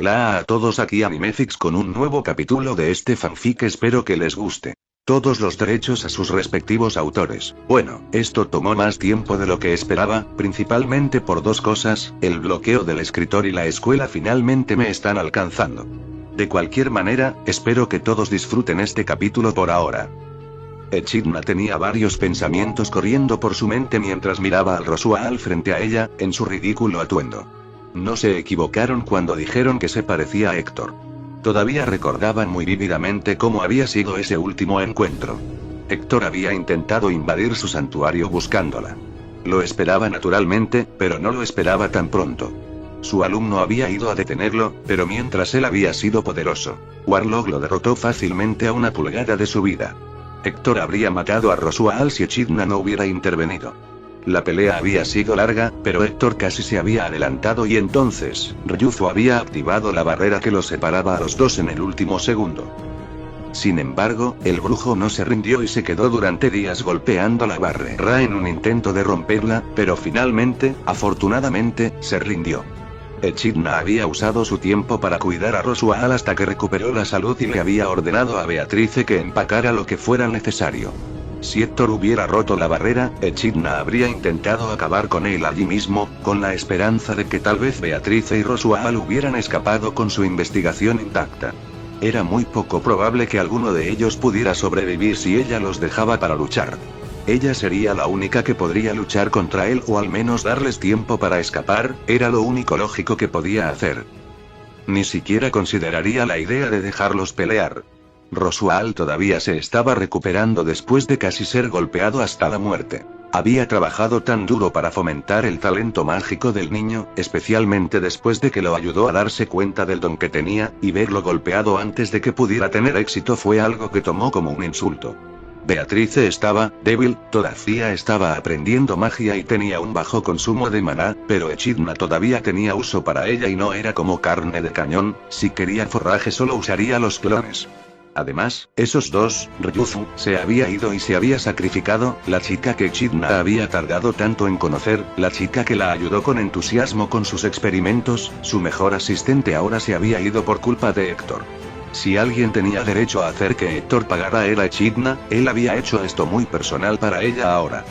Hola a todos, aquí Animefix con un nuevo capítulo de este fanfic, espero que les guste. Todos los derechos a sus respectivos autores. Bueno, esto tomó más tiempo de lo que esperaba, principalmente por dos cosas: el bloqueo del escritor y la escuela finalmente me están alcanzando. De cualquier manera, espero que todos disfruten este capítulo por ahora. Echidna tenía varios pensamientos corriendo por su mente mientras miraba al Rosuaal frente a ella, en su ridículo atuendo. No se equivocaron cuando dijeron que se parecía a Héctor. Todavía recordaban muy vívidamente cómo había sido ese último encuentro. Héctor había intentado invadir su santuario buscándola. Lo esperaba naturalmente, pero no lo esperaba tan pronto. Su alumno había ido a detenerlo, pero mientras él había sido poderoso, Warlock lo derrotó fácilmente a una pulgada de su vida. Héctor habría matado a Rosuaal si Echidna no hubiera intervenido. La pelea había sido larga, pero Héctor casi se había adelantado y entonces, Ryuzo había activado la barrera que los separaba a los dos en el último segundo. Sin embargo, el brujo no se rindió y se quedó durante días golpeando la barrera en un intento de romperla, pero finalmente, afortunadamente, se rindió. Echidna había usado su tiempo para cuidar a Rosuaal hasta que recuperó la salud y le había ordenado a Beatrice que empacara lo que fuera necesario. Si Héctor hubiera roto la barrera, Echidna habría intentado acabar con él allí mismo, con la esperanza de que tal vez Beatrice y Rosuaal hubieran escapado con su investigación intacta. Era muy poco probable que alguno de ellos pudiera sobrevivir si ella los dejaba para luchar. Ella sería la única que podría luchar contra él o al menos darles tiempo para escapar, era lo único lógico que podía hacer. Ni siquiera consideraría la idea de dejarlos pelear. Rosuaal todavía se estaba recuperando después de casi ser golpeado hasta la muerte. Había trabajado tan duro para fomentar el talento mágico del niño, especialmente después de que lo ayudó a darse cuenta del don que tenía, y verlo golpeado antes de que pudiera tener éxito fue algo que tomó como un insulto. Beatrice estaba débil, todavía estaba aprendiendo magia y tenía un bajo consumo de maná, pero Echidna todavía tenía uso para ella y no era como carne de cañón, si quería forraje solo usaría los clones. Además, esos dos, Ryuzo, se había ido y se había sacrificado, la chica que Echidna había tardado tanto en conocer, la chica que la ayudó con entusiasmo con sus experimentos, su mejor asistente ahora se había ido por culpa de Héctor. Si alguien tenía derecho a hacer que Héctor pagara a él a Echidna, él había hecho esto muy personal para ella ahora.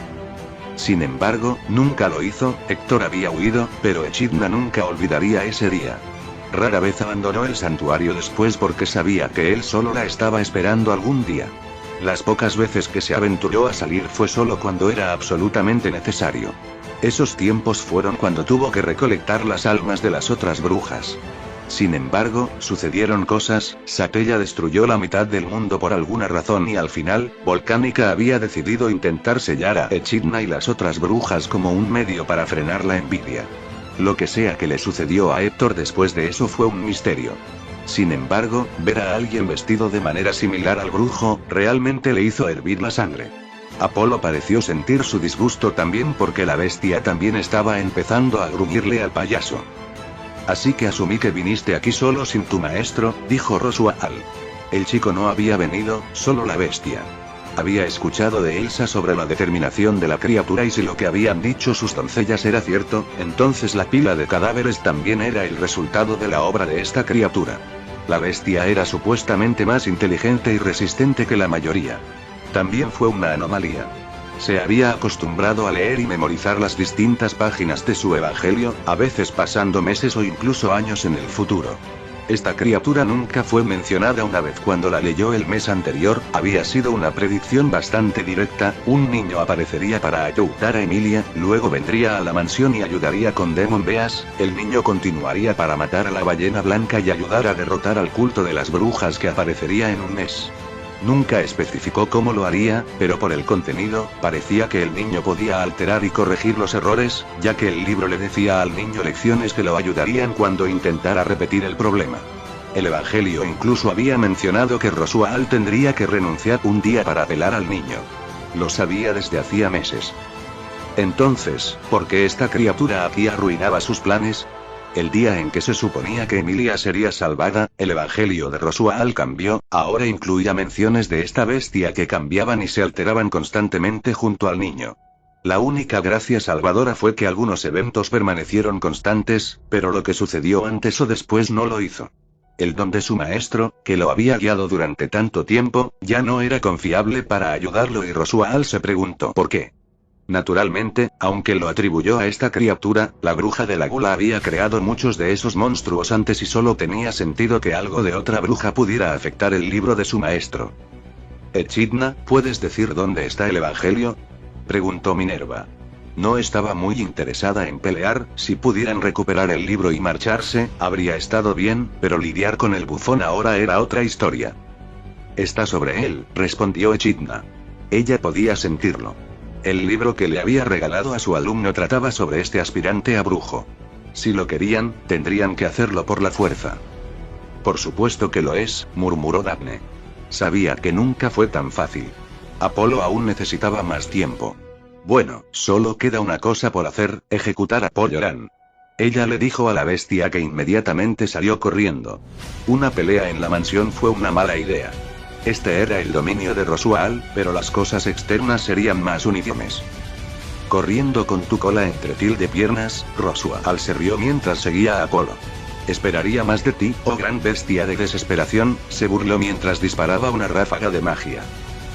Sin embargo, nunca lo hizo, Héctor había huido, pero Echidna nunca olvidaría ese día. Rara vez abandonó el santuario después porque sabía que él solo la estaba esperando algún día. Las pocas veces que se aventuró a salir fue solo cuando era absolutamente necesario. Esos tiempos fueron cuando tuvo que recolectar las almas de las otras brujas. Sin embargo, sucedieron cosas, Satella destruyó la mitad del mundo por alguna razón y al final, Volcánica había decidido intentar sellar a Echidna y las otras brujas como un medio para frenar la envidia. Lo que sea que le sucedió a Héctor después de eso fue un misterio. Sin embargo, ver a alguien vestido de manera similar al brujo, realmente le hizo hervir la sangre. Apolo pareció sentir su disgusto también porque la bestia también estaba empezando a gruñirle al payaso. Así que asumí que viniste aquí solo sin tu maestro, dijo Rosuaal. El chico no había venido, solo la bestia. Había escuchado de Elsa sobre la determinación de la criatura y si lo que habían dicho sus doncellas era cierto, entonces la pila de cadáveres también era el resultado de la obra de esta criatura. La bestia era supuestamente más inteligente y resistente que la mayoría. También fue una anomalía. Se había acostumbrado a leer y memorizar las distintas páginas de su evangelio, a veces pasando meses o incluso años en el futuro. Esta criatura nunca fue mencionada una vez cuando la leyó el mes anterior, había sido una predicción bastante directa, un niño aparecería para ayudar a Emilia, luego vendría a la mansión y ayudaría con Demon Beas, el niño continuaría para matar a la ballena blanca y ayudar a derrotar al culto de las brujas que aparecería en un mes. Nunca especificó cómo lo haría, pero por el contenido, parecía que el niño podía alterar y corregir los errores, ya que el libro le decía al niño lecciones que lo ayudarían cuando intentara repetir el problema. El evangelio incluso había mencionado que Rosuaal tendría que renunciar un día para apelar al niño. Lo sabía desde hacía meses. Entonces, ¿por qué esta criatura aquí arruinaba sus planes? El día en que se suponía que Emilia sería salvada, el evangelio de Rosuaal cambió, ahora incluía menciones de esta bestia que cambiaban y se alteraban constantemente junto al niño. La única gracia salvadora fue que algunos eventos permanecieron constantes, pero lo que sucedió antes o después no lo hizo. El don de su maestro, que lo había guiado durante tanto tiempo, ya no era confiable para ayudarlo y Rosual se preguntó por qué. Naturalmente, aunque lo atribuyó a esta criatura, la bruja de la gula había creado muchos de esos monstruos antes y solo tenía sentido que algo de otra bruja pudiera afectar el libro de su maestro. Echidna, ¿puedes decir dónde está el Evangelio?, preguntó Minerva. No estaba muy interesada en pelear, si pudieran recuperar el libro y marcharse, habría estado bien, pero lidiar con el bufón ahora era otra historia. Está sobre él, respondió Echidna. Ella podía sentirlo. El libro que le había regalado a su alumno trataba sobre este aspirante a brujo. Si lo querían, tendrían que hacerlo por la fuerza. Por supuesto que lo es, murmuró Daphne. Sabía que nunca fue tan fácil. Apolo aún necesitaba más tiempo. Bueno, solo queda una cosa por hacer, ejecutar a Polloran. Ella le dijo a la bestia que inmediatamente salió corriendo. Una pelea en la mansión fue una mala idea. Este era el dominio de Rosual, pero las cosas externas serían más uniformes. Corriendo con tu cola entre tilde piernas, Rosual se rió mientras seguía a Apolo. Esperaría más de ti, oh gran bestia de desesperación, se burló mientras disparaba una ráfaga de magia.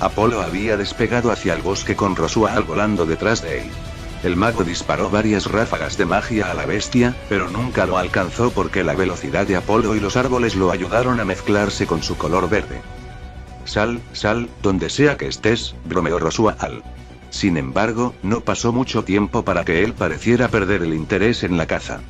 Apolo había despegado hacia el bosque con Rosual volando detrás de él. El mago disparó varias ráfagas de magia a la bestia, pero nunca lo alcanzó porque la velocidad de Apolo y los árboles lo ayudaron a mezclarse con su color verde. Sal, donde sea que estés, bromeó Rosual. Sin embargo, no pasó mucho tiempo para que él pareciera perder el interés en la caza.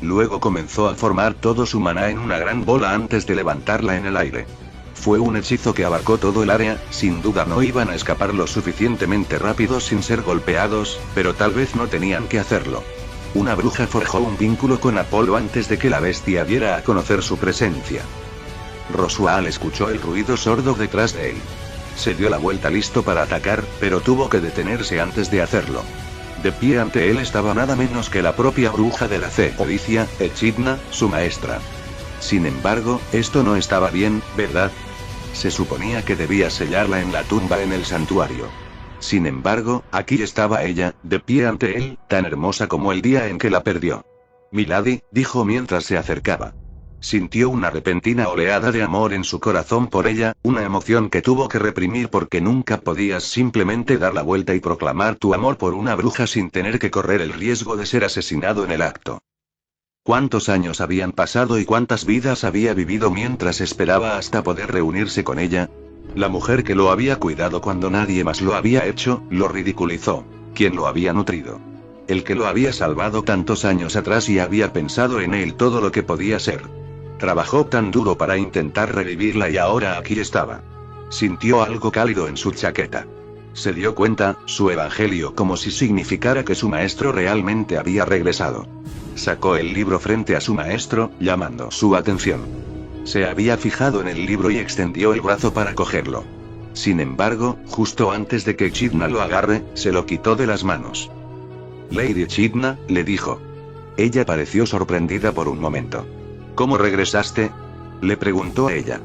Luego comenzó a formar todo su maná en una gran bola antes de levantarla en el aire. Fue un hechizo que abarcó todo el área, sin duda no iban a escapar lo suficientemente rápido sin ser golpeados, pero tal vez no tenían que hacerlo. Una bruja forjó un vínculo con Apolo antes de que la bestia diera a conocer su presencia. Rosual escuchó el ruido sordo detrás de él. Se dio la vuelta listo para atacar, pero tuvo que detenerse antes de hacerlo. De pie ante él estaba nada menos que la propia bruja de la Codicia, Echidna, su maestra. Sin embargo, esto no estaba bien, ¿verdad? Se suponía que debía sellarla en la tumba en el santuario. Sin embargo, aquí estaba ella, de pie ante él, tan hermosa como el día en que la perdió. Milady, dijo mientras se acercaba. Sintió una repentina oleada de amor en su corazón por ella, una emoción que tuvo que reprimir porque nunca podías simplemente dar la vuelta y proclamar tu amor por una bruja sin tener que correr el riesgo de ser asesinado en el acto. ¿Cuántos años habían pasado y cuántas vidas había vivido mientras esperaba hasta poder reunirse con ella? La mujer que lo había cuidado cuando nadie más lo había hecho, lo ridiculizó. ¿Quién lo había nutrido? El que lo había salvado tantos años atrás y había pensado en él todo lo que podía ser. Trabajó tan duro para intentar revivirla y ahora aquí estaba. Sintió algo cálido en su chaqueta. Se dio cuenta, su evangelio como si significara que su maestro realmente había regresado. Sacó el libro frente a su maestro, llamando su atención. Se había fijado en el libro y extendió el brazo para cogerlo. Sin embargo, justo antes de que Echidna lo agarre, se lo quitó de las manos. Lady Echidna, le dijo. Ella pareció sorprendida por un momento. ¿Cómo regresaste?, le preguntó ella.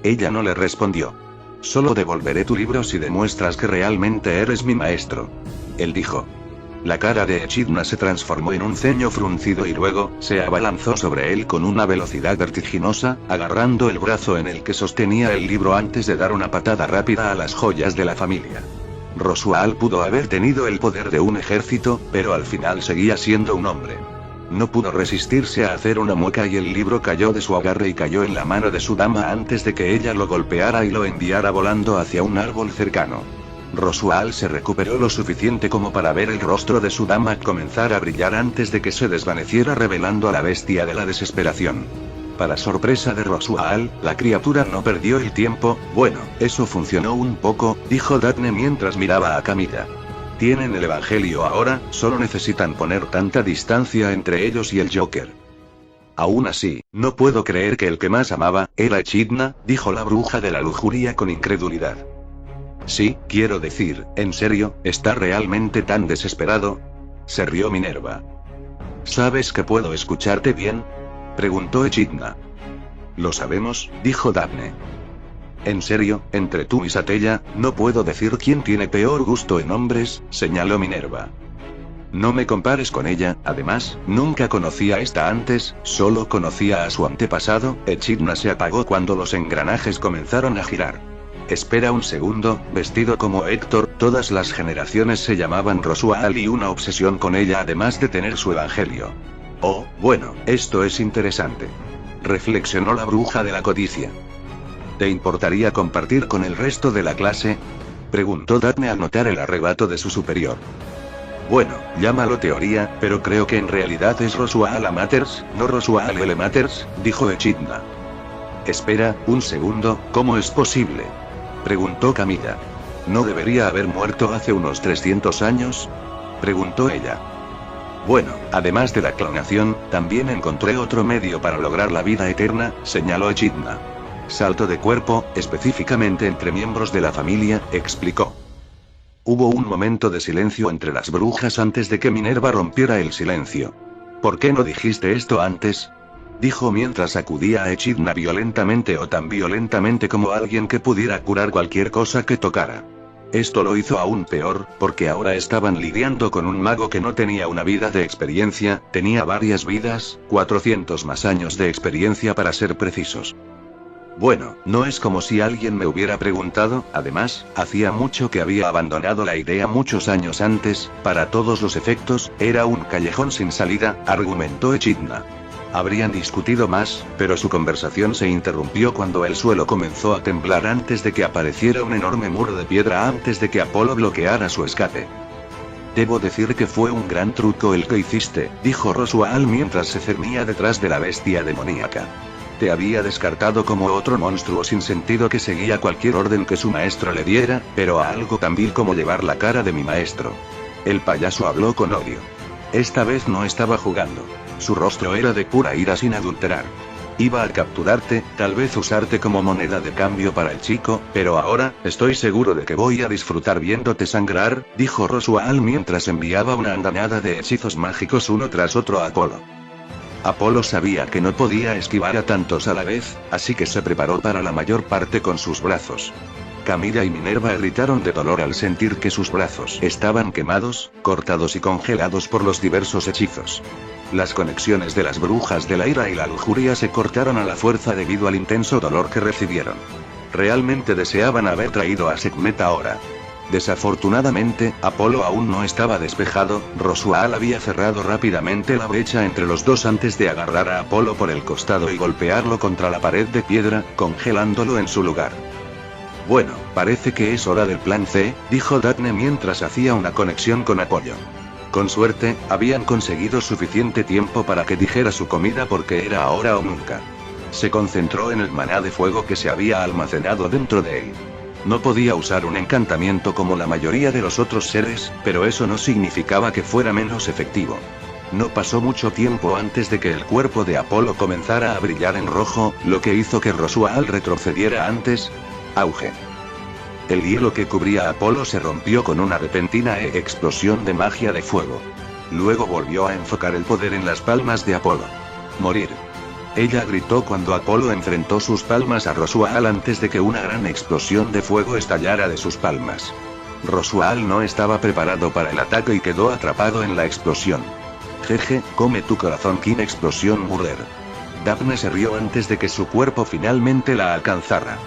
Ella no le respondió. Solo devolveré tu libro si demuestras que realmente eres mi maestro. Él dijo. La cara de Echidna se transformó en un ceño fruncido y luego, se abalanzó sobre él con una velocidad vertiginosa, agarrando el brazo en el que sostenía el libro antes de dar una patada rápida a las joyas de la familia. Rosual pudo haber tenido el poder de un ejército, pero al final seguía siendo un hombre. No pudo resistirse a hacer una mueca y el libro cayó de su agarre y cayó en la mano de su dama antes de que ella lo golpeara y lo enviara volando hacia un árbol cercano. Rosual se recuperó lo suficiente como para ver el rostro de su dama comenzar a brillar antes de que se desvaneciera revelando a la bestia de la desesperación. Para sorpresa de Rosual, la criatura no perdió el tiempo. Bueno, eso funcionó un poco, dijo Daphne mientras miraba a Camilla. Tienen el evangelio ahora, solo necesitan poner tanta distancia entre ellos y el Joker. Aún así, no puedo creer que el que más amaba, era Echidna, dijo la bruja de la lujuria con incredulidad. Sí, quiero decir, en serio, ¿está realmente tan desesperado?, se rió Minerva. ¿Sabes que puedo escucharte bien?, preguntó Echidna. Lo sabemos, dijo Daphne. En serio, entre tú y Satella, no puedo decir quién tiene peor gusto en hombres, señaló Minerva. No me compares con ella, además, nunca conocía a esta antes, solo conocía a su antepasado. Echidna se apagó cuando los engranajes comenzaron a girar. Espera un segundo, vestido como Héctor, todas las generaciones se llamaban Rosual y una obsesión con ella además de tener su evangelio. Oh, bueno, esto es interesante. Reflexionó la bruja de la codicia. ¿Te importaría compartir con el resto de la clase? Preguntó Daphne al notar el arrebato de su superior. Bueno, llámalo teoría, pero creo que en realidad es Rosual Amaters, no Rosual L. Matters, dijo Echidna. Espera, un segundo, ¿cómo es posible? Preguntó Camilla. ¿No debería haber muerto hace unos 300 años? Preguntó ella. Bueno, además de la clonación, también encontré otro medio para lograr la vida eterna, señaló Echidna. Salto de cuerpo, específicamente entre miembros de la familia, explicó. Hubo un momento de silencio entre las brujas antes de que Minerva rompiera el silencio. ¿Por qué no dijiste esto antes? Dijo mientras sacudía a Echidna violentamente o tan violentamente como alguien que pudiera curar cualquier cosa que tocara. Esto lo hizo aún peor, porque ahora estaban lidiando con un mago que no tenía una vida de experiencia, tenía varias vidas, 400 más años de experiencia para ser precisos. Bueno, no es como si alguien me hubiera preguntado, además, hacía mucho que había abandonado la idea muchos años antes, para todos los efectos, era un callejón sin salida, argumentó Echidna. Habrían discutido más, pero su conversación se interrumpió cuando el suelo comenzó a temblar antes de que apareciera un enorme muro de piedra antes de que Apolo bloqueara su escape. Debo decir que fue un gran truco el que hiciste, dijo Rosual mientras se cernía detrás de la bestia demoníaca. Te había descartado como otro monstruo sin sentido que seguía cualquier orden que su maestro le diera, pero a algo tan vil como llevar la cara de mi maestro. El payaso habló con odio. Esta vez no estaba jugando. Su rostro era de pura ira sin adulterar. Iba a capturarte, tal vez usarte como moneda de cambio para el chico, pero ahora, estoy seguro de que voy a disfrutar viéndote sangrar, dijo Rosual mientras enviaba una andanada de hechizos mágicos uno tras otro a Apolo. Apolo sabía que no podía esquivar a tantos a la vez, así que se preparó para la mayor parte con sus brazos. Camilla y Minerva gritaron de dolor al sentir que sus brazos estaban quemados, cortados y congelados por los diversos hechizos. Las conexiones de las brujas de la ira y la lujuria se cortaron a la fuerza debido al intenso dolor que recibieron. Realmente deseaban haber traído a Sekhmet ahora. Desafortunadamente, Apolo aún no estaba despejado. Rosual había cerrado rápidamente la brecha entre los dos antes de agarrar a Apolo por el costado y golpearlo contra la pared de piedra, congelándolo en su lugar. Bueno, parece que es hora del plan C, dijo Daphne mientras hacía una conexión con Apolo. Con suerte, habían conseguido suficiente tiempo para que dijera su comida porque era ahora o nunca. Se concentró en el maná de fuego que se había almacenado dentro de él. No podía usar un encantamiento como la mayoría de los otros seres, pero eso no significaba que fuera menos efectivo. No pasó mucho tiempo antes de que el cuerpo de Apolo comenzara a brillar en rojo, lo que hizo que Rosual retrocediera antes. Auge. El hielo que cubría a Apolo se rompió con una repentina explosión de magia de fuego. Luego volvió a enfocar el poder en las palmas de Apolo. Morir. Ella gritó cuando Apolo enfrentó sus palmas a Rosual antes de que una gran explosión de fuego estallara de sus palmas. Rosual no estaba preparado para el ataque y quedó atrapado en la explosión. Jeje, come tu corazón King explosión Murder. Daphne se rió antes de que su cuerpo finalmente la alcanzara.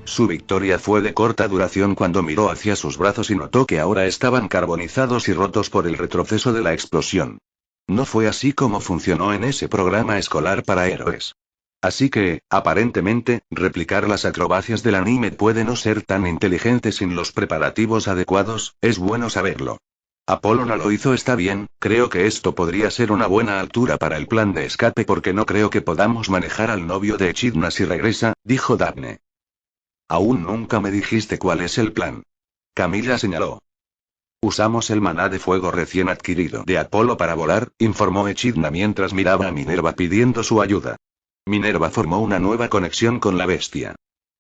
Su victoria fue de corta duración cuando miró hacia sus brazos y notó que ahora estaban carbonizados y rotos por el retroceso de la explosión. No fue así como funcionó en ese programa escolar para héroes. Así que, aparentemente, replicar las acrobacias del anime puede no ser tan inteligente sin los preparativos adecuados, es bueno saberlo. Apolo no lo hizo, está bien, creo que esto podría ser una buena altura para el plan de escape porque no creo que podamos manejar al novio de Echidna si regresa, dijo Daphne. Aún nunca me dijiste cuál es el plan. Camilla señaló. Usamos el maná de fuego recién adquirido de Apolo para volar, informó Echidna mientras miraba a Minerva pidiendo su ayuda. Minerva formó una nueva conexión con la bestia.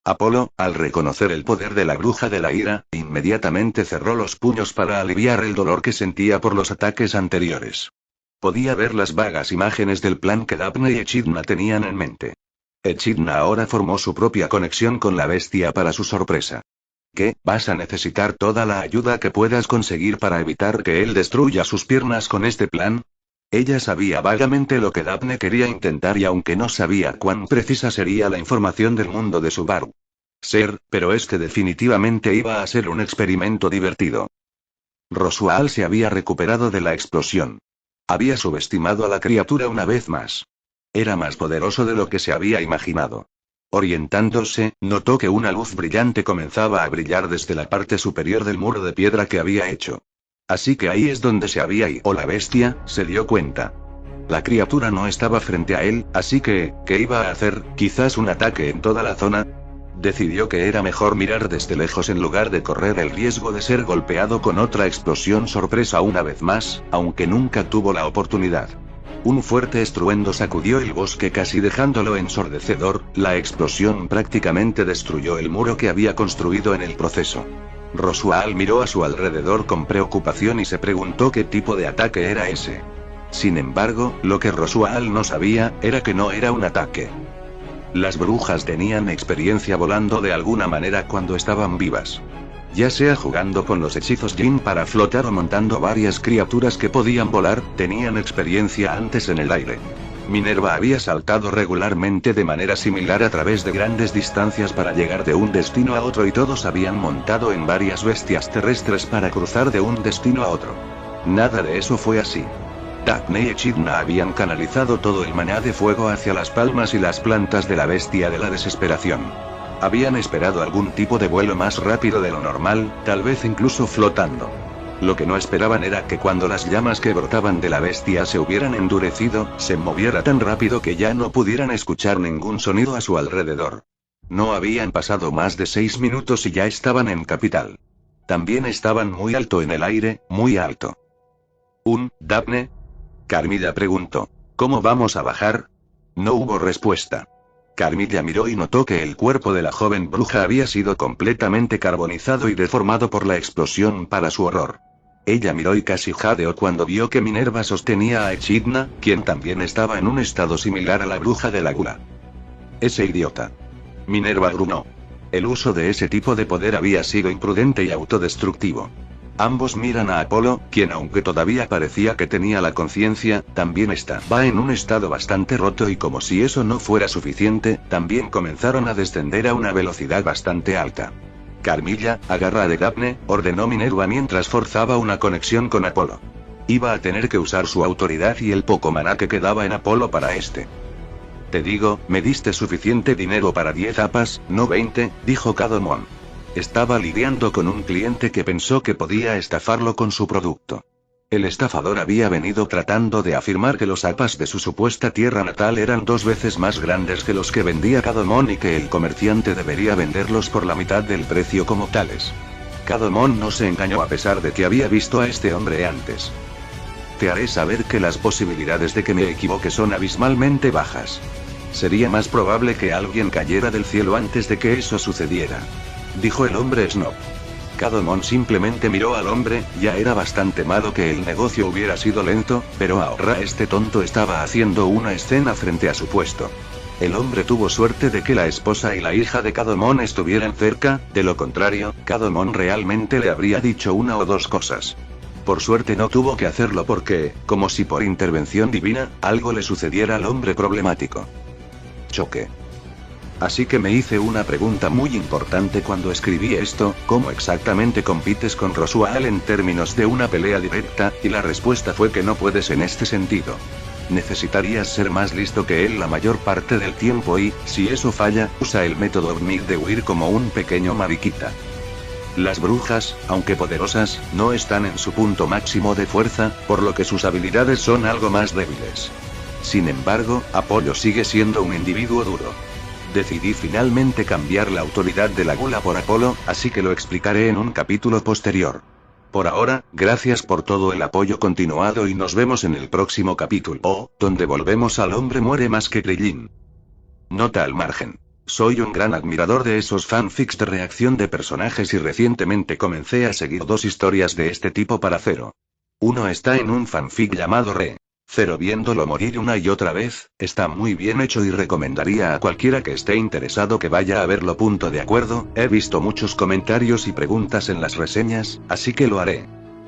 Apolo, al reconocer el poder de la bruja de la ira, inmediatamente cerró los puños para aliviar el dolor que sentía por los ataques anteriores. Podía ver las vagas imágenes del plan que Daphne y Echidna tenían en mente. Echidna ahora formó su propia conexión con la bestia para su sorpresa. ¿Qué? ¿Vas a necesitar toda la ayuda que puedas conseguir para evitar que él destruya sus piernas con este plan? Ella sabía vagamente lo que Daphne quería intentar y aunque no sabía cuán precisa sería la información del mundo de Subaru. Pero este definitivamente iba a ser un experimento divertido. Roswaal se había recuperado de la explosión. Había subestimado a la criatura una vez más. Era más poderoso de lo que se había imaginado. Orientándose, notó que una luz brillante comenzaba a brillar desde la parte superior del muro de piedra que había hecho. Así que ahí es donde se había ido la bestia, se dio cuenta. La criatura no estaba frente a él, así que, ¿qué iba a hacer? ¿Quizás un ataque en toda la zona? Decidió que era mejor mirar desde lejos en lugar de correr el riesgo de ser golpeado con otra explosión sorpresa una vez más, aunque nunca tuvo la oportunidad. Un fuerte estruendo sacudió el bosque casi dejándolo ensordecedor, la explosión prácticamente destruyó el muro que había construido en el proceso. Roswaal miró a su alrededor con preocupación y se preguntó qué tipo de ataque era ese. Sin embargo, lo que Roswaal no sabía, era que no era un ataque. Las brujas tenían experiencia volando de alguna manera cuando estaban vivas. Ya sea jugando con los hechizos Jin para flotar o montando varias criaturas que podían volar, tenían experiencia antes en el aire. Minerva había saltado regularmente de manera similar a través de grandes distancias para llegar de un destino a otro y todos habían montado en varias bestias terrestres para cruzar de un destino a otro. Nada de eso fue así. Daphne y Echidna habían canalizado todo el maná de fuego hacia las palmas y las plantas de la bestia de la desesperación. Habían esperado algún tipo de vuelo más rápido de lo normal, tal vez incluso flotando. Lo que no esperaban era que cuando las llamas que brotaban de la bestia se hubieran endurecido, se moviera tan rápido que ya no pudieran escuchar ningún sonido a su alrededor. No habían pasado más de 6 minutos y ya estaban en Capital. También estaban muy alto en el aire, muy alto. Daphne? Carmilla preguntó. ¿Cómo vamos a bajar? No hubo respuesta. Carmilla miró y notó que el cuerpo de la joven bruja había sido completamente carbonizado y deformado por la explosión para su horror. Ella miró y casi jadeó cuando vio que Minerva sostenía a Echidna, quien también estaba en un estado similar a la bruja de la gula. Ese idiota. Minerva gruñó. El uso de ese tipo de poder había sido imprudente y autodestructivo. Ambos miran a Apolo, quien aunque todavía parecía que tenía la conciencia, también estaba en un estado bastante roto y como si eso no fuera suficiente, también comenzaron a descender a una velocidad bastante alta. Carmilla, agarra de Daphne, ordenó Minerva mientras forzaba una conexión con Apolo. Iba a tener que usar su autoridad y el poco maná que quedaba en Apolo para este. Te digo, me diste suficiente dinero para 10 apas, no 20, dijo Cadomon. Estaba lidiando con un cliente que pensó que podía estafarlo con su producto. El estafador había venido tratando de afirmar que los apas de su supuesta tierra natal eran 2 veces más grandes que los que vendía Cadomon y que el comerciante debería venderlos por la mitad del precio como tales. Cadomon no se engañó a pesar de que había visto a este hombre antes. Te haré saber que las posibilidades de que me equivoque son abismalmente bajas. Sería más probable que alguien cayera del cielo antes de que eso sucediera, dijo el hombre snob. Cadomon simplemente miró al hombre, ya era bastante malo que el negocio hubiera sido lento, pero ahora este tonto estaba haciendo una escena frente a su puesto. El hombre tuvo suerte de que la esposa y la hija de Cadomon estuvieran cerca, de lo contrario, Cadomon realmente le habría dicho una o dos cosas. Por suerte no tuvo que hacerlo porque, como si por intervención divina, algo le sucediera al hombre problemático. Choque. Así que me hice una pregunta muy importante cuando escribí esto, ¿cómo exactamente compites con Roswaal en términos de una pelea directa? Y la respuesta fue que no puedes en este sentido. Necesitarías ser más listo que él la mayor parte del tiempo y, si eso falla, usa el método Omnig de huir como un pequeño mariquita. Las brujas, aunque poderosas, no están en su punto máximo de fuerza, por lo que sus habilidades son algo más débiles. Sin embargo, Apolo sigue siendo un individuo duro. Decidí finalmente cambiar la autoridad de la gula por Apolo, así que lo explicaré en un capítulo posterior. Por ahora, gracias por todo el apoyo continuado y nos vemos en el próximo capítulo, donde volvemos al hombre muere más que Krillin. Nota al margen. Soy un gran admirador de esos fanfics de reacción de personajes y recientemente comencé a seguir 2 historias de este tipo para Zero. Uno está en un fanfic llamado Re. Zero viéndolo morir una y otra vez, está muy bien hecho y recomendaría a cualquiera que esté interesado que vaya a verlo. Punto de acuerdo, he visto muchos comentarios y preguntas en las reseñas, así que lo haré.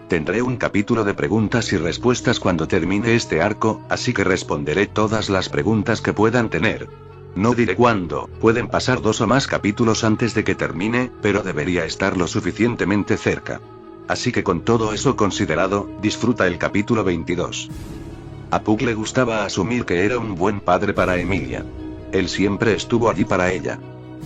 Tendré un capítulo de preguntas y respuestas cuando termine este arco, así que responderé todas las preguntas que puedan tener. No diré cuándo, pueden pasar 2 o más capítulos antes de que termine, pero debería estar lo suficientemente cerca. Así que con todo eso considerado, disfruta el capítulo 22. A Puck le gustaba asumir que era un buen padre para Emilia. Él siempre estuvo allí para ella.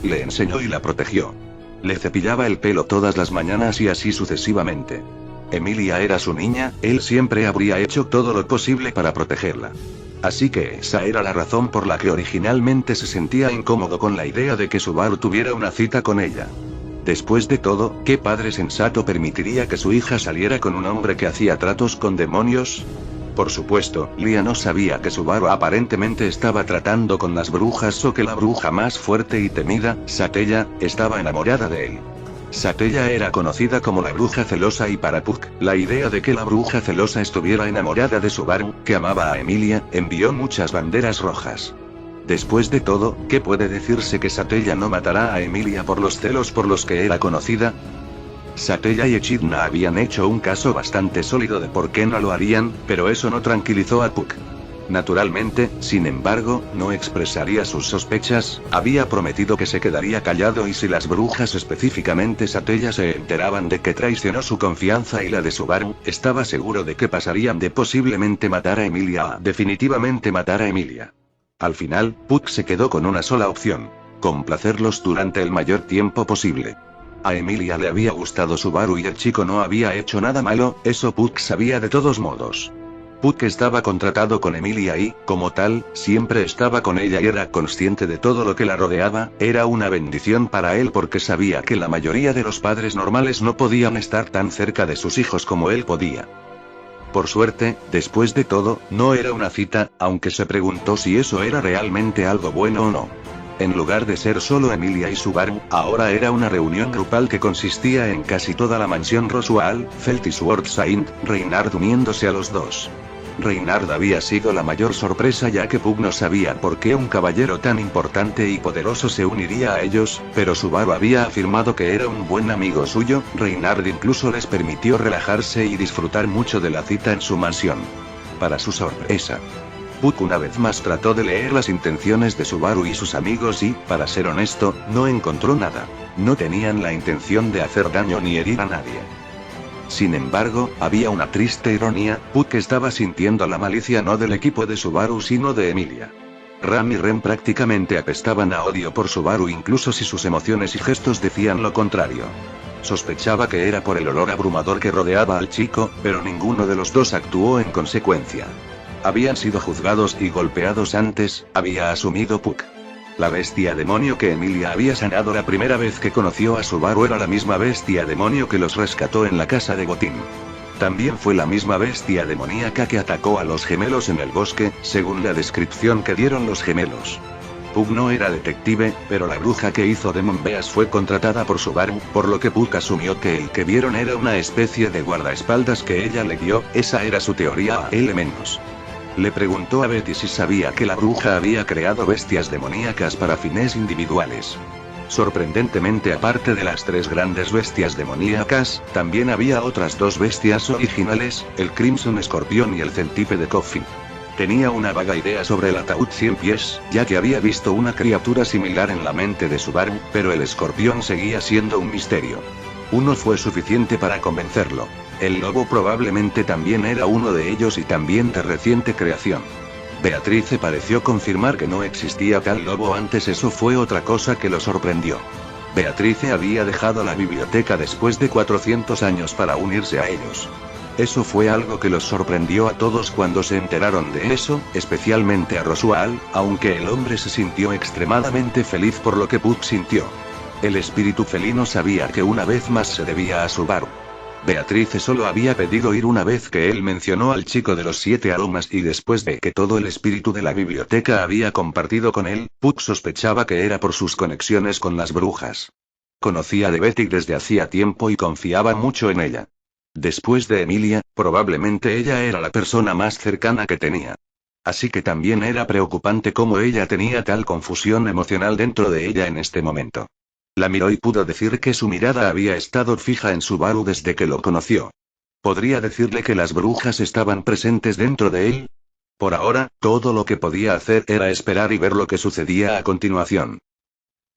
Le enseñó y la protegió. Le cepillaba el pelo todas las mañanas y así sucesivamente. Emilia era su niña, él siempre habría hecho todo lo posible para protegerla. Así que esa era la razón por la que originalmente se sentía incómodo con la idea de que Subaru tuviera una cita con ella. Después de todo, ¿qué padre sensato permitiría que su hija saliera con un hombre que hacía tratos con demonios? Por supuesto, Lia no sabía que Subaru aparentemente estaba tratando con las brujas o que la bruja más fuerte y temida, Satella, estaba enamorada de él. Satella era conocida como la bruja celosa y para Puck, la idea de que la bruja celosa estuviera enamorada de Subaru, que amaba a Emilia, envió muchas banderas rojas. Después de todo, ¿qué puede decirse que Satella no matará a Emilia por los celos por los que era conocida? Satella y Echidna habían hecho un caso bastante sólido de por qué no lo harían, pero eso no tranquilizó a Puck. Naturalmente, sin embargo, no expresaría sus sospechas, había prometido que se quedaría callado y si las brujas específicamente Satella se enteraban de que traicionó su confianza y la de Subaru, estaba seguro de que pasarían de posiblemente matar a Emilia a definitivamente matar a Emilia. Al final, Puck se quedó con una sola opción: complacerlos durante el mayor tiempo posible. A Emilia le había gustado Subaru y el chico no había hecho nada malo, eso Puck sabía de todos modos. Puck estaba contratado con Emilia y, como tal, siempre estaba con ella y era consciente de todo lo que la rodeaba, era una bendición para él porque sabía que la mayoría de los padres normales no podían estar tan cerca de sus hijos como él podía. Por suerte, después de todo, no era una cita, aunque se preguntó si eso era realmente algo bueno o no. En lugar de ser solo Emilia y Subaru, ahora era una reunión grupal que consistía en casi toda la mansión Roswell, Felt y Swordsaint, Reynard uniéndose a los dos. Reynard había sido la mayor sorpresa ya que Puck no sabía por qué un caballero tan importante y poderoso se uniría a ellos, pero Subaru había afirmado que era un buen amigo suyo. Reynard incluso les permitió relajarse y disfrutar mucho de la cita en su mansión. Para su sorpresa, Puck una vez más trató de leer las intenciones de Subaru y sus amigos y, para ser honesto, no encontró nada. No tenían la intención de hacer daño ni herir a nadie. Sin embargo, había una triste ironía: Puck estaba sintiendo la malicia no del equipo de Subaru sino de Emilia. Ram y Ren prácticamente apestaban a odio por Subaru incluso si sus emociones y gestos decían lo contrario. Sospechaba que era por el olor abrumador que rodeaba al chico, pero ninguno de los dos actuó en consecuencia. Habían sido juzgados y golpeados antes, había asumido Puck. La bestia demonio que Emilia había sanado la primera vez que conoció a Subaru era la misma bestia demonio que los rescató en la casa de Gotin. También fue la misma bestia demoníaca que atacó a los gemelos en el bosque, según la descripción que dieron los gemelos. Puck no era detective, pero la bruja que hizo Demon Beast fue contratada por Subaru, por lo que Puck asumió que el que vieron era una especie de guardaespaldas que ella le dio, esa era su teoría a él menos. Le preguntó a Betty si sabía que la bruja había creado bestias demoníacas para fines individuales. Sorprendentemente, aparte de las 3 grandes bestias demoníacas, también había otras 2 bestias originales, el Crimson Escorpión y el Centípede Coffin. Tenía una vaga idea sobre el ataúd 100 pies, ya que había visto una criatura similar en la mente de Subaru, pero el escorpión seguía siendo un misterio. Uno fue suficiente para convencerlo. El lobo probablemente también era uno de ellos y también de reciente creación. Beatrice pareció confirmar que no existía tal lobo antes, eso fue otra cosa que lo sorprendió. Beatrice había dejado la biblioteca después de 400 años para unirse a ellos. Eso fue algo que los sorprendió a todos cuando se enteraron de eso, especialmente a Roswell, aunque el hombre se sintió extremadamente feliz por lo que Puck sintió. El espíritu felino sabía que una vez más se debía a Subaru. Beatrice solo había pedido ir una vez que él mencionó al chico de los 7 aromas y después de que todo el espíritu de la biblioteca había compartido con él, Puck sospechaba que era por sus conexiones con las brujas. Conocía de Betty desde hacía tiempo y confiaba mucho en ella. Después de Emilia, probablemente ella era la persona más cercana que tenía. Así que también era preocupante cómo ella tenía tal confusión emocional dentro de ella en este momento. La miró y pudo decir que su mirada había estado fija en Subaru desde que lo conoció. ¿Podría decirle que las brujas estaban presentes dentro de él? Por ahora, todo lo que podía hacer era esperar y ver lo que sucedía a continuación.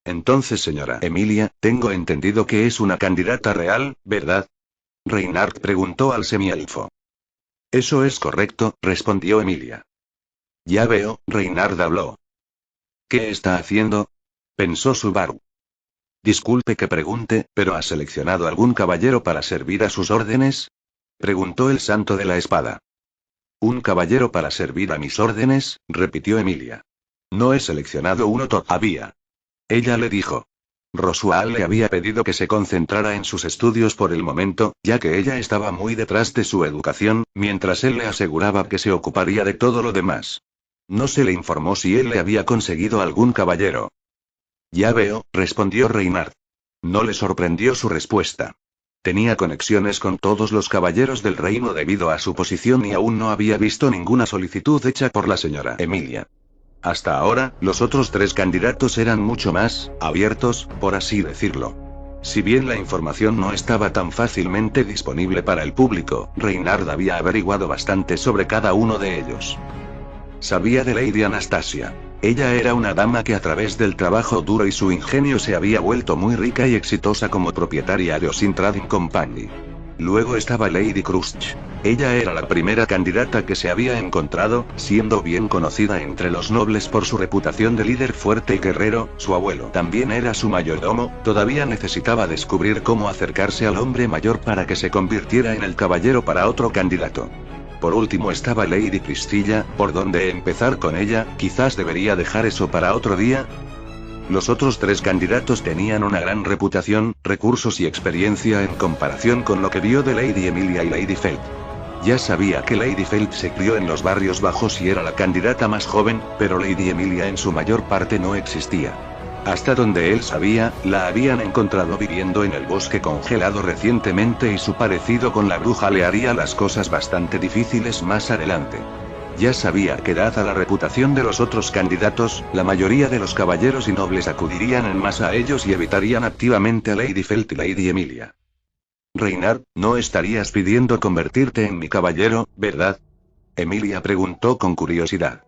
Entonces, señora Emilia, tengo entendido que es una candidata real, ¿verdad? Reinhardt preguntó al semielfo. Eso es correcto, respondió Emilia. Ya veo, Reinhardt habló. ¿Qué está haciendo? Pensó Subaru. Disculpe que pregunte, ¿pero ha seleccionado algún caballero para servir a sus órdenes? Preguntó el santo de la espada. ¿Un caballero para servir a mis órdenes? Repitió Emilia. No he seleccionado uno todavía. Ella le dijo. Rosual le había pedido que se concentrara en sus estudios por el momento, ya que ella estaba muy detrás de su educación, mientras él le aseguraba que se ocuparía de todo lo demás. No se le informó si él le había conseguido algún caballero. Ya veo, respondió Reinhardt. No le sorprendió su respuesta. Tenía conexiones con todos los caballeros del reino debido a su posición y aún no había visto ninguna solicitud hecha por la señora Emilia. Hasta ahora, los otros 3 candidatos eran mucho más abiertos, por así decirlo. Si bien la información no estaba tan fácilmente disponible para el público, Reinhardt había averiguado bastante sobre cada uno de ellos. Sabía de Lady Anastasia. Ella era una dama que a través del trabajo duro y su ingenio se había vuelto muy rica y exitosa como propietaria de Osin Trading Company. Luego estaba Lady Crush. Ella era la primera candidata que se había encontrado, siendo bien conocida entre los nobles por su reputación de líder fuerte y guerrero. Su abuelo también era su mayordomo, todavía necesitaba descubrir cómo acercarse al hombre mayor para que se convirtiera en el caballero para otro candidato. Por último estaba Lady Priscilla, ¿por dónde empezar con ella? Quizás debería dejar eso para otro día. Los otros 3 candidatos tenían una gran reputación, recursos y experiencia en comparación con lo que vio de Lady Emilia y Lady Felt. Ya sabía que Lady Felt se crió en los barrios bajos y era la candidata más joven, pero Lady Emilia en su mayor parte no existía. Hasta donde él sabía, la habían encontrado viviendo en el bosque congelado recientemente y su parecido con la bruja le haría las cosas bastante difíciles más adelante. Ya sabía que dada la reputación de los otros candidatos, la mayoría de los caballeros y nobles acudirían en masa a ellos y evitarían activamente a Lady Felt y Lady Emilia. Reinhardt, ¿no estarías pidiendo convertirte en mi caballero, verdad? Emilia preguntó con curiosidad.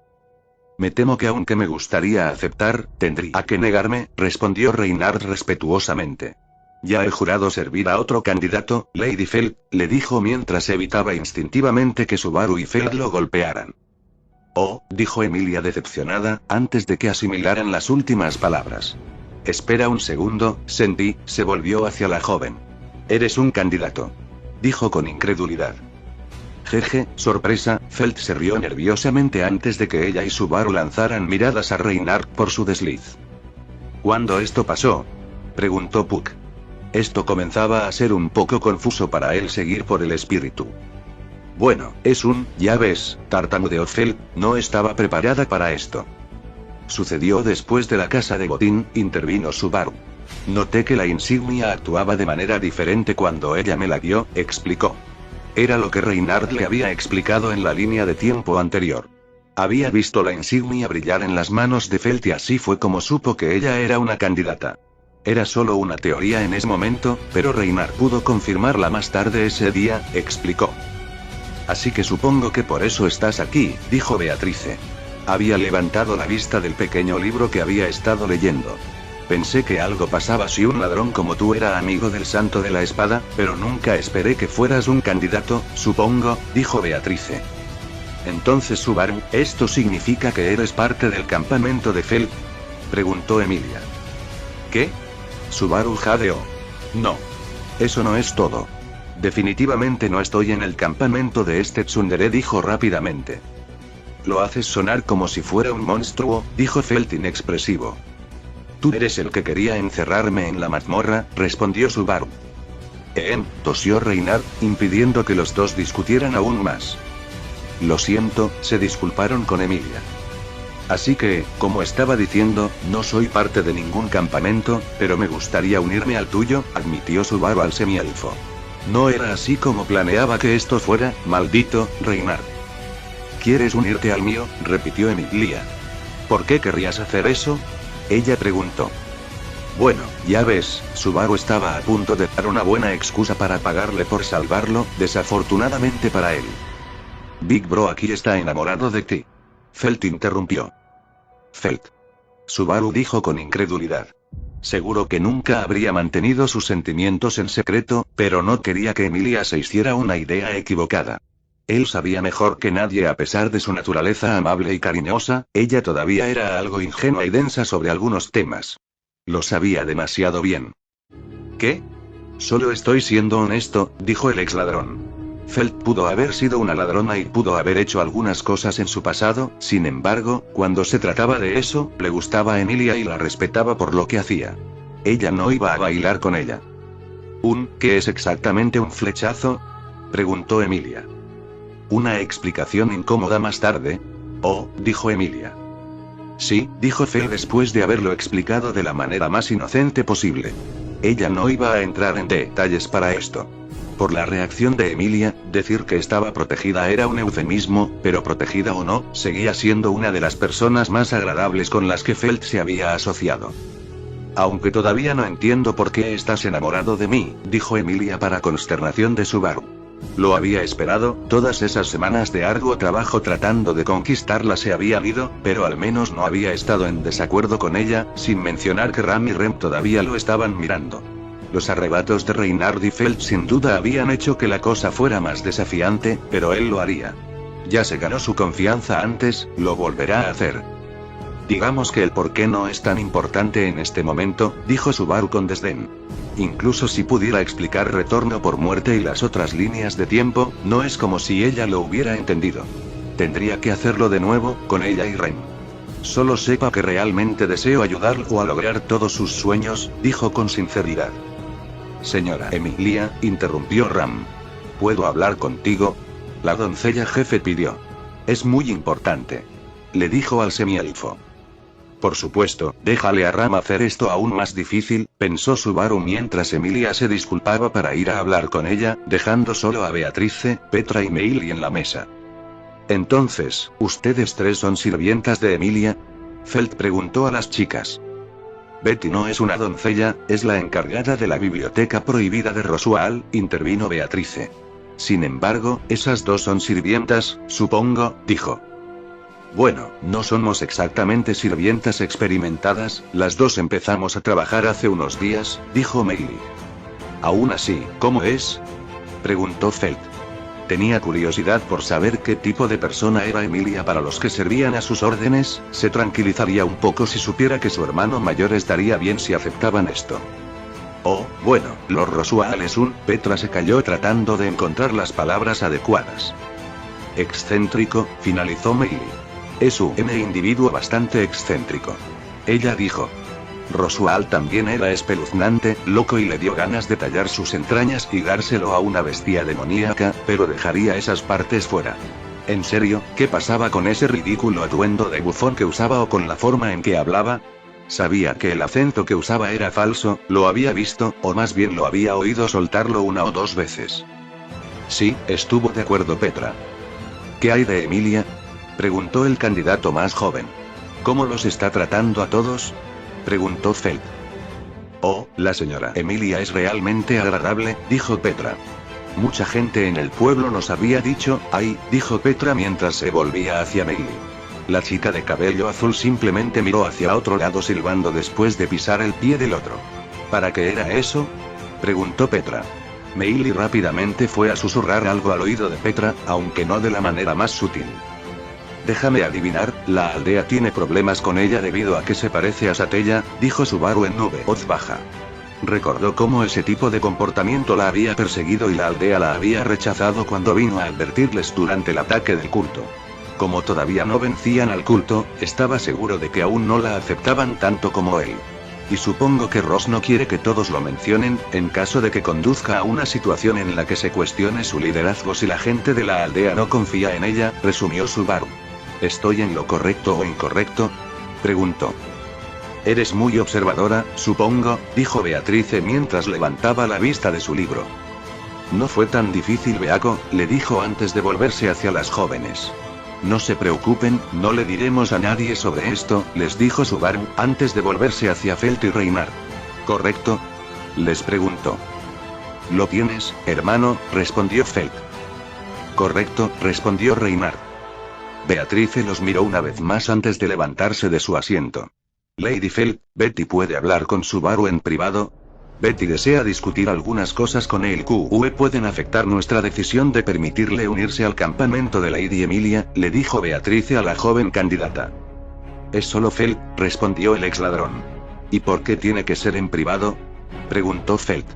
Me temo que aunque me gustaría aceptar, tendría que negarme, respondió Reinhardt respetuosamente. Ya he jurado servir a otro candidato, Lady Felt, le dijo mientras evitaba instintivamente que Subaru y Felt lo golpearan. Oh, dijo Emilia decepcionada, antes de que asimilaran las últimas palabras. Espera un segundo, Sandy, se volvió hacia la joven. Eres un candidato. Dijo con incredulidad. Jeje, sorpresa, Felt se rió nerviosamente antes de que ella y Subaru lanzaran miradas a Reinhardt por su desliz. ¿Cuándo esto pasó? Preguntó Puck. Esto comenzaba a ser un poco confuso para él seguir por el espíritu. Bueno, ya ves, tartamudeó Felt, no estaba preparada para esto. Sucedió después de la casa de botín, intervino Subaru. Noté que la insignia actuaba de manera diferente cuando ella me la dio, explicó. Era lo que Reinhardt le había explicado en la línea de tiempo anterior. Había visto la insignia brillar en las manos de Felt y así fue como supo que ella era una candidata. Era solo una teoría en ese momento, pero Reinhardt pudo confirmarla más tarde ese día, explicó. Así que supongo que por eso estás aquí, dijo Beatrice. Había levantado la vista del pequeño libro que había estado leyendo. Pensé que algo pasaba si un ladrón como tú era amigo del santo de la espada, pero nunca esperé que fueras un candidato, supongo, dijo Beatrice. Entonces Subaru, ¿esto significa que eres parte del campamento de Felt? Preguntó Emilia. ¿Qué? Subaru jadeó. No. Eso no es todo. Definitivamente no estoy en el campamento de este tsundere, dijo rápidamente. Lo haces sonar como si fuera un monstruo, dijo Felt inexpresivo. Tú eres el que quería encerrarme en la mazmorra, respondió Subaru. Tosió Reinhardt, impidiendo que los dos discutieran aún más. Lo siento, se disculparon con Emilia. Así que, como estaba diciendo, no soy parte de ningún campamento, pero me gustaría unirme al tuyo, admitió Subaru al semielfo. No era así como planeaba que esto fuera, maldito, Reynard. ¿Quieres unirte al mío?, repitió Emilia. ¿Por qué querrías hacer eso?, ella preguntó. Bueno, ya ves, Subaru estaba a punto de dar una buena excusa para pagarle por salvarlo, desafortunadamente para él. Big Bro aquí está enamorado de ti. Felt interrumpió. Felt. Subaru dijo con incredulidad. Seguro que nunca habría mantenido sus sentimientos en secreto, pero no quería que Emilia se hiciera una idea equivocada. Él sabía mejor que nadie, a pesar de su naturaleza amable y cariñosa, ella todavía era algo ingenua y densa sobre algunos temas. Lo sabía demasiado bien. ¿Qué? Solo estoy siendo honesto, dijo el ex ladrón. Felt pudo haber sido una ladrona y pudo haber hecho algunas cosas en su pasado, sin embargo, cuando se trataba de eso, le gustaba a Emilia y la respetaba por lo que hacía. Ella no iba a bailar con ella. ¿Qué es exactamente un flechazo?, preguntó Emilia. Una explicación incómoda más tarde. Oh, dijo Emilia. Sí, dijo Felt después de haberlo explicado de la manera más inocente posible. Ella no iba a entrar en detalles para esto. Por la reacción de Emilia, decir que estaba protegida era un eufemismo, pero protegida o no, seguía siendo una de las personas más agradables con las que Felt se había asociado. Aunque todavía no entiendo por qué estás enamorado de mí, dijo Emilia para consternación de Subaru. Lo había esperado, todas esas semanas de arduo trabajo tratando de conquistarla se habían ido, pero al menos no había estado en desacuerdo con ella, sin mencionar que Ram y Rem todavía lo estaban mirando. Los arrebatos de Reynard y Felt sin duda habían hecho que la cosa fuera más desafiante, pero él lo haría. Ya se ganó su confianza antes, lo volverá a hacer. Digamos que el por qué no es tan importante en este momento, dijo Subaru con desdén. Incluso si pudiera explicar retorno por muerte y las otras líneas de tiempo, no es como si ella lo hubiera entendido. Tendría que hacerlo de nuevo, con ella y Ren. Solo sepa que realmente deseo ayudarlo a lograr todos sus sueños, dijo con sinceridad. Señora Emilia, interrumpió Ram. ¿Puedo hablar contigo?, la doncella jefe pidió. Es muy importante, le dijo al semielfo. Por supuesto, déjale a Ram hacer esto aún más difícil, pensó Subaru mientras Emilia se disculpaba para ir a hablar con ella, dejando solo a Beatrice, Petra y Meili en la mesa. Entonces, ¿ustedes tres son sirvientas de Emilia?, Felt preguntó a las chicas. Betty no es una doncella, es la encargada de la biblioteca prohibida de Roswell, intervino Beatrice. Sin embargo, esas dos son sirvientas, supongo, dijo. Bueno, no somos exactamente sirvientas experimentadas, las dos empezamos a trabajar hace unos días, dijo Meili. Aún así, ¿cómo es?, preguntó Felt. Tenía curiosidad por saber qué tipo de persona era Emilia para los que servían a sus órdenes, se tranquilizaría un poco si supiera que su hermano mayor estaría bien si aceptaban esto. Oh, bueno, Lord Roswell es Petra se calló tratando de encontrar las palabras adecuadas. Excéntrico, finalizó Meili. Es un individuo bastante excéntrico. Ella dijo. Roswell también era espeluznante, loco y le dio ganas de tallar sus entrañas y dárselo a una bestia demoníaca, pero dejaría esas partes fuera. En serio, ¿qué pasaba con ese ridículo atuendo de bufón que usaba o con la forma en que hablaba? Sabía que el acento que usaba era falso, lo había visto, o más bien lo había oído soltarlo una o dos veces. Sí, estuvo de acuerdo Petra. ¿Qué hay de Emilia?, preguntó el candidato más joven. ¿Cómo los está tratando a todos?, preguntó Felt. Oh, la señora Emilia es realmente agradable, dijo Petra. Mucha gente en el pueblo nos había dicho, ay, dijo Petra mientras se volvía hacia Meili. La chica de cabello azul simplemente miró hacia otro lado silbando después de pisar el pie del otro. ¿Para qué era eso?, preguntó Petra. Meili rápidamente fue a susurrar algo al oído de Petra, aunque no de la manera más sutil. Déjame adivinar, la aldea tiene problemas con ella debido a que se parece a Satella, dijo Subaru en voz baja. Recordó cómo ese tipo de comportamiento la había perseguido y la aldea la había rechazado cuando vino a advertirles durante el ataque del culto. Como todavía no vencían al culto, estaba seguro de que aún no la aceptaban tanto como él. Y supongo que Ross no quiere que todos lo mencionen, en caso de que conduzca a una situación en la que se cuestione su liderazgo si la gente de la aldea no confía en ella, resumió Subaru. ¿Estoy en lo correcto o incorrecto?, preguntó. Eres muy observadora, supongo, dijo Beatrice mientras levantaba la vista de su libro. No fue tan difícil, Beako, le dijo antes de volverse hacia las jóvenes. No se preocupen, no le diremos a nadie sobre esto, les dijo Subaru, antes de volverse hacia Felt y Reynard. ¿Correcto?, les preguntó. Lo tienes, hermano, respondió Felt. Correcto, respondió Reynard. Beatrice los miró una vez más antes de levantarse de su asiento. Lady Felt, Betty puede hablar con Subaru en privado. Betty desea discutir algunas cosas con él que pueden afectar nuestra decisión de permitirle unirse al campamento de Lady Emilia, le dijo Beatrice a la joven candidata. Es solo Felt, respondió el ex ladrón. ¿Y por qué tiene que ser en privado?, preguntó Felt.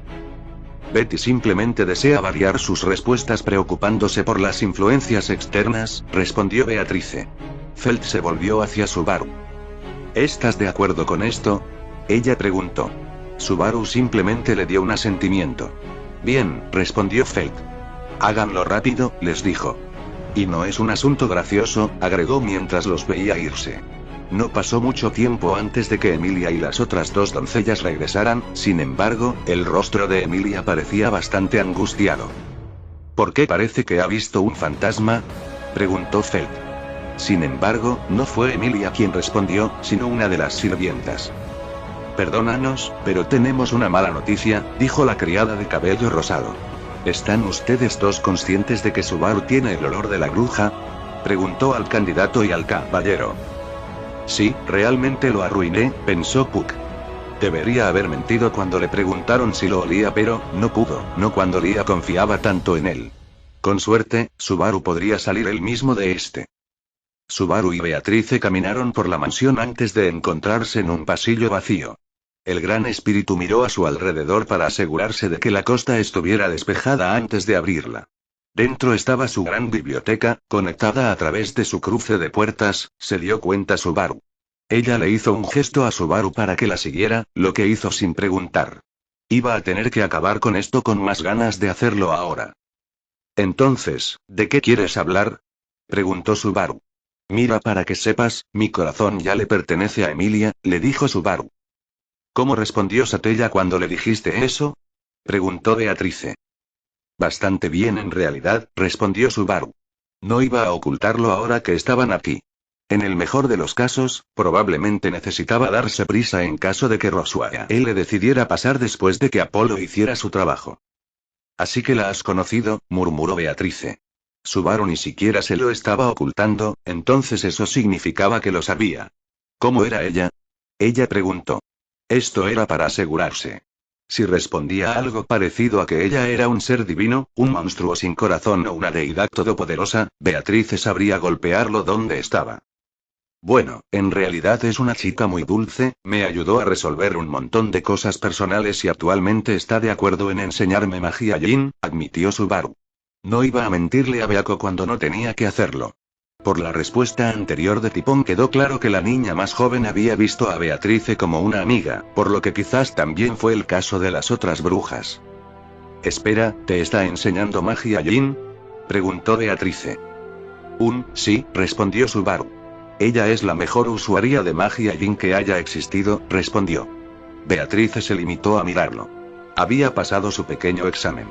Betty simplemente desea variar sus respuestas preocupándose por las influencias externas, respondió Beatrice. Felt se volvió hacia Subaru. ¿Estás de acuerdo con esto?, ella preguntó. Subaru simplemente le dio un asentimiento. Bien, respondió Felt. Háganlo rápido, les dijo. Y no es un asunto gracioso, agregó mientras los veía irse. No pasó mucho tiempo antes de que Emilia y las otras dos doncellas regresaran, sin embargo, el rostro de Emilia parecía bastante angustiado. ¿Por qué parece que ha visto un fantasma?, preguntó Felt. Sin embargo, no fue Emilia quien respondió, sino una de las sirvientas. Perdónanos, pero tenemos una mala noticia, dijo la criada de cabello rosado. ¿Están ustedes dos conscientes de que Subaru tiene el olor de la bruja?, preguntó al candidato y al caballero. Sí, realmente lo arruiné, pensó Puck. Debería haber mentido cuando le preguntaron si lo olía, pero no pudo, no cuando Lia confiaba tanto en él. Con suerte, Subaru podría salir él mismo de este. Subaru y Beatrice caminaron por la mansión antes de encontrarse en un pasillo vacío. El gran espíritu miró a su alrededor para asegurarse de que la costa estuviera despejada antes de abrirla. Dentro estaba su gran biblioteca, conectada a través de su cruce de puertas, se dio cuenta Subaru. Ella le hizo un gesto a Subaru para que la siguiera, lo que hizo sin preguntar. Iba a tener que acabar con esto con más ganas de hacerlo ahora. Entonces, ¿de qué quieres hablar?, preguntó Subaru. Mira, para que sepas, mi corazón ya le pertenece a Emilia, le dijo Subaru. ¿Cómo respondió Satella cuando le dijiste eso?, preguntó Beatrice. Bastante bien en realidad, respondió Subaru. No iba a ocultarlo ahora que estaban aquí. En el mejor de los casos, probablemente necesitaba darse prisa en caso de que Roswell le decidiera pasar después de que Apolo hiciera su trabajo. Así que la has conocido, murmuró Beatrice. Subaru ni siquiera se lo estaba ocultando, entonces eso significaba que lo sabía. ¿Cómo era ella?, ella preguntó. Esto era para asegurarse. Si respondía algo parecido a que ella era un ser divino, un monstruo sin corazón o una deidad todopoderosa, Beatrice sabría golpearlo donde estaba. Bueno, en realidad es una chica muy dulce, me ayudó a resolver un montón de cosas personales y actualmente está de acuerdo en enseñarme magia Yin, admitió Subaru. No iba a mentirle a Beako cuando no tenía que hacerlo. Por la respuesta anterior de Tipón quedó claro que la niña más joven había visto a Beatrice como una amiga, por lo que quizás también fue el caso de las otras brujas. Espera, ¿te está enseñando magia Yin?, preguntó Beatrice. Sí, respondió Subaru. Ella es la mejor usuaria de magia Yin que haya existido, respondió. Beatrice se limitó a mirarlo. Había pasado su pequeño examen.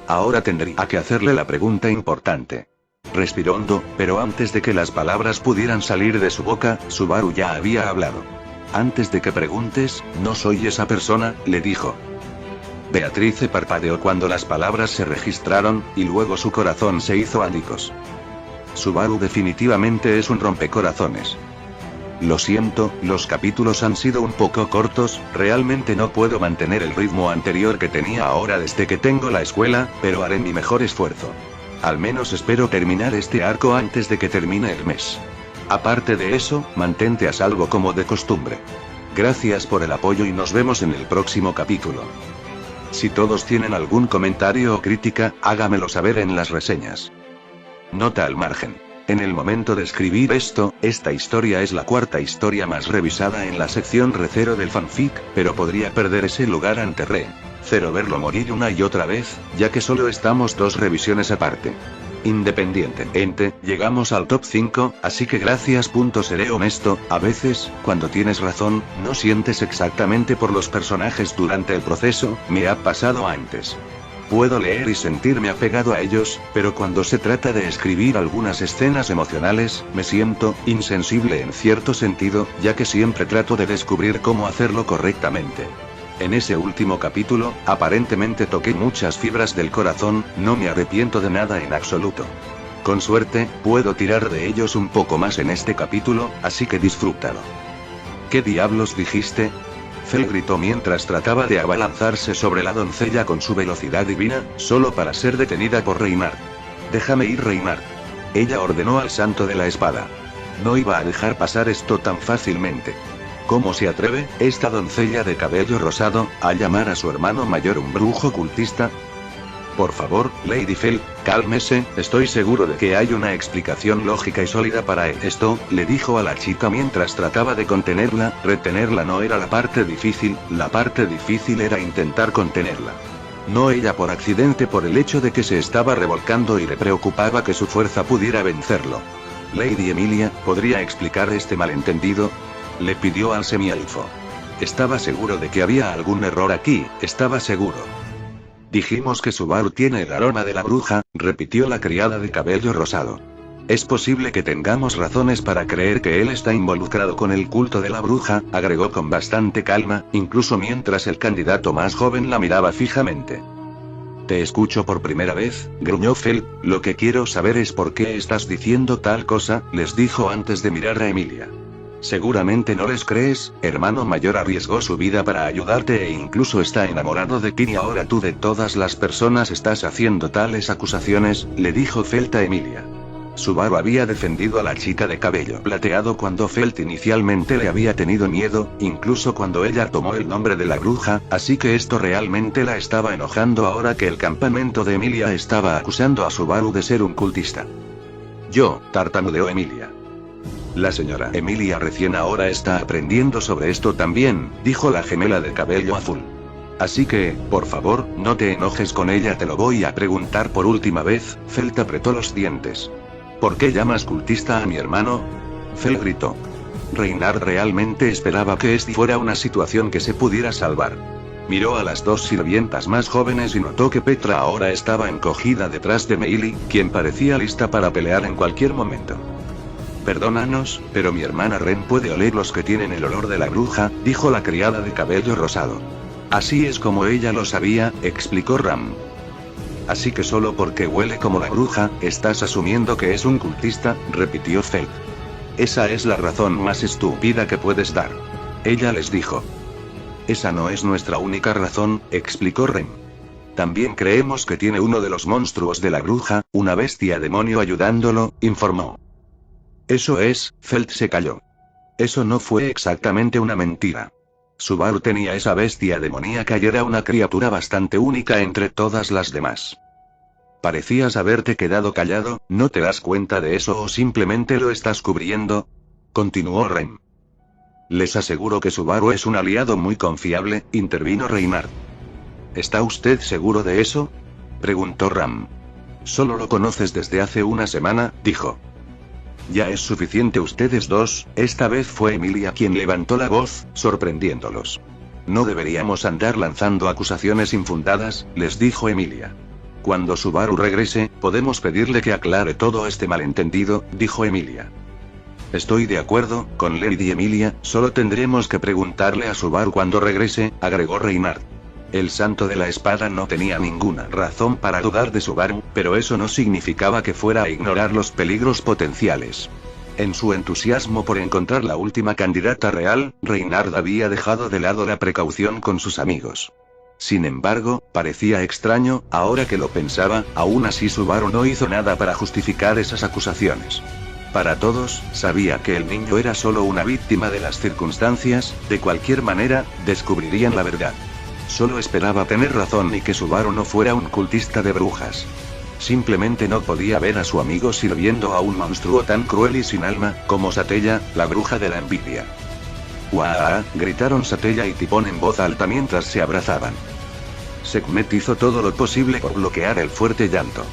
Ahora tendría que hacerle la pregunta importante. Respiró hondo, pero antes de que las palabras pudieran salir de su boca, Subaru ya había hablado. Antes de que preguntes, no soy esa persona, le dijo. Beatrice parpadeó cuando las palabras se registraron, y luego su corazón se hizo añicos. Subaru definitivamente es un rompecorazones. Lo siento, los capítulos han sido un poco cortos, realmente no puedo mantener el ritmo anterior que tenía ahora desde que tengo la escuela, pero haré mi mejor esfuerzo. Al menos espero terminar este arco antes de que termine el mes. Aparte de eso, mantente a salvo como de costumbre. Gracias por el apoyo y nos vemos en el próximo capítulo. Si todos tienen algún comentario o crítica, hágamelo saber en las reseñas. Nota al margen. En el momento de escribir esto, esta historia es la cuarta historia más revisada en la sección Re0 del fanfic, pero podría perder ese lugar ante Re0 verlo morir una y otra vez, ya que solo estamos 2 revisiones aparte. Independientemente, llegamos al top 5, así que gracias. Seré honesto, a veces, cuando tienes razón, no sientes exactamente por los personajes durante el proceso, me ha pasado antes. Puedo leer y sentirme apegado a ellos, pero cuando se trata de escribir algunas escenas emocionales, me siento insensible en cierto sentido, ya que siempre trato de descubrir cómo hacerlo correctamente. En ese último capítulo, aparentemente toqué muchas fibras del corazón, no me arrepiento de nada en absoluto. Con suerte, puedo tirar de ellos un poco más en este capítulo, así que disfrútalo. ¿Qué diablos dijiste? Fel gritó mientras trataba de abalanzarse sobre la doncella con su velocidad divina, solo para ser detenida por Reynard. Déjame ir, Reynard. Ella ordenó al santo de la espada. No iba a dejar pasar esto tan fácilmente. ¿Cómo se atreve, esta doncella de cabello rosado, a llamar a su hermano mayor un brujo cultista? Por favor, Lady Fel, cálmese, estoy seguro de que hay una explicación lógica y sólida para esto, le dijo a la chica mientras trataba de contenerla. Retenerla no era la parte difícil era intentar contenerla. No ella por accidente, por el hecho de que se estaba revolcando y le preocupaba que su fuerza pudiera vencerlo. Lady Emilia, ¿podría explicar este malentendido? Le pidió al semielfo. Estaba seguro de que había algún error aquí, estaba seguro. Dijimos que Subaru tiene el aroma de la bruja, repitió la criada de cabello rosado. Es posible que tengamos razones para creer que él está involucrado con el culto de la bruja, agregó con bastante calma, incluso mientras el candidato más joven la miraba fijamente. Te escucho por primera vez, gruñó Fel, lo que quiero saber es por qué estás diciendo tal cosa, les dijo antes de mirar a Emilia. Seguramente no les crees, hermano mayor arriesgó su vida para ayudarte e incluso está enamorado de ti y ahora tú de todas las personas estás haciendo tales acusaciones, le dijo Felt a Emilia. Subaru había defendido a la chica de cabello plateado cuando Felt inicialmente le había tenido miedo, incluso cuando ella tomó el nombre de la bruja, así que esto realmente la estaba enojando ahora que el campamento de Emilia estaba acusando a Subaru de ser un cultista. Yo, tartamudeó Emilia. La señora Emilia recién ahora está aprendiendo sobre esto también, dijo la gemela de cabello azul. Así que, por favor, no te enojes con ella, te lo voy a preguntar por última vez. Felt apretó los dientes. ¿Por qué llamas cultista a mi hermano? Fel gritó. Reynard realmente esperaba que esta fuera una situación que se pudiera salvar. Miró a las dos sirvientas más jóvenes y notó que Petra ahora estaba encogida detrás de Meili, quien parecía lista para pelear en cualquier momento. Perdónanos, pero mi hermana Ren puede oler los que tienen el olor de la bruja, dijo la criada de cabello rosado. Así es como ella lo sabía, explicó Ram. Así que solo porque huele como la bruja, estás asumiendo que es un cultista, repitió Felt. Esa es la razón más estúpida que puedes dar. Ella les dijo. Esa no es nuestra única razón, explicó Ren. También creemos que tiene uno de los monstruos de la bruja, una bestia demonio ayudándolo, informó. Eso es, Felt se calló. Eso no fue exactamente una mentira. Subaru tenía esa bestia demoníaca y era una criatura bastante única entre todas las demás. Parecías haberte quedado callado, ¿no te das cuenta de eso o simplemente lo estás cubriendo? Continuó Ren. Les aseguro que Subaru es un aliado muy confiable, intervino Reynard. ¿Está usted seguro de eso? Preguntó Ram. Solo lo conoces desde hace una semana, dijo. Ya es suficiente ustedes dos, esta vez fue Emilia quien levantó la voz, sorprendiéndolos. No deberíamos andar lanzando acusaciones infundadas, les dijo Emilia. Cuando Subaru regrese, podemos pedirle que aclare todo este malentendido, dijo Emilia. Estoy de acuerdo, con Lady Emilia, solo tendremos que preguntarle a Subaru cuando regrese, agregó Reynard. El santo de la espada no tenía ninguna razón para dudar de Subaru, pero eso no significaba que fuera a ignorar los peligros potenciales. En su entusiasmo por encontrar la última candidata real, Reynard había dejado de lado la precaución con sus amigos. Sin embargo, parecía extraño, ahora que lo pensaba, aún así Subaru no hizo nada para justificar esas acusaciones. Para todos, sabía que el niño era solo una víctima de las circunstancias, de cualquier manera, descubrirían la verdad. Solo esperaba tener razón y que Subaru no fuera un cultista de brujas. Simplemente no podía ver a su amigo sirviendo a un monstruo tan cruel y sin alma, como Satella, la bruja de la envidia. ¡Guau! Gritaron Satella y Tipón en voz alta mientras se abrazaban. Sekhmet hizo todo lo posible por bloquear el fuerte llanto.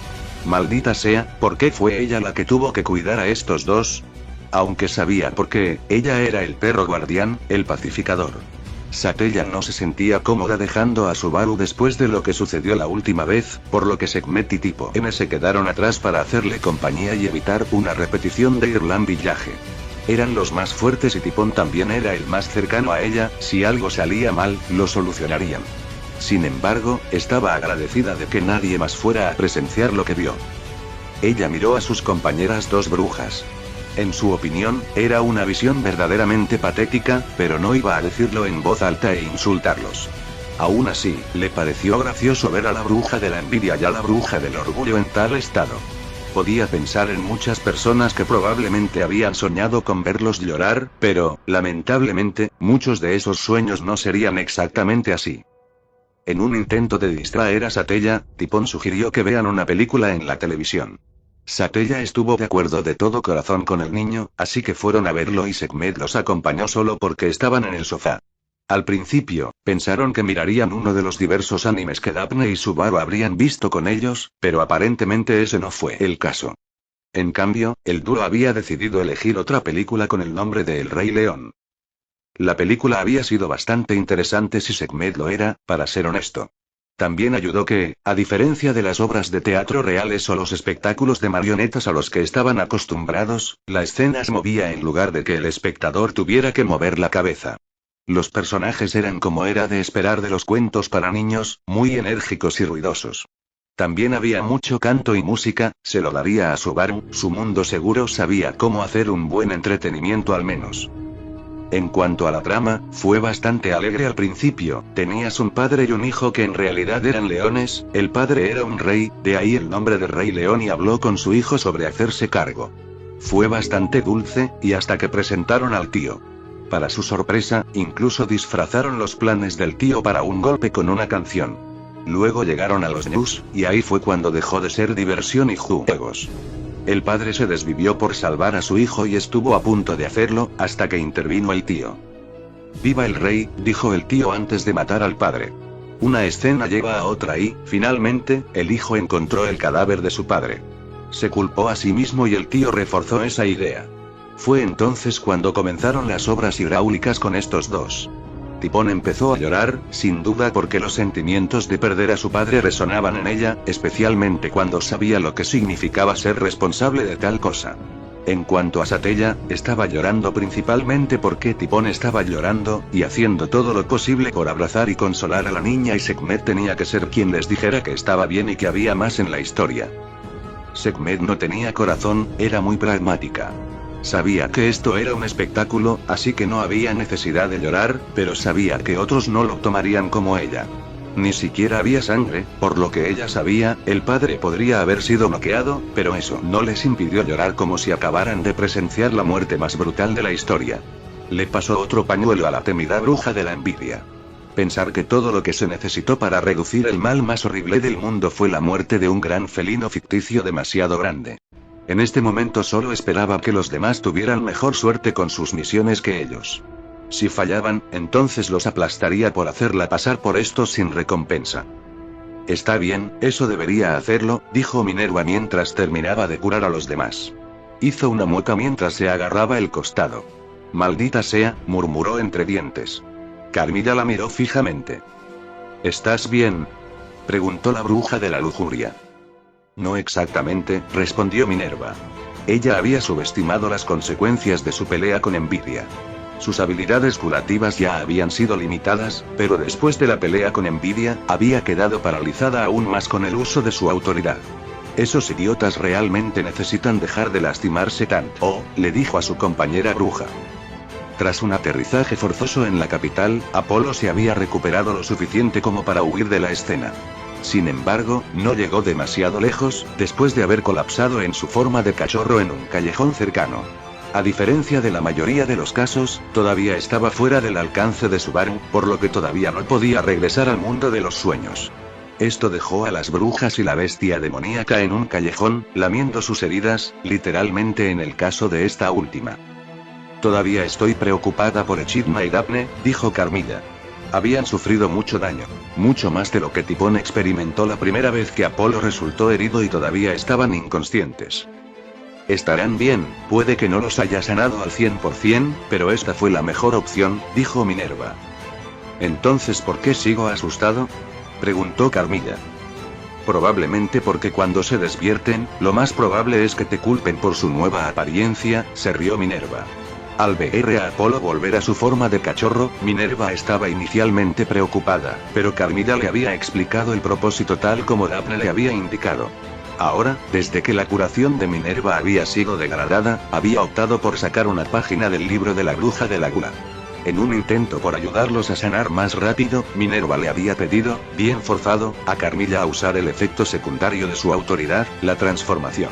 Maldita sea, ¿por qué fue ella la que tuvo que cuidar a estos dos? Aunque sabía por qué, ella era el perro guardián, el pacificador. Satella no se sentía cómoda dejando a Subaru después de lo que sucedió la última vez, por lo que Sekhmet y Tipo N se quedaron atrás para hacerle compañía y evitar una repetición de Irlande Village. Eran los más fuertes y Tipón también era el más cercano a ella, si algo salía mal, lo solucionarían. Sin embargo, estaba agradecida de que nadie más fuera a presenciar lo que vio. Ella miró a sus compañeras dos brujas. En su opinión, era una visión verdaderamente patética, pero no iba a decirlo en voz alta e insultarlos. Aún así, le pareció gracioso ver a la bruja de la envidia y a la bruja del orgullo en tal estado. Podía pensar en muchas personas que probablemente habían soñado con verlos llorar, pero, lamentablemente, muchos de esos sueños no serían exactamente así. En un intento de distraer a Satella, Tipón sugirió que vean una película en la televisión. Satella estuvo de acuerdo de todo corazón con el niño, así que fueron a verlo y Sekhmet los acompañó solo porque estaban en el sofá. Al principio, pensaron que mirarían uno de los diversos animes que Daphne y Subaru habrían visto con ellos, pero aparentemente ese no fue el caso. En cambio, el dúo había decidido elegir otra película con el nombre de El Rey León. La película había sido bastante interesante si Sekhmet lo era, para ser honesto. También ayudó que, a diferencia de las obras de teatro reales o los espectáculos de marionetas a los que estaban acostumbrados, la escena se movía en lugar de que el espectador tuviera que mover la cabeza. Los personajes eran como era de esperar de los cuentos para niños, muy enérgicos y ruidosos. También había mucho canto y música, se lo daría a Subaru, su mundo seguro sabía cómo hacer un buen entretenimiento al menos. En cuanto a la trama, fue bastante alegre al principio, tenías un padre y un hijo que en realidad eran leones, el padre era un rey, de ahí el nombre de Rey León y habló con su hijo sobre hacerse cargo. Fue bastante dulce, y hasta que presentaron al tío. Para su sorpresa, incluso disfrazaron los planes del tío para un golpe con una canción. Luego llegaron a los news, y ahí fue cuando dejó de ser diversión y juegos. El padre se desvivió por salvar a su hijo y estuvo a punto de hacerlo, hasta que intervino el tío. «Viva el rey», dijo el tío antes de matar al padre. Una escena lleva a otra y, finalmente, el hijo encontró el cadáver de su padre. Se culpó a sí mismo y el tío reforzó esa idea. Fue entonces cuando comenzaron las obras hidráulicas con estos dos. Tipón empezó a llorar, sin duda porque los sentimientos de perder a su padre resonaban en ella, especialmente cuando sabía lo que significaba ser responsable de tal cosa. En cuanto a Satella, estaba llorando principalmente porque Tipón estaba llorando, y haciendo todo lo posible por abrazar y consolar a la niña y Sekhmet tenía que ser quien les dijera que estaba bien y que había más en la historia. Sekhmet no tenía corazón, era muy pragmática. Sabía que esto era un espectáculo, así que no había necesidad de llorar, pero sabía que otros no lo tomarían como ella. Ni siquiera había sangre, por lo que ella sabía, el padre podría haber sido noqueado, pero eso no les impidió llorar como si acabaran de presenciar la muerte más brutal de la historia. Le pasó otro pañuelo a la temida bruja de la envidia. Pensar que todo lo que se necesitó para reducir el mal más horrible del mundo fue la muerte de un gran felino ficticio demasiado grande. En este momento solo esperaba que los demás tuvieran mejor suerte con sus misiones que ellos. Si fallaban, entonces los aplastaría por hacerla pasar por esto sin recompensa. Está bien, eso debería hacerlo, dijo Minerva mientras terminaba de curar a los demás. Hizo una mueca mientras se agarraba el costado. Maldita sea, murmuró entre dientes. Carmilla la miró fijamente. ¿Estás bien?, preguntó la bruja de la lujuria. No exactamente, respondió Minerva. Ella había subestimado las consecuencias de su pelea con Envidia. Sus habilidades curativas ya habían sido limitadas, pero después de la pelea con Envidia, había quedado paralizada aún más con el uso de su autoridad. Esos idiotas realmente necesitan dejar de lastimarse tanto, le dijo a su compañera bruja. Tras un aterrizaje forzoso en la capital, Apolo se había recuperado lo suficiente como para huir de la escena. Sin embargo, no llegó demasiado lejos, después de haber colapsado en su forma de cachorro en un callejón cercano. A diferencia de la mayoría de los casos, todavía estaba fuera del alcance de Subaru, por lo que todavía no podía regresar al mundo de los sueños. Esto dejó a las brujas y la bestia demoníaca en un callejón, lamiendo sus heridas, literalmente en el caso de esta última. Todavía estoy preocupada por Echidna y Daphne, dijo Carmilla. Habían sufrido mucho daño, mucho más de lo que Tipón experimentó la primera vez que Apolo resultó herido y todavía estaban inconscientes. Estarán bien, puede que no los haya sanado al 100%, pero esta fue la mejor opción, dijo Minerva. ¿Entonces por qué sigo asustado?, preguntó Carmilla. Probablemente porque cuando se despierten, lo más probable es que te culpen por su nueva apariencia, se rió Minerva. Al ver a Apolo volver a su forma de cachorro, Minerva estaba inicialmente preocupada, pero Carmilla le había explicado el propósito tal como Daphne le había indicado. Ahora, desde que la curación de Minerva había sido degradada, había optado por sacar una página del libro de la bruja de la gula. En un intento por ayudarlos a sanar más rápido, Minerva le había pedido, bien forzado, a Carmilla a usar el efecto secundario de su autoridad, la transformación.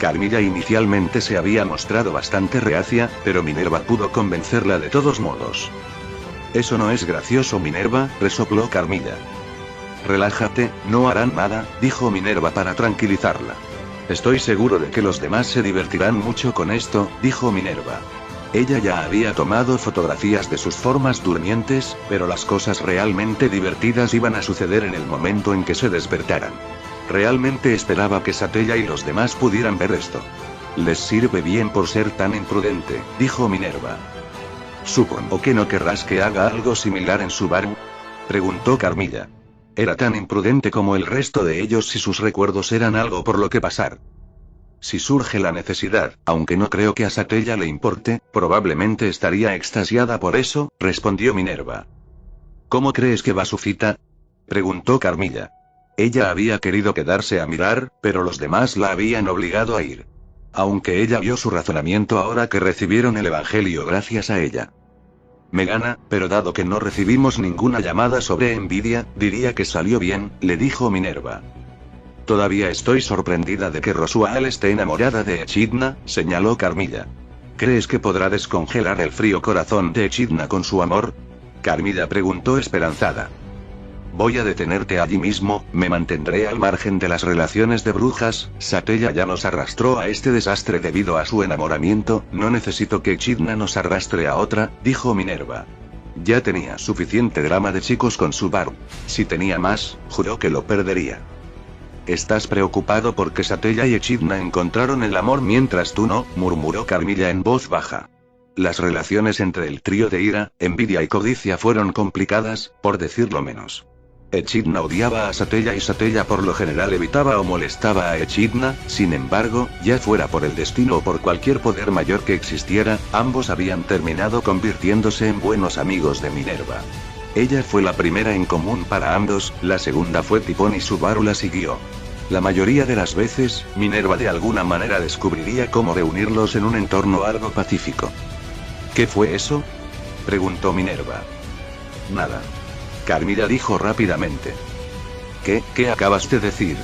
Carmilla inicialmente se había mostrado bastante reacia, pero Minerva pudo convencerla de todos modos. Eso no es gracioso, Minerva, resopló Carmilla. Relájate, no harán nada, dijo Minerva para tranquilizarla. Estoy seguro de que los demás se divertirán mucho con esto, dijo Minerva. Ella ya había tomado fotografías de sus formas durmientes, pero las cosas realmente divertidas iban a suceder en el momento en que se despertaran. Realmente esperaba que Satella y los demás pudieran ver esto. Les sirve bien por ser tan imprudente, dijo Minerva. ¿Supongo que no querrás que haga algo similar en Subaru?, preguntó Carmilla. Era tan imprudente como el resto de ellos si sus recuerdos eran algo por lo que pasar. Si surge la necesidad, aunque no creo que a Satella le importe, probablemente estaría extasiada por eso, respondió Minerva. ¿Cómo crees que va su cita?, preguntó Carmilla. Ella había querido quedarse a mirar, pero los demás la habían obligado a ir. Aunque ella vio su razonamiento ahora que recibieron el evangelio gracias a ella. Me gana, pero dado que no recibimos ninguna llamada sobre envidia, diría que salió bien, le dijo Minerva. Todavía estoy sorprendida de que Rosual esté enamorada de Echidna, señaló Carmilla. ¿Crees que podrá descongelar el frío corazón de Echidna con su amor?, Carmilla preguntó esperanzada. Voy a detenerte allí mismo, me mantendré al margen de las relaciones de brujas, Satella ya nos arrastró a este desastre debido a su enamoramiento, no necesito que Echidna nos arrastre a otra, dijo Minerva. Ya tenía suficiente drama de chicos con Subaru. Si tenía más, juró que lo perdería. ¿Estás preocupado porque Satella y Echidna encontraron el amor mientras tú no?, murmuró Carmilla en voz baja. Las relaciones entre el trío de ira, envidia y codicia fueron complicadas, por decirlo menos. Echidna odiaba a Satella y Satella por lo general evitaba o molestaba a Echidna, sin embargo, ya fuera por el destino o por cualquier poder mayor que existiera, ambos habían terminado convirtiéndose en buenos amigos de Minerva. Ella fue la primera en común para ambos, la segunda fue Tipón y Subaru la siguió. La mayoría de las veces, Minerva de alguna manera descubriría cómo reunirlos en un entorno algo pacífico. ¿Qué fue eso?, preguntó Minerva. Nada. Carmilla dijo rápidamente. ¿Qué acabas de decir?,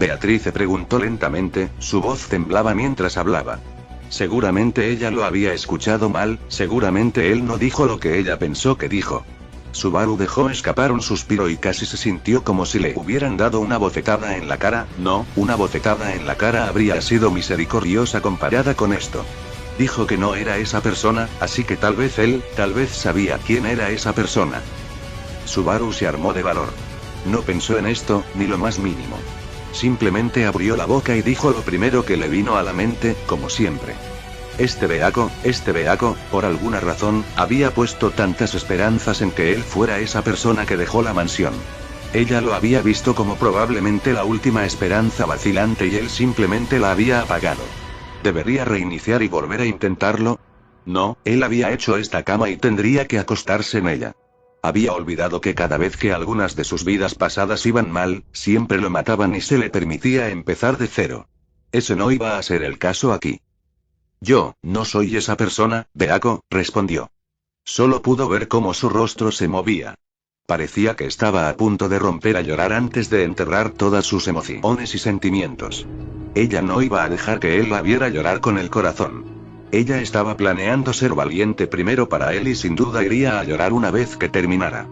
Beatrice preguntó lentamente, su voz temblaba mientras hablaba. Seguramente ella lo había escuchado mal, seguramente él no dijo lo que ella pensó que dijo. Subaru dejó escapar un suspiro y casi se sintió como si le hubieran dado una bofetada en la cara. No, una bofetada en la cara habría sido misericordiosa comparada con esto. Dijo que no era esa persona, así que tal vez sabía quién era esa persona. Subaru se armó de valor. No pensó en esto, ni lo más mínimo. Simplemente abrió la boca y dijo lo primero que le vino a la mente, como siempre. Este beaco, por alguna razón, había puesto tantas esperanzas en que él fuera esa persona que dejó la mansión. Ella lo había visto como probablemente la última esperanza vacilante y él simplemente la había apagado. ¿Debería reiniciar y volver a intentarlo? No, él había hecho esta cama y tendría que acostarse en ella. Había olvidado que cada vez que algunas de sus vidas pasadas iban mal, siempre lo mataban y se le permitía empezar de cero. Ese no iba a ser el caso aquí. Yo, no soy esa persona, beaco, respondió. Solo pudo ver cómo su rostro se movía. Parecía que estaba a punto de romper a llorar antes de enterrar todas sus emociones y sentimientos. Ella no iba a dejar que él la viera llorar con el corazón. Ella estaba planeando ser valiente primero para él y sin duda iría a llorar una vez que terminara.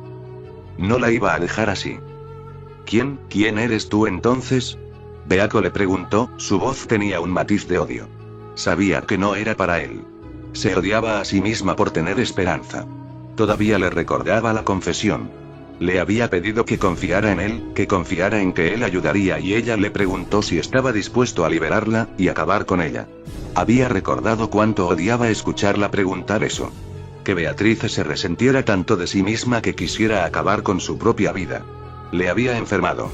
No la iba a dejar así. ¿Quién eres tú entonces?, beaco le preguntó, su voz tenía un matiz de odio. Sabía que no era para él. Se odiaba a sí misma por tener esperanza. Todavía le recordaba la confesión. Le había pedido que confiara en él, que confiara en que él ayudaría y ella le preguntó si estaba dispuesto a liberarla, y acabar con ella. Había recordado cuánto odiaba escucharla preguntar eso. que Beatrice se resentiera tanto de sí misma que quisiera acabar con su propia vida. Le había enfermado.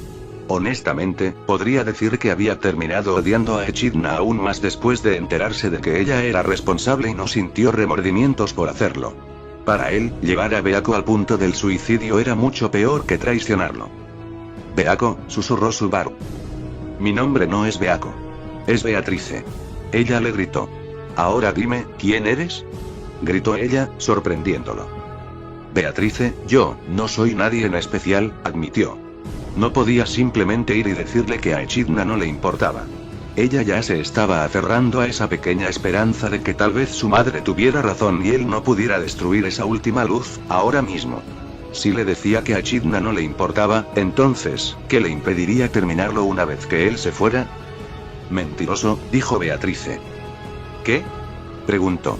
Honestamente, podría decir que había terminado odiando a Echidna aún más después de enterarse de que ella era responsable y no sintió remordimientos por hacerlo. Para él, llevar a Beako al punto del suicidio era mucho peor que traicionarlo. «Beako», susurró Subaru. «Mi nombre no es Beako. Es Beatrice». Ella le gritó. «Ahora dime, ¿quién eres?», gritó ella, sorprendiéndolo. «Beatrice, yo, no soy nadie en especial», admitió. No podía simplemente ir y decirle que a Echidna no le importaba. Ella ya se estaba aferrando a esa pequeña esperanza de que tal vez su madre tuviera razón y él no pudiera destruir esa última luz, ahora mismo. Si le decía que a Echidna no le importaba, entonces, ¿qué le impediría terminarlo una vez que él se fuera? «Mentiroso», dijo Beatrice. «¿Qué?», preguntó.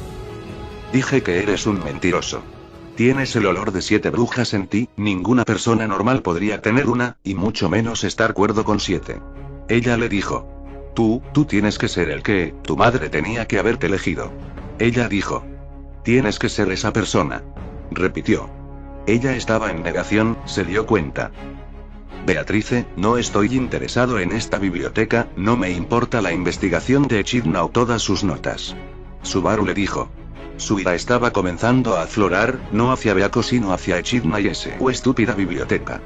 «Dije que eres un mentiroso. Tienes el olor de 7 brujas en ti, ninguna persona normal podría tener una, y mucho menos estar cuerdo con 7. Ella le dijo. Tú tienes que ser el que, tu madre tenía que haberte elegido. Ella dijo. Tienes que ser esa persona. Repitió. Ella estaba en negación, se dio cuenta. Beatrice, no estoy interesado en esta biblioteca, no me importa la investigación de Echidna o todas sus notas. Subaru le dijo. Su ira estaba comenzando a aflorar, no hacia Beako sino hacia Echidna y esa estúpida biblioteca.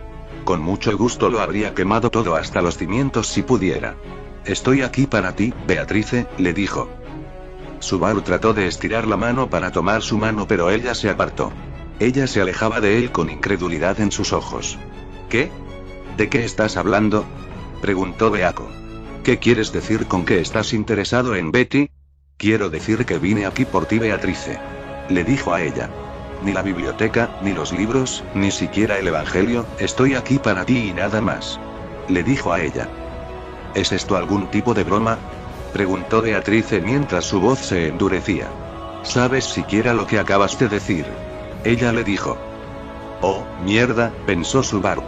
Con mucho gusto lo habría quemado todo hasta los cimientos si pudiera. Estoy aquí para ti, Beatrice, le dijo. Subaru trató de estirar la mano para tomar su mano pero ella se apartó. Ella se alejaba de él con incredulidad en sus ojos. ¿Qué? ¿De qué estás hablando?, preguntó Beako. ¿Qué quieres decir con que estás interesado en Betty? Quiero decir que vine aquí por ti, Beatrice. Le dijo a ella. Ni la biblioteca, ni los libros, ni siquiera el evangelio, estoy aquí para ti y nada más. Le dijo a ella. ¿Es esto algún tipo de broma?, preguntó Beatrice mientras su voz se endurecía. ¿Sabes siquiera lo que acabas de decir? Ella le dijo. Oh, mierda, pensó Subaru.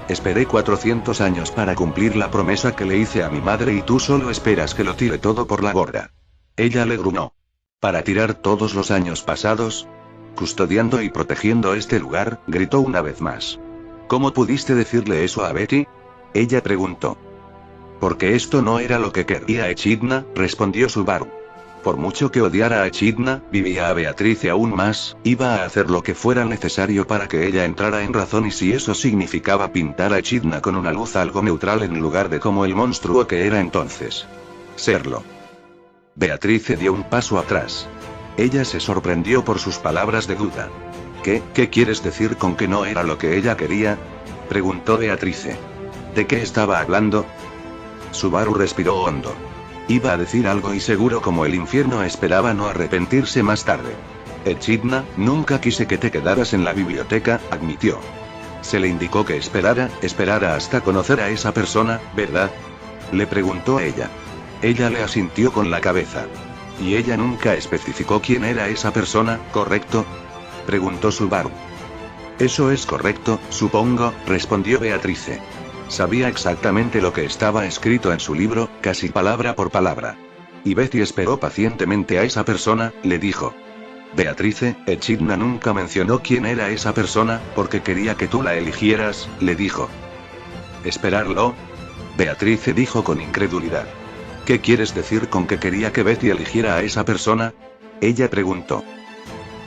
Esperé 400 años para cumplir la promesa que le hice a mi madre y tú solo esperas que lo tire todo por la borda. Ella le gruñó. ¿Para tirar todos los años pasados? Custodiando y protegiendo este lugar, gritó una vez más. ¿Cómo pudiste decirle eso a Betty?, ella preguntó. Porque esto no era lo que quería Echidna, respondió Subaru. Por mucho que odiara a Echidna, vivía a Beatrice aún más, iba a hacer lo que fuera necesario para que ella entrara en razón y si eso significaba pintar a Echidna con una luz algo neutral en lugar de como el monstruo que era entonces. Serlo. Beatrice dio un paso atrás. Ella se sorprendió por sus palabras de duda. ¿Qué quieres decir con que no era lo que ella quería?, preguntó Beatrice. ¿De qué estaba hablando? Subaru respiró hondo. Iba a decir algo y seguro como el infierno esperaba no arrepentirse más tarde. Echidna, nunca quise que te quedaras en la biblioteca, admitió. Se le indicó que esperara hasta conocer a esa persona, ¿verdad?, le preguntó a ella. Ella le asintió con la cabeza. ¿Y ella nunca especificó quién era esa persona, correcto?, preguntó Subaru. Eso es correcto, supongo, respondió Beatrice. Sabía exactamente lo que estaba escrito en su libro, casi palabra por palabra. Y Betty esperó pacientemente a esa persona, le dijo. Beatrice, Echidna nunca mencionó quién era esa persona, porque quería que tú la eligieras, le dijo. ¿Esperarlo?, Beatrice dijo con incredulidad. ¿Qué quieres decir con que quería que Betty eligiera a esa persona?, ella preguntó.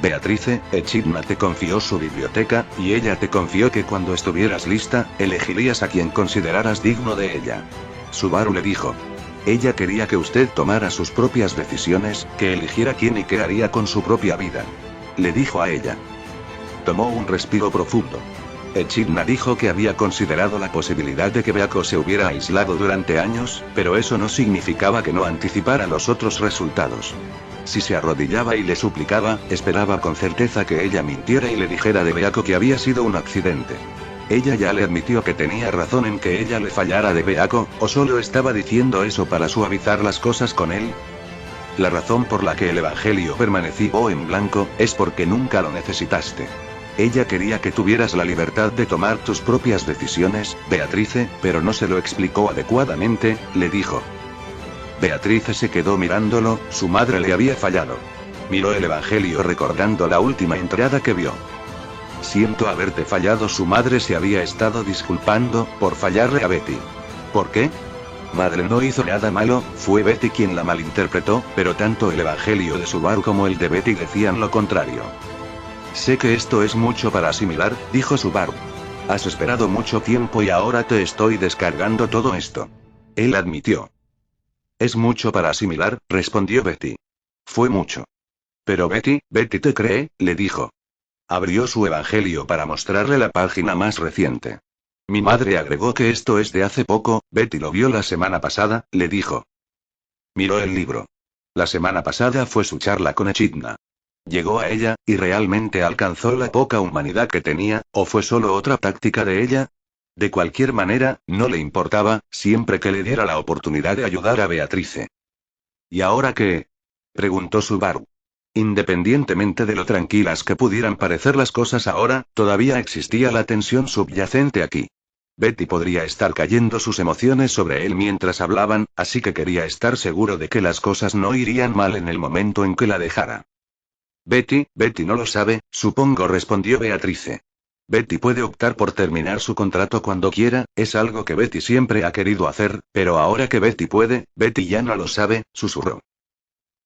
Beatrice, Echidna te confió su biblioteca, y ella te confió que cuando estuvieras lista, elegirías a quien consideraras digno de ella. Subaru le dijo. Ella quería que usted tomara sus propias decisiones, que eligiera quién y qué haría con su propia vida. Le dijo a ella. Tomó un respiro profundo. Echidna dijo que había considerado la posibilidad de que Beako se hubiera aislado durante años, pero eso no significaba que no anticipara los otros resultados. Si se arrodillaba y le suplicaba, esperaba con certeza que ella mintiera y le dijera de Beako que había sido un accidente. Ella ya le admitió que tenía razón en que ella le fallara de Beako, o solo estaba diciendo eso para suavizar las cosas con él. La razón por la que el evangelio permaneció en blanco, es porque nunca lo necesitaste. Ella quería que tuvieras la libertad de tomar tus propias decisiones, Beatrice, pero no se lo explicó adecuadamente, le dijo. Beatrice se quedó mirándolo, su madre le había fallado. Miró el evangelio recordando la última entrada que vio. Siento haberte fallado. Su madre se había estado disculpando por fallarle a Betty. ¿Por qué? Madre no hizo nada malo, fue Betty quien la malinterpretó, pero tanto el evangelio de Subaru como el de Betty decían lo contrario. Sé que esto es mucho para asimilar, dijo Subaru. Has esperado mucho tiempo y ahora te estoy descargando todo esto. Él admitió. Es mucho para asimilar, respondió Betty. Fue mucho. Pero Betty te cree, le dijo. Abrió su evangelio para mostrarle la página más reciente. Mi madre agregó que esto es de hace poco, Betty lo vio la semana pasada, le dijo. Miró el libro. La semana pasada fue su charla con Echidna. Llegó a ella, y realmente alcanzó la poca humanidad que tenía, ¿o fue solo otra táctica de ella? De cualquier manera, no le importaba, siempre que le diera la oportunidad de ayudar a Beatrice. ¿Y ahora qué? Preguntó Subaru. Independientemente de lo tranquilas que pudieran parecer las cosas ahora, todavía existía la tensión subyacente aquí. Betty podría estar cayendo sus emociones sobre él mientras hablaban, así que quería estar seguro de que las cosas no irían mal en el momento en que la dejara. Betty no lo sabe, supongo, respondió Beatrice. Betty puede optar por terminar su contrato cuando quiera, es algo que Betty siempre ha querido hacer, pero ahora que Betty puede, Betty ya no lo sabe, susurró.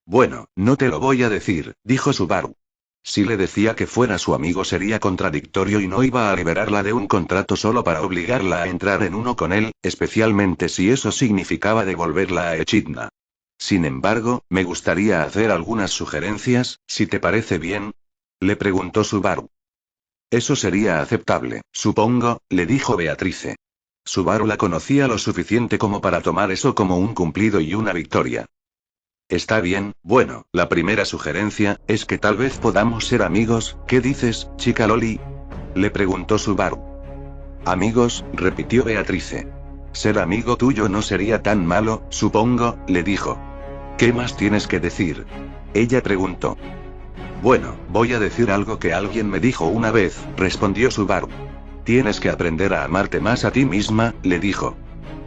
Bueno, no te lo voy a decir, dijo Subaru. Si le decía que fuera su amigo sería contradictorio y no iba a liberarla de un contrato solo para obligarla a entrar en uno con él, especialmente si eso significaba devolverla a Echidna. Sin embargo, me gustaría hacer algunas sugerencias, si te parece bien. Le preguntó Subaru. Eso sería aceptable, supongo, le dijo Beatrice. Subaru la conocía lo suficiente como para tomar eso como un cumplido y una victoria. Está bien, bueno, la primera sugerencia es que tal vez podamos ser amigos, ¿qué dices, chica Loli? Le preguntó Subaru. Amigos, repitió Beatrice. Ser amigo tuyo no sería tan malo, supongo, le dijo. ¿Qué más tienes que decir? Ella preguntó. Bueno, voy a decir algo que alguien me dijo una vez, respondió Subaru. Tienes que aprender a amarte más a ti misma, le dijo.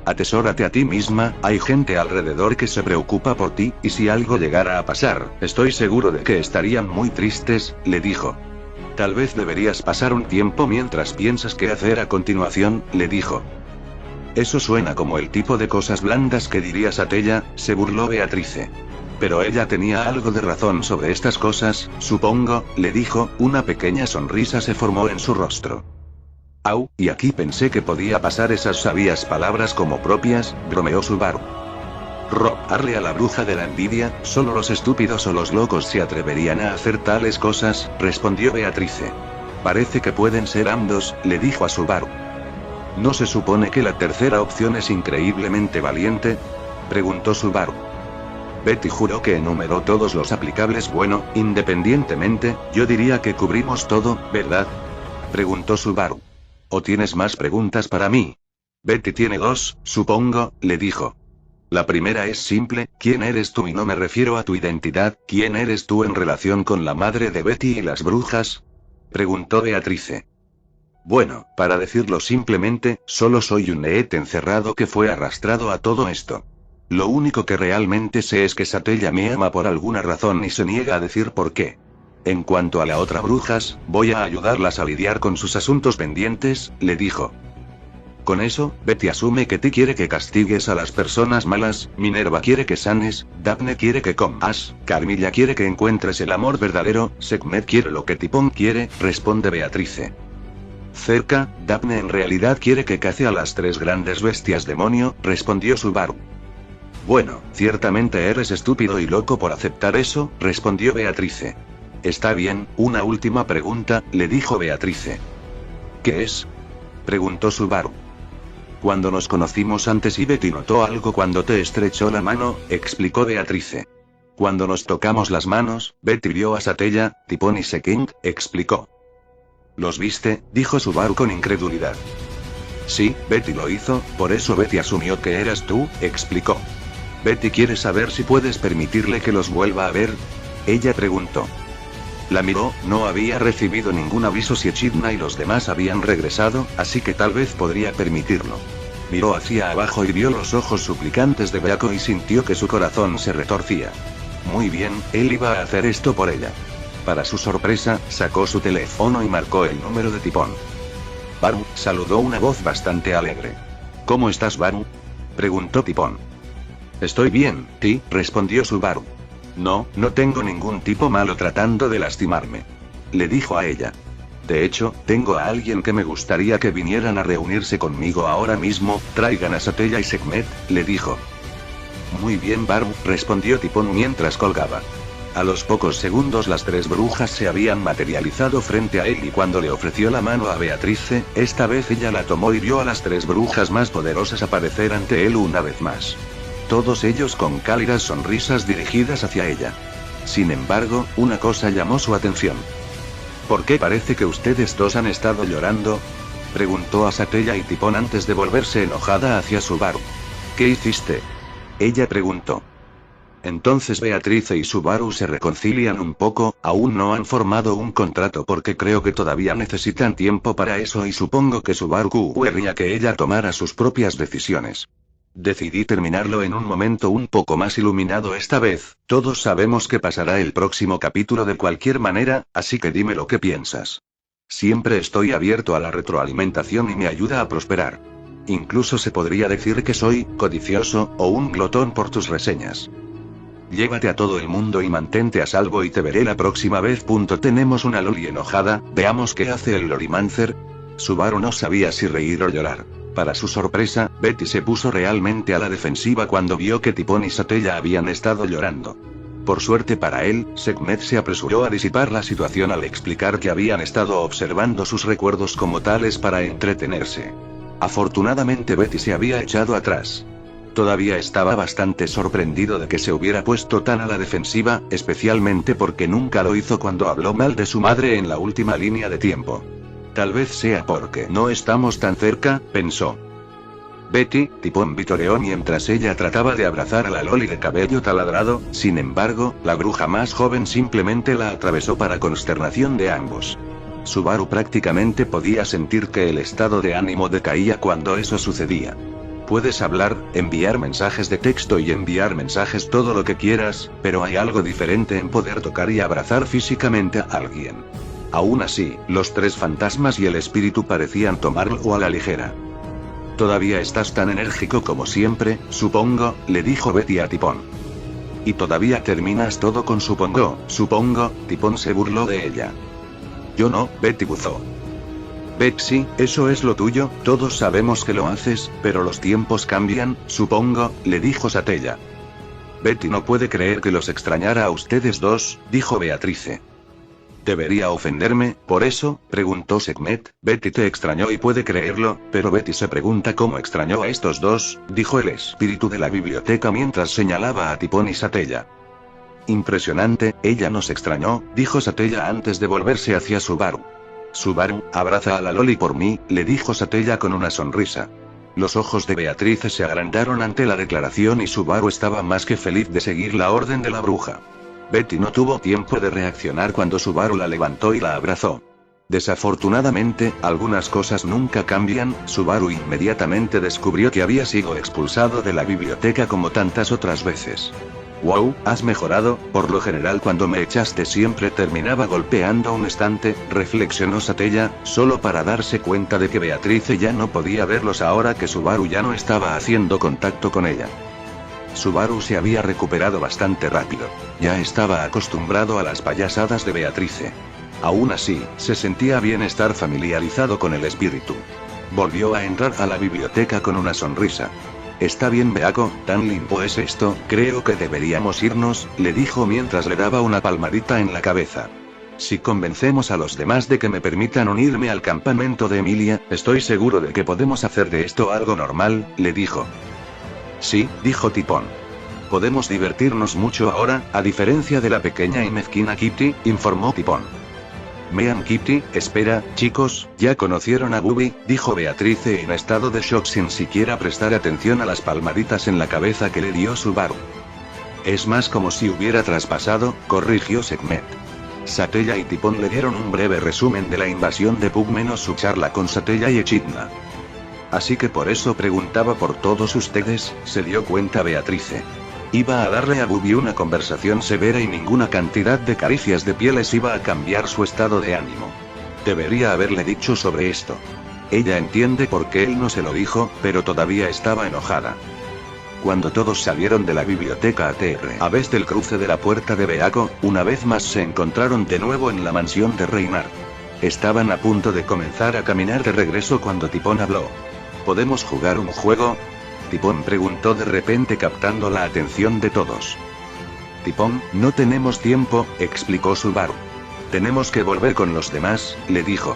Atesórate a ti misma, hay gente alrededor que se preocupa por ti, y si algo llegara a pasar, estoy seguro de que estarían muy tristes, le dijo. Tal vez deberías pasar un tiempo mientras piensas qué hacer a continuación, le dijo. Eso suena como el tipo de cosas blandas que dirías a Tella, se burló Beatrice. Pero ella tenía algo de razón sobre estas cosas, supongo, le dijo, una pequeña sonrisa se formó en su rostro. Au, y aquí pensé que podía pasar esas sabias palabras como propias, bromeó Subaru. Robarle a la bruja de la envidia, solo los estúpidos o los locos se atreverían a hacer tales cosas, respondió Beatrice. Parece que pueden ser ambos, le dijo a Subaru. ¿No se supone que la tercera opción es increíblemente valiente? Preguntó Subaru. Betty juró que enumeró todos los aplicables. Bueno, independientemente, yo diría que cubrimos todo, ¿verdad? Preguntó Subaru. ¿O tienes más preguntas para mí? Betty tiene dos, supongo, le dijo. La primera es simple, ¿quién eres tú? Y no me refiero a tu identidad, ¿quién eres tú en relación con la madre de Betty y las brujas? Preguntó Beatrice. Bueno, para decirlo simplemente, solo soy un neet encerrado que fue arrastrado a todo esto. Lo único que realmente sé es que Satella me ama por alguna razón y se niega a decir por qué. En cuanto a la otra brujas, voy a ayudarlas a lidiar con sus asuntos pendientes, le dijo. Con eso, Betty asume que Ti quiere que castigues a las personas malas, Minerva quiere que sanes, Daphne quiere que comas, Carmilla quiere que encuentres el amor verdadero, Sekhmet quiere lo que Tipón quiere, responde Beatrice. Cerca, Daphne en realidad quiere que cace a las tres grandes bestias demonio, respondió Subaru. Bueno, ciertamente eres estúpido y loco por aceptar eso, respondió Beatrice. Está bien, una última pregunta, le dijo Beatrice. ¿Qué es? Preguntó Subaru. Cuando nos conocimos antes y Betty notó algo cuando te estrechó la mano, explicó Beatrice. Cuando nos tocamos las manos, Betty vio a Satella, Tipón y Sekhmet, explicó. ¿Los viste? Dijo Subaru con incredulidad. Sí, Betty lo hizo, por eso Betty asumió que eras tú, explicó. Betty quiere saber si puedes permitirle que los vuelva a ver. Ella preguntó. La miró, no había recibido ningún aviso si Echidna y los demás habían regresado, así que tal vez podría permitirlo. Miró hacia abajo y vio los ojos suplicantes de Beako y sintió que su corazón se retorcía. Muy bien, él iba a hacer esto por ella. Para su sorpresa, sacó su teléfono y marcó el número de Tipón. Baru, saludó una voz bastante alegre. ¿Cómo estás, Baru? Preguntó Tipón. Estoy bien, Ti, respondió Subaru. No tengo ningún tipo malo tratando de lastimarme. Le dijo a ella. De hecho, tengo a alguien que me gustaría que vinieran a reunirse conmigo ahora mismo, traigan a Satella y Sekhmet, le dijo. Muy bien, Baru, respondió Tipón mientras colgaba. A los pocos segundos las tres brujas se habían materializado frente a él y cuando le ofreció la mano a Beatrice, esta vez ella la tomó y vio a las tres brujas más poderosas aparecer ante él una vez más. Todos ellos con cálidas sonrisas dirigidas hacia ella. Sin embargo, una cosa llamó su atención. ¿Por qué parece que ustedes dos han estado llorando? Preguntó a Satella y Tipón antes de volverse enojada hacia Subaru. ¿Qué hiciste? Ella preguntó. Entonces Beatrice y Subaru se reconcilian un poco, aún no han formado un contrato porque creo que todavía necesitan tiempo para eso y supongo que Subaru querría que ella tomara sus propias decisiones. Decidí terminarlo en un momento un poco más iluminado esta vez, todos sabemos que pasará el próximo capítulo de cualquier manera, así que dime lo que piensas. Siempre estoy abierto a la retroalimentación y me ayuda a prosperar. Incluso se podría decir que soy codicioso o un glotón por tus reseñas. Llévate a todo el mundo y mantente a salvo y te veré la próxima vez. Tenemos una Loli enojada, veamos qué hace el Lorimancer. Subaru no sabía si reír o llorar. Para su sorpresa, Betty se puso realmente a la defensiva cuando vio que Tipón y Satella habían estado llorando. Por suerte para él, Sekhmet se apresuró a disipar la situación al explicar que habían estado observando sus recuerdos como tales para entretenerse. Afortunadamente Betty se había echado atrás. Todavía estaba bastante sorprendido de que se hubiera puesto tan a la defensiva, especialmente porque nunca lo hizo cuando habló mal de su madre en la última línea de tiempo. Tal vez sea porque no estamos tan cerca, pensó. Betty, Tipón vitoreó mientras ella trataba de abrazar a la Loli de cabello taladrado, sin embargo, la bruja más joven simplemente la atravesó para consternación de ambos. Subaru prácticamente podía sentir que el estado de ánimo decaía cuando eso sucedía. Puedes hablar, enviar mensajes de texto y enviar mensajes todo lo que quieras, pero hay algo diferente en poder tocar y abrazar físicamente a alguien. Aún así, los tres fantasmas y el espíritu parecían tomarlo a la ligera. Todavía estás tan enérgico como siempre, supongo, le dijo Betty a Tipón. Y todavía terminas todo con supongo, Tipón se burló de ella. Yo no, Betty buzó. Betsy, eso es lo tuyo, todos sabemos que lo haces, pero los tiempos cambian, supongo, le dijo Satella. Betty no puede creer que los extrañara a ustedes dos, dijo Beatrice. ¿Debería ofenderme, por eso? Preguntó Sekhmet. Betty te extrañó y puede creerlo, pero Betty se pregunta cómo extrañó a estos dos, dijo el espíritu de la biblioteca mientras señalaba a Tipón y Satella. Impresionante, ella nos extrañó, dijo Satella antes de volverse hacia Subaru. Subaru, abraza a la Loli por mí, le dijo Satella con una sonrisa. Los ojos de Beatrice se agrandaron ante la declaración y Subaru estaba más que feliz de seguir la orden de la bruja. Betty no tuvo tiempo de reaccionar cuando Subaru la levantó y la abrazó. Desafortunadamente, algunas cosas nunca cambian, Subaru inmediatamente descubrió que había sido expulsado de la biblioteca como tantas otras veces. Wow, has mejorado, por lo general cuando me echaste siempre terminaba golpeando un estante, reflexionó Satella, solo para darse cuenta de que Beatrice ya no podía verlos ahora que Subaru ya no estaba haciendo contacto con ella. Subaru se había recuperado bastante rápido. Ya estaba acostumbrado a las payasadas de Beatrice. Aún así, se sentía bien estar familiarizado con el espíritu. Volvió a entrar a la biblioteca con una sonrisa. Está bien, Beaco, tan lindo es esto, creo que deberíamos irnos, le dijo mientras le daba una palmadita en la cabeza. Si convencemos a los demás de que me permitan unirme al campamento de Emilia, estoy seguro de que podemos hacer de esto algo normal, le dijo. Sí, dijo Tipón. Podemos divertirnos mucho ahora, a diferencia de la pequeña y mezquina Kitty, informó Tipón. Mean Kitty, espera, chicos, ya conocieron a Bubi, dijo Beatrice en estado de shock sin siquiera prestar atención a las palmaditas en la cabeza que le dio Subaru. Es más como si hubiera traspasado, corrigió Sekhmet. Satella y Tipón le dieron un breve resumen de la invasión de Pug menos su charla con Satella y Echidna. Así que por eso preguntaba por todos ustedes, se dio cuenta Beatrice. Iba a darle a Bubi una conversación severa y ninguna cantidad de caricias de pieles iba a cambiar su estado de ánimo. Debería haberle dicho sobre esto. Ella entiende por qué él no se lo dijo, pero todavía estaba enojada. Cuando todos salieron de la biblioteca a vez del cruce de la puerta de Beaco, una vez más se encontraron de nuevo en la mansión de Reynard. Estaban a punto de comenzar a caminar de regreso cuando Tipón habló. ¿Podemos jugar un juego? Tipón preguntó de repente captando la atención de todos. Tipón, no tenemos tiempo, explicó Subaru. Tenemos que volver con los demás, le dijo.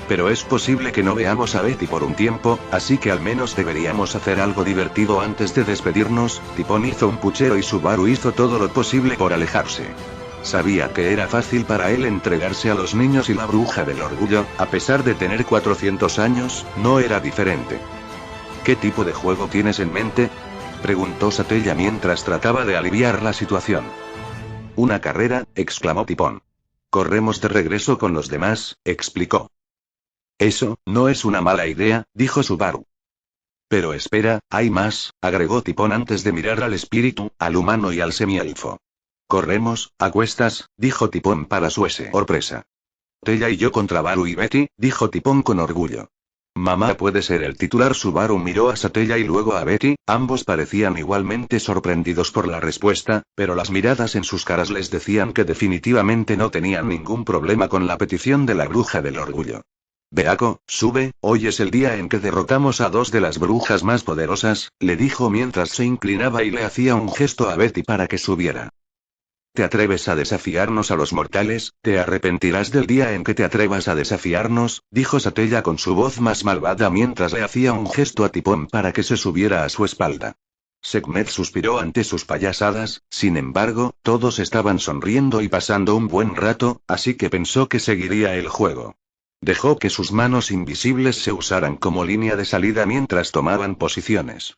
Pero es posible que no veamos a Betty por un tiempo, así que al menos deberíamos hacer algo divertido antes de despedirnos. Tipón hizo un puchero y Subaru hizo todo lo posible por alejarse. Sabía que era fácil para él entregarse a los niños y la bruja del orgullo, a pesar de tener 400 años, no era diferente. ¿Qué tipo de juego tienes en mente?, preguntó Satella mientras trataba de aliviar la situación. Una carrera, exclamó Tipón. Corremos de regreso con los demás, explicó. Eso, no es una mala idea, dijo Subaru. Pero espera, hay más, agregó Tipón antes de mirar al espíritu, al humano y al semielfo. Corremos, a cuestas, dijo Tipón para su sorpresa. Tella y yo contra Baru y Betty, dijo Tipón con orgullo. Mamá puede ser el titular. Subaru miró a Satella y luego a Betty, ambos parecían igualmente sorprendidos por la respuesta, pero las miradas en sus caras les decían que definitivamente no tenían ningún problema con la petición de la bruja del orgullo. Beaco, sube, hoy es el día en que derrotamos a dos de las brujas más poderosas, le dijo mientras se inclinaba y le hacía un gesto a Betty para que subiera. ¿Te atreves a desafiarnos a los mortales? Te arrepentirás del día en que te atrevas a desafiarnos, dijo Satella con su voz más malvada mientras le hacía un gesto a Tipón para que se subiera a su espalda. Sekhmet suspiró ante sus payasadas, sin embargo, todos estaban sonriendo y pasando un buen rato, así que pensó que seguiría el juego. Dejó que sus manos invisibles se usaran como línea de salida mientras tomaban posiciones.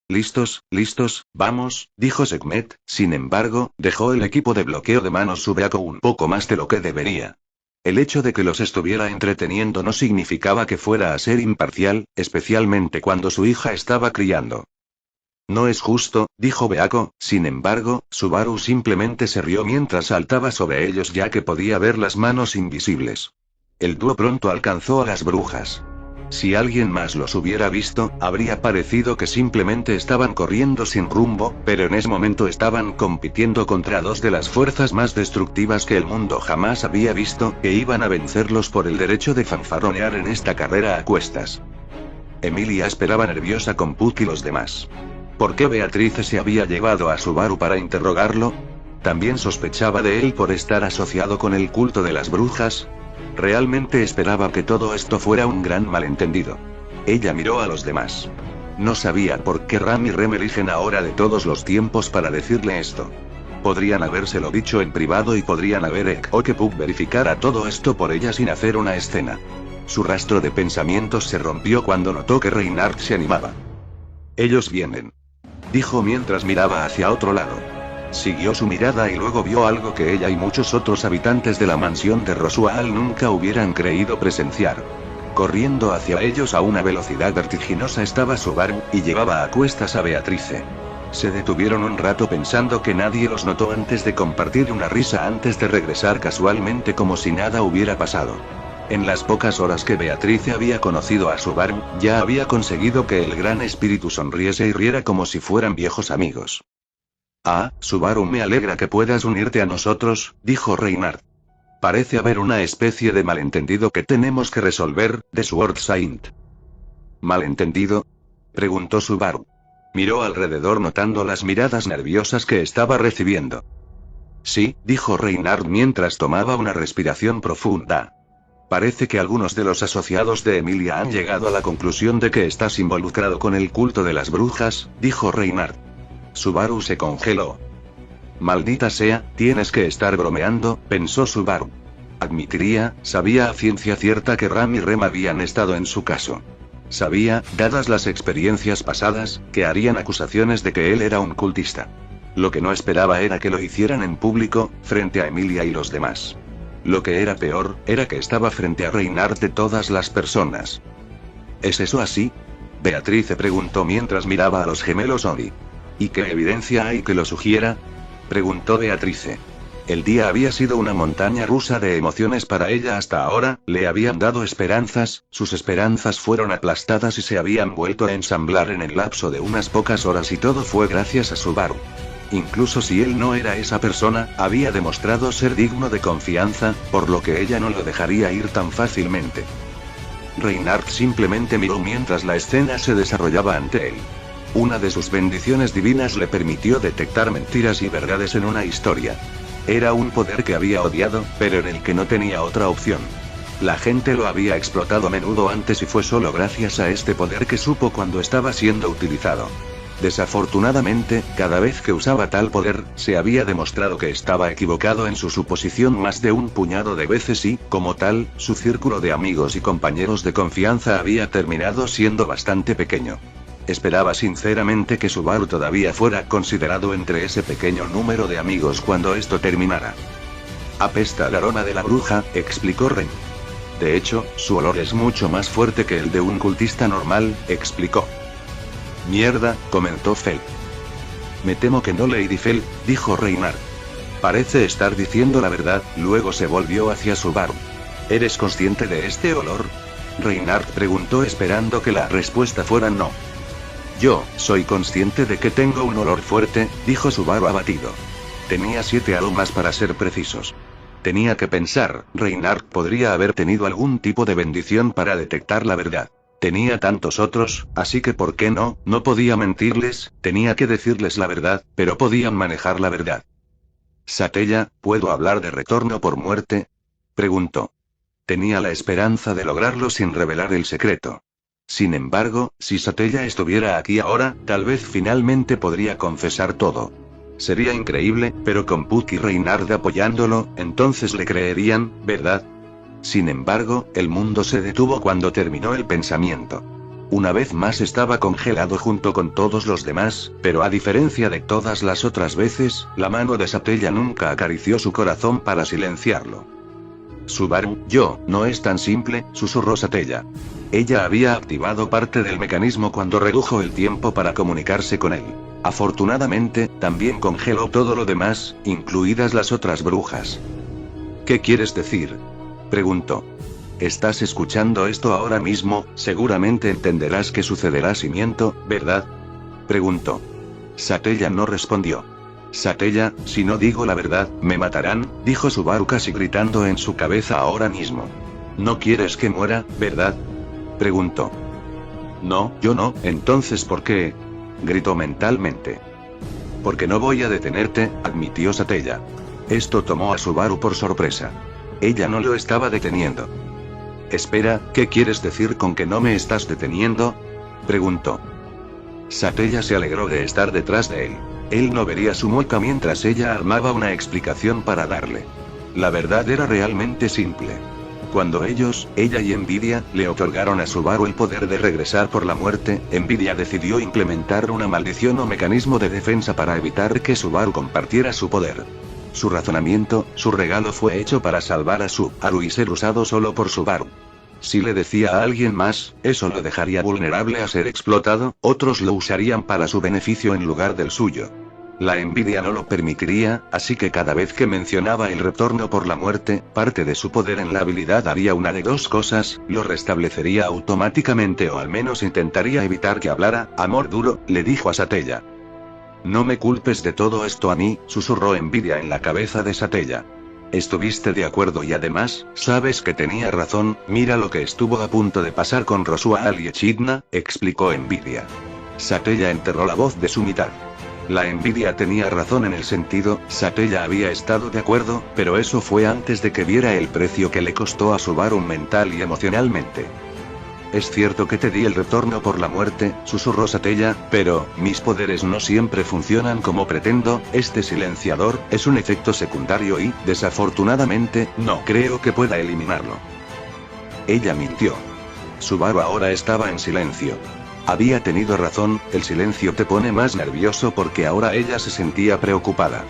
Listos, vamos, dijo Sekhmet, sin embargo, dejó el equipo de bloqueo de manos Subeaco un poco más de lo que debería. El hecho de que los estuviera entreteniendo no significaba que fuera a ser imparcial, especialmente cuando su hija estaba criando. No es justo, dijo Beaco, sin embargo, Subaru simplemente se rió mientras saltaba sobre ellos ya que podía ver las manos invisibles. El dúo pronto alcanzó a las brujas. Si alguien más los hubiera visto, habría parecido que simplemente estaban corriendo sin rumbo, pero en ese momento estaban compitiendo contra dos de las fuerzas más destructivas que el mundo jamás había visto, que iban a vencerlos por el derecho de fanfarronear en esta carrera a cuestas. Emilia esperaba nerviosa con Puck y los demás. ¿Por qué Beatrice se había llevado a Subaru para interrogarlo? ¿También sospechaba de él por estar asociado con el culto de las brujas? Realmente esperaba que todo esto fuera un gran malentendido. Ella miró a los demás. No sabía por qué Ram y Rem eligen ahora de todos los tiempos para decirle esto. Podrían habérselo dicho en privado y podrían haber hecho que Puck verificara todo esto por ella sin hacer una escena. Su rastro de pensamientos se rompió cuando notó que Reynard se animaba. Ellos vienen, dijo mientras miraba hacia otro lado. Siguió su mirada y luego vio algo que ella y muchos otros habitantes de la mansión de Rosual nunca hubieran creído presenciar. Corriendo hacia ellos a una velocidad vertiginosa estaba Subaru, y llevaba a cuestas a Beatrice. Se detuvieron un rato pensando que nadie los notó antes de compartir una risa antes de regresar casualmente como si nada hubiera pasado. En las pocas horas que Beatrice había conocido a Subaru, ya había conseguido que el gran espíritu sonriese y riera como si fueran viejos amigos. Ah, Subaru, me alegra que puedas unirte a nosotros, dijo Reynard. Parece haber una especie de malentendido que tenemos que resolver, de Sword Saint. ¿Malentendido?, preguntó Subaru. Miró alrededor notando las miradas nerviosas que estaba recibiendo. Sí, dijo Reynard mientras tomaba una respiración profunda. Parece que algunos de los asociados de Emilia han llegado a la conclusión de que estás involucrado con el culto de las brujas, dijo Reynard. Subaru se congeló. Maldita sea, tienes que estar bromeando, pensó Subaru. Admitiría, sabía a ciencia cierta que Ram y Rem habían estado en su caso. Sabía, dadas las experiencias pasadas, que harían acusaciones de que él era un cultista. Lo que no esperaba era que lo hicieran en público, frente a Emilia y los demás. Lo que era peor, era que estaba frente a Reynard de todas las personas. ¿Es eso así?, Beatrice preguntó mientras miraba a los gemelos Odi. ¿Y qué evidencia hay que lo sugiera?, preguntó Beatrice. El día había sido una montaña rusa de emociones para ella hasta ahora, le habían dado esperanzas, sus esperanzas fueron aplastadas y se habían vuelto a ensamblar en el lapso de unas pocas horas y todo fue gracias a Subaru. Incluso si él no era esa persona, había demostrado ser digno de confianza, por lo que ella no lo dejaría ir tan fácilmente. Reinhardt simplemente miró mientras la escena se desarrollaba ante él. Una de sus bendiciones divinas le permitió detectar mentiras y verdades en una historia. Era un poder que había odiado, pero en el que no tenía otra opción. La gente lo había explotado a menudo antes y fue solo gracias a este poder que supo cuando estaba siendo utilizado. Desafortunadamente, cada vez que usaba tal poder, se había demostrado que estaba equivocado en su suposición más de un puñado de veces y, como tal, su círculo de amigos y compañeros de confianza había terminado siendo bastante pequeño. Esperaba sinceramente que Subaru todavía fuera considerado entre ese pequeño número de amigos cuando esto terminara. Apesta el aroma de la bruja, explicó Ren. De hecho, su olor es mucho más fuerte que el de un cultista normal, explicó. Mierda, comentó Fel. Me temo que no, Lady Fel, dijo Reinhardt. Parece estar diciendo la verdad, luego se volvió hacia Subaru. ¿Eres consciente de este olor?, Reinhardt preguntó esperando que la respuesta fuera no. Yo, soy consciente de que tengo un olor fuerte, dijo Subaru abatido. Tenía 7 aromas para ser precisos. Tenía que pensar, Reinhardt podría haber tenido algún tipo de bendición para detectar la verdad. Tenía tantos otros, así que ¿por qué no? No podía mentirles, tenía que decirles la verdad, pero podían manejar la verdad. Satella, ¿puedo hablar de retorno por muerte?, preguntó. Tenía la esperanza de lograrlo sin revelar el secreto. Sin embargo, si Satella estuviera aquí ahora, tal vez finalmente podría confesar todo. Sería increíble, pero con Puck y Reinhardt apoyándolo, entonces le creerían, ¿verdad? Sin embargo, el mundo se detuvo cuando terminó el pensamiento. Una vez más estaba congelado junto con todos los demás, pero a diferencia de todas las otras veces, la mano de Satella nunca acarició su corazón para silenciarlo. Subaru, no es tan simple, susurró Satella. Ella había activado parte del mecanismo cuando redujo el tiempo para comunicarse con él. Afortunadamente, también congeló todo lo demás, incluidas las otras brujas. ¿Qué quieres decir?, preguntó. Estás escuchando esto ahora mismo, seguramente entenderás qué sucederá si miento, ¿verdad?, preguntó. Satella no respondió. Satella, si no digo la verdad, me matarán, dijo Subaru casi gritando en su cabeza ahora mismo. ¿No quieres que muera, verdad?, preguntó. No, yo no, entonces ¿por qué?, gritó mentalmente. Porque no voy a detenerte, admitió Satella. Esto tomó a Subaru por sorpresa. Ella no lo estaba deteniendo. Espera, ¿qué quieres decir con que no me estás deteniendo?, preguntó. Satella se alegró de estar detrás de él. Él no vería su mueca mientras ella armaba una explicación para darle. La verdad era realmente simple. Cuando ella y Envidia, le otorgaron a Subaru el poder de regresar por la muerte, Envidia decidió implementar una maldición o mecanismo de defensa para evitar que Subaru compartiera su poder. Su razonamiento, su regalo fue hecho para salvar a Subaru y ser usado solo por Subaru. Si le decía a alguien más, eso lo dejaría vulnerable a ser explotado, otros lo usarían para su beneficio en lugar del suyo. La envidia no lo permitiría, así que cada vez que mencionaba el retorno por la muerte, parte de su poder en la habilidad haría una de dos cosas, lo restablecería automáticamente o al menos intentaría evitar que hablara. Amor duro, le dijo a Satella. No me culpes de todo esto a mí, susurró Envidia en la cabeza de Satella. Estuviste de acuerdo y además, sabes que tenía razón, mira lo que estuvo a punto de pasar con Rosual y Echidna, explicó Envidia. Satella enterró la voz de su mitad. La envidia tenía razón en el sentido, Satella había estado de acuerdo, pero eso fue antes de que viera el precio que le costó a Subaru mental y emocionalmente. Es cierto que te di el retorno por la muerte, susurró Satella, pero, mis poderes no siempre funcionan como pretendo, este silenciador, es un efecto secundario y, desafortunadamente, no creo que pueda eliminarlo. Ella mintió. Subaru ahora estaba en silencio. Había tenido razón, el silencio te pone más nervioso porque ahora ella se sentía preocupada.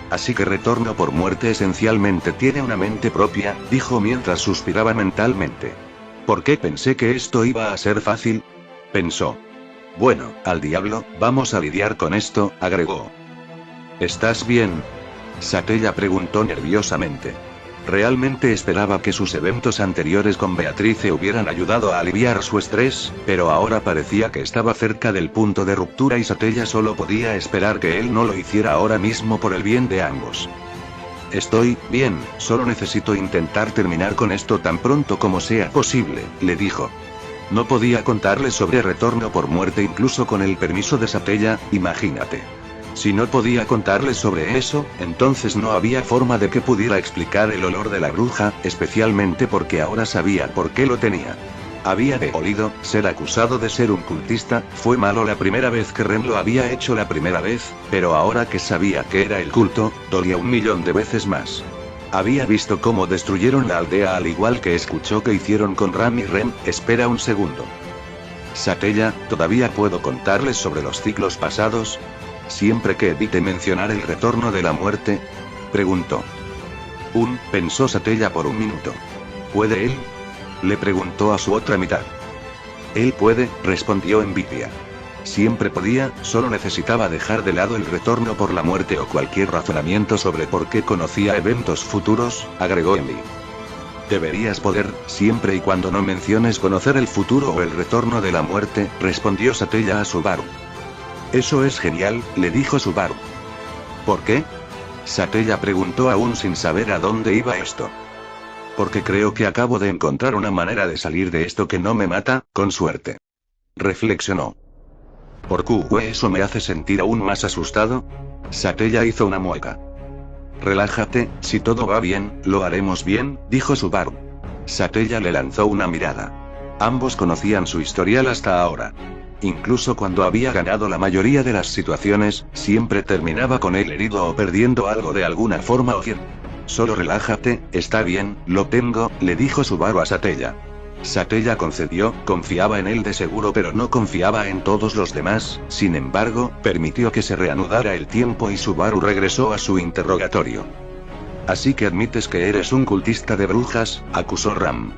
Así que retorno por muerte esencialmente tiene una mente propia, dijo mientras suspiraba mentalmente. ¿Por qué pensé que esto iba a ser fácil?, pensó. Bueno, al diablo, vamos a lidiar con esto, agregó. ¿Estás bien? Satella preguntó nerviosamente. Realmente esperaba que sus eventos anteriores con Beatrice hubieran ayudado a aliviar su estrés, pero ahora parecía que estaba cerca del punto de ruptura y Satella solo podía esperar que él no lo hiciera ahora mismo por el bien de ambos. Estoy bien, solo necesito intentar terminar con esto tan pronto como sea posible, le dijo. No podía contarle sobre retorno por muerte incluso con el permiso de Satella, imagínate. Si no podía contarle sobre eso, entonces no había forma de que pudiera explicar el olor de la bruja, especialmente porque ahora sabía por qué lo tenía. Había olido, ser acusado de ser un cultista, fue malo la primera vez que Rem lo había hecho la primera vez, pero ahora que sabía que era el culto, dolía 1.000.000 de veces más. Había visto cómo destruyeron la aldea al igual que escuchó que hicieron con Ram y Rem, espera un segundo. Satella, ¿todavía puedo contarles sobre los ciclos pasados? Siempre que evite mencionar el retorno de la muerte, preguntó. Pensó Satella por un minuto. ¿Puede él? Le preguntó a su otra mitad. Él puede, respondió Envidia. Siempre podía, solo necesitaba dejar de lado el retorno por la muerte o cualquier razonamiento sobre por qué conocía eventos futuros, agregó Envy. Deberías poder, siempre y cuando no menciones conocer el futuro o el retorno de la muerte, respondió Satella a Subaru. Eso es genial, le dijo Subaru. ¿Por qué? Satella preguntó aún sin saber a dónde iba esto. Porque creo que acabo de encontrar una manera de salir de esto que no me mata, con suerte. Reflexionó. ¿Por qué eso me hace sentir aún más asustado? Satella hizo una mueca. Relájate, si todo va bien, lo haremos bien, dijo Subaru. Satella le lanzó una mirada. Ambos conocían su historial hasta ahora. Incluso cuando había ganado la mayoría de las situaciones, siempre terminaba con él herido o perdiendo algo de alguna forma o bien. Solo relájate, está bien, lo tengo, le dijo Subaru a Satella. Satella concedió, confiaba en él de seguro pero no confiaba en todos los demás, sin embargo, permitió que se reanudara el tiempo y Subaru regresó a su interrogatorio. Así que admites que eres un cultista de brujas, acusó Ram.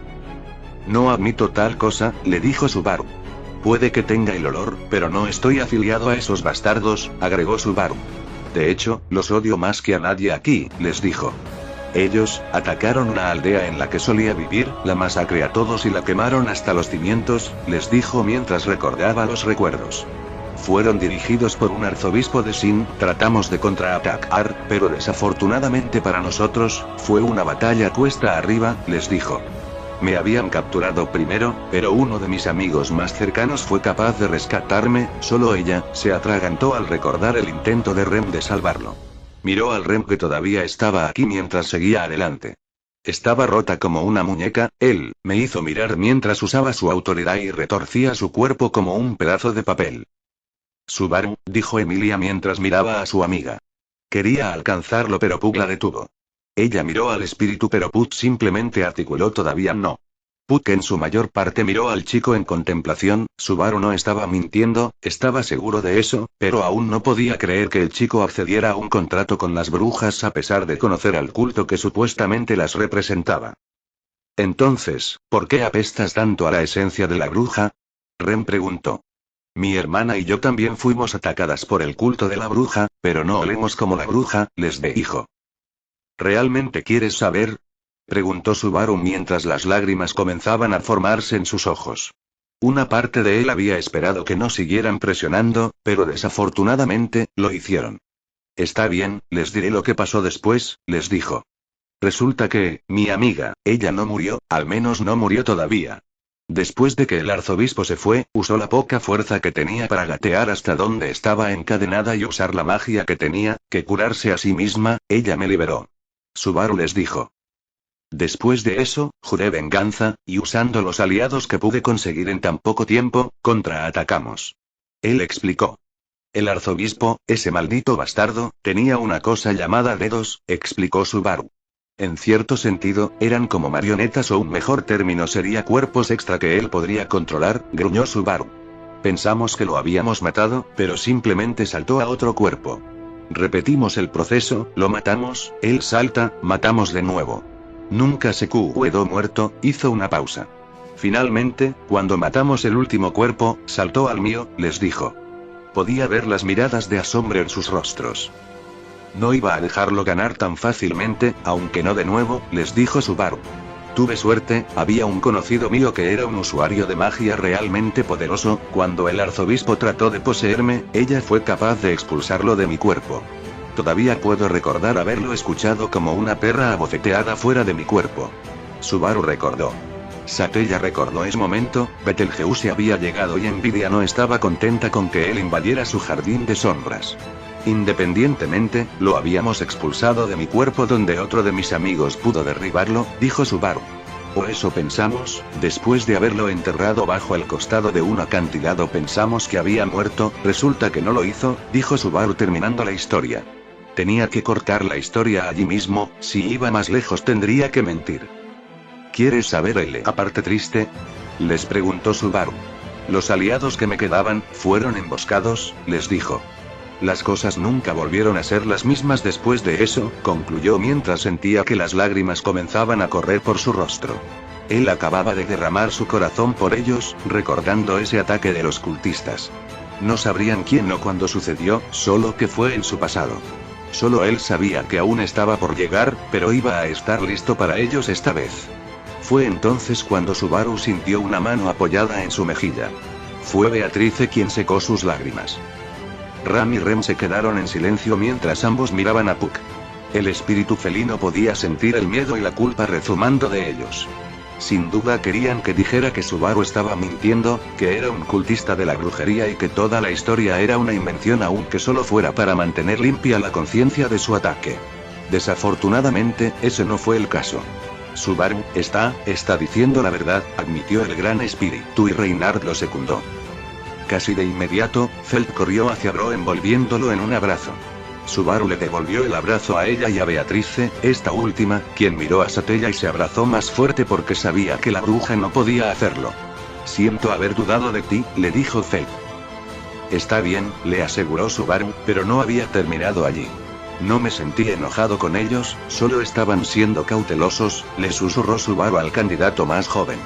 No admito tal cosa, le dijo Subaru. Puede que tenga el olor, pero no estoy afiliado a esos bastardos, agregó Subaru. De hecho, los odio más que a nadie aquí, les dijo. Ellos atacaron una aldea en la que solía vivir, la masacré a todos y la quemaron hasta los cimientos, les dijo mientras recordaba los recuerdos. Fueron dirigidos por un arzobispo de Sin, tratamos de contraatacar, pero desafortunadamente para nosotros, fue una batalla cuesta arriba, les dijo. Me habían capturado primero, pero uno de mis amigos más cercanos fue capaz de rescatarme, solo ella, se atragantó al recordar el intento de Rem de salvarlo. Miró al Rem que todavía estaba aquí mientras seguía adelante. Estaba rota como una muñeca, él, me hizo mirar mientras usaba su autoridad y retorcía su cuerpo como un pedazo de papel. Subaru, dijo Emilia mientras miraba a su amiga. Quería alcanzarlo pero Pug la detuvo. Ella miró al espíritu pero Pug simplemente articuló todavía no. Pug en su mayor parte miró al chico en contemplación, Subaru no estaba mintiendo, estaba seguro de eso, pero aún no podía creer que el chico accediera a un contrato con las brujas a pesar de conocer al culto que supuestamente las representaba. Entonces, ¿por qué apestas tanto a la esencia de la bruja? Rem preguntó. Mi hermana y yo también fuimos atacadas por el culto de la bruja, pero no olemos como la bruja, les dijo. ¿Realmente quieres saber? Preguntó Subaru mientras las lágrimas comenzaban a formarse en sus ojos. Una parte de él había esperado que no siguieran presionando, pero desafortunadamente, lo hicieron. Está bien, les diré lo que pasó después, les dijo. Resulta que, mi amiga, ella no murió, al menos no murió todavía. Después de que el arzobispo se fue, usó la poca fuerza que tenía para gatear hasta donde estaba encadenada y usar la magia que tenía, que curarse a sí misma, ella me liberó. Subaru les dijo. Después de eso, juré venganza, y usando los aliados que pude conseguir en tan poco tiempo, contraatacamos. Él explicó. El arzobispo, ese maldito bastardo, tenía una cosa llamada dedos, explicó Subaru. En cierto sentido, eran como marionetas o un mejor término sería cuerpos extra que él podría controlar, gruñó Subaru. Pensamos que lo habíamos matado, pero simplemente saltó a otro cuerpo. Repetimos el proceso, lo matamos, él salta, matamos de nuevo. Nunca se quedó muerto, hizo una pausa. Finalmente, cuando matamos el último cuerpo, saltó al mío, les dijo. Podía ver las miradas de asombro en sus rostros. No iba a dejarlo ganar tan fácilmente, aunque no de nuevo, les dijo Subaru. Tuve suerte, había un conocido mío que era un usuario de magia realmente poderoso. Cuando el arzobispo trató de poseerme, ella fue capaz de expulsarlo de mi cuerpo. Todavía puedo recordar haberlo escuchado como una perra abofeteada fuera de mi cuerpo. Subaru recordó. Satella recordó ese momento. Betelgeuse había llegado y Envidia no estaba contenta con que él invadiera su jardín de sombras. Independientemente, lo habíamos expulsado de mi cuerpo donde otro de mis amigos pudo derribarlo, dijo Subaru. O eso pensamos, después de haberlo enterrado bajo el costado de un acantilado pensamos que había muerto, resulta que no lo hizo, dijo Subaru terminando la historia. Tenía que cortar la historia allí mismo, si iba más lejos tendría que mentir. ¿Quieres saber la parte triste? Les preguntó Subaru. Los aliados que me quedaban, fueron emboscados, les dijo. Las cosas nunca volvieron a ser las mismas después de eso, concluyó mientras sentía que las lágrimas comenzaban a correr por su rostro. Él acababa de derramar su corazón por ellos, recordando ese ataque de los cultistas. No sabrían quién o cuándo sucedió, solo que fue en su pasado. Solo él sabía que aún estaba por llegar, pero iba a estar listo para ellos esta vez. Fue entonces cuando Subaru sintió una mano apoyada en su mejilla. Fue Beatrice quien secó sus lágrimas. Ram y Rem se quedaron en silencio mientras ambos miraban a Puck. El espíritu felino podía sentir el miedo y la culpa rezumando de ellos. Sin duda querían que dijera que Subaru estaba mintiendo, que era un cultista de la brujería y que toda la historia era una invención aunque solo fuera para mantener limpia la conciencia de su ataque. Desafortunadamente, ese no fue el caso. Subaru, está diciendo la verdad, admitió el gran espíritu y Reynard lo secundó. Casi de inmediato, Felt corrió hacia Bro envolviéndolo en un abrazo. Subaru le devolvió el abrazo a ella y a Beatrice, esta última, quien miró a Satella y se abrazó más fuerte porque sabía que la bruja no podía hacerlo. Siento haber dudado de ti, le dijo Felt. Está bien, le aseguró Subaru, pero no había terminado allí. No me sentí enojado con ellos, solo estaban siendo cautelosos, le susurró Subaru al candidato más joven.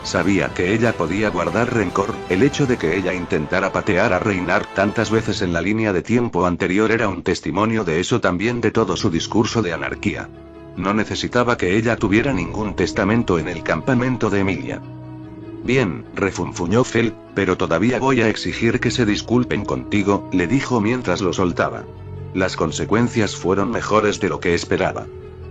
Sabía que ella podía guardar rencor, el hecho de que ella intentara patear a Reynard tantas veces en la línea de tiempo anterior era un testimonio de eso también de todo su discurso de anarquía. No necesitaba que ella tuviera ningún testamento en el campamento de Emilia. Bien, refunfuñó Felt, pero todavía voy a exigir que se disculpen contigo, le dijo mientras lo soltaba. Las consecuencias fueron mejores de lo que esperaba.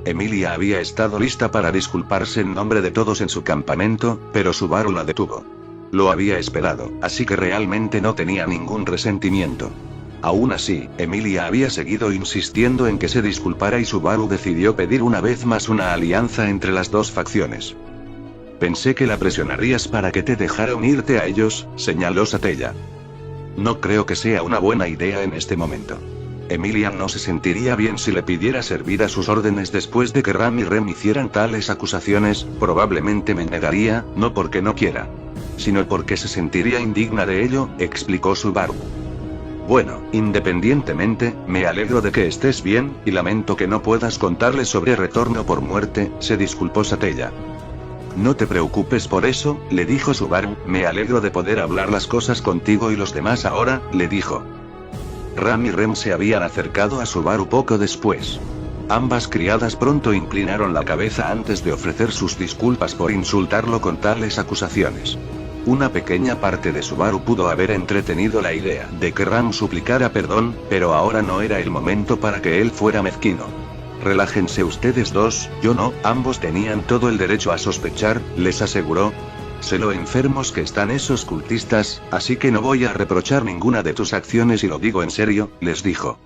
Emilia había estado lista para disculparse en nombre de todos en su campamento, pero Subaru la detuvo. Lo había esperado, así que realmente no tenía ningún resentimiento. Aún así, Emilia había seguido insistiendo en que se disculpara y Subaru decidió pedir una vez más una alianza entre las dos facciones. Pensé que la presionarías para que te dejara unirte a ellos, señaló Satella. No creo que sea una buena idea en este momento. Emilia no se sentiría bien si le pidiera servir a sus órdenes después de que Ram y Rem hicieran tales acusaciones, probablemente me negaría, no porque no quiera, sino porque se sentiría indigna de ello, explicó Subaru. Bueno, independientemente, me alegro de que estés bien, y lamento que no puedas contarle sobre retorno por muerte, se disculpó Satella. No te preocupes por eso, le dijo Subaru, me alegro de poder hablar las cosas contigo y los demás ahora, le dijo. Ram y Rem se habían acercado a Subaru poco después. Ambas criadas pronto inclinaron la cabeza antes de ofrecer sus disculpas por insultarlo con tales acusaciones. Una pequeña parte de Subaru pudo haber entretenido la idea de que Ram suplicara perdón, pero ahora no era el momento para que él fuera mezquino. Relájense ustedes dos, yo no, ambos tenían todo el derecho a sospechar, les aseguró. Sé lo enfermos que están esos cultistas, así que no voy a reprochar ninguna de tus acciones y lo digo en serio, les dijo.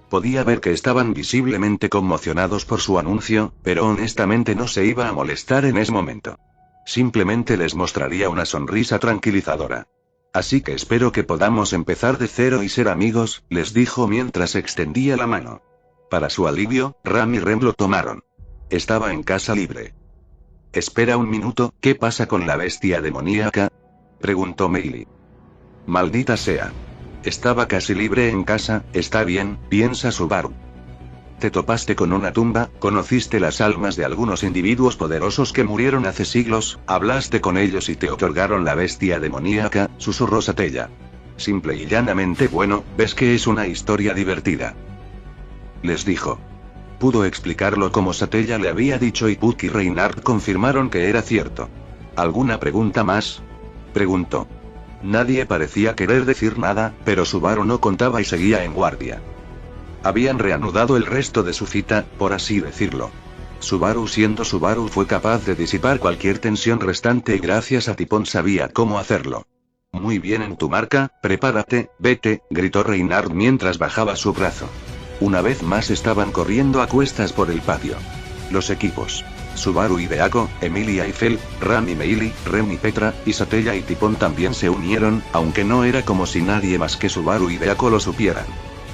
Podía ver que estaban visiblemente conmocionados por su anuncio, pero honestamente no se iba a molestar en ese momento. Simplemente les mostraría una sonrisa tranquilizadora. Así que espero que podamos empezar de cero y ser amigos, les dijo mientras extendía la mano. Para su alivio, Ram y Rem lo tomaron. Estaba en casa libre. Espera un minuto, ¿qué pasa con la bestia demoníaca? Preguntó Meili. Maldita sea. Estaba casi libre en casa, está bien, piensa Subaru. Te topaste con una tumba, conociste las almas de algunos individuos poderosos que murieron hace siglos, hablaste con ellos y te otorgaron la bestia demoníaca, susurró Satella. Simple y llanamente bueno, ves que es una historia divertida. Les dijo. Pudo explicarlo como Satella le había dicho y Puck y Reinhardt confirmaron que era cierto. ¿Alguna pregunta más? Preguntó. Nadie parecía querer decir nada, pero Subaru no contaba y seguía en guardia. Habían reanudado el resto de su cita, por así decirlo. Subaru siendo Subaru fue capaz de disipar cualquier tensión restante y gracias a Tipón sabía cómo hacerlo. Muy bien en tu marca, prepárate, vete, gritó Reinhardt mientras bajaba su brazo. Una vez más estaban corriendo a cuestas por el patio. Los equipos. Subaru y Deako, Emilia y Fel, Ram y Meili, Rem y Petra, y Satella y Tipón también se unieron, aunque no era como si nadie más que Subaru y Deako lo supieran.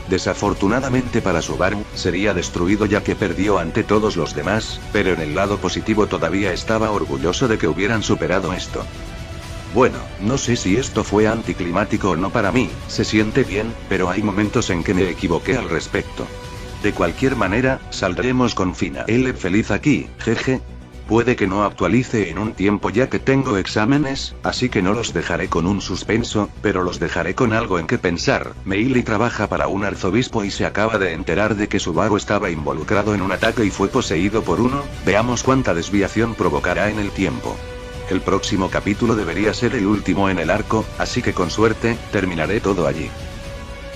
Desafortunadamente para Subaru, sería destruido ya que perdió ante todos los demás, pero en el lado positivo todavía estaba orgulloso de que hubieran superado esto. Bueno, no sé si esto fue anticlimático o no para mí, se siente bien, pero hay momentos en que me equivoqué al respecto. De cualquier manera, saldremos con Fina L feliz aquí, jeje. Puede que no actualice en un tiempo ya que tengo exámenes, así que no los dejaré con un suspenso, pero los dejaré con algo en que pensar. Meili trabaja para un arzobispo y se acaba de enterar de que Subaru estaba involucrado en un ataque y fue poseído por uno, veamos cuánta desviación provocará en el tiempo. El próximo capítulo debería ser el último en el arco, así que con suerte, terminaré todo allí.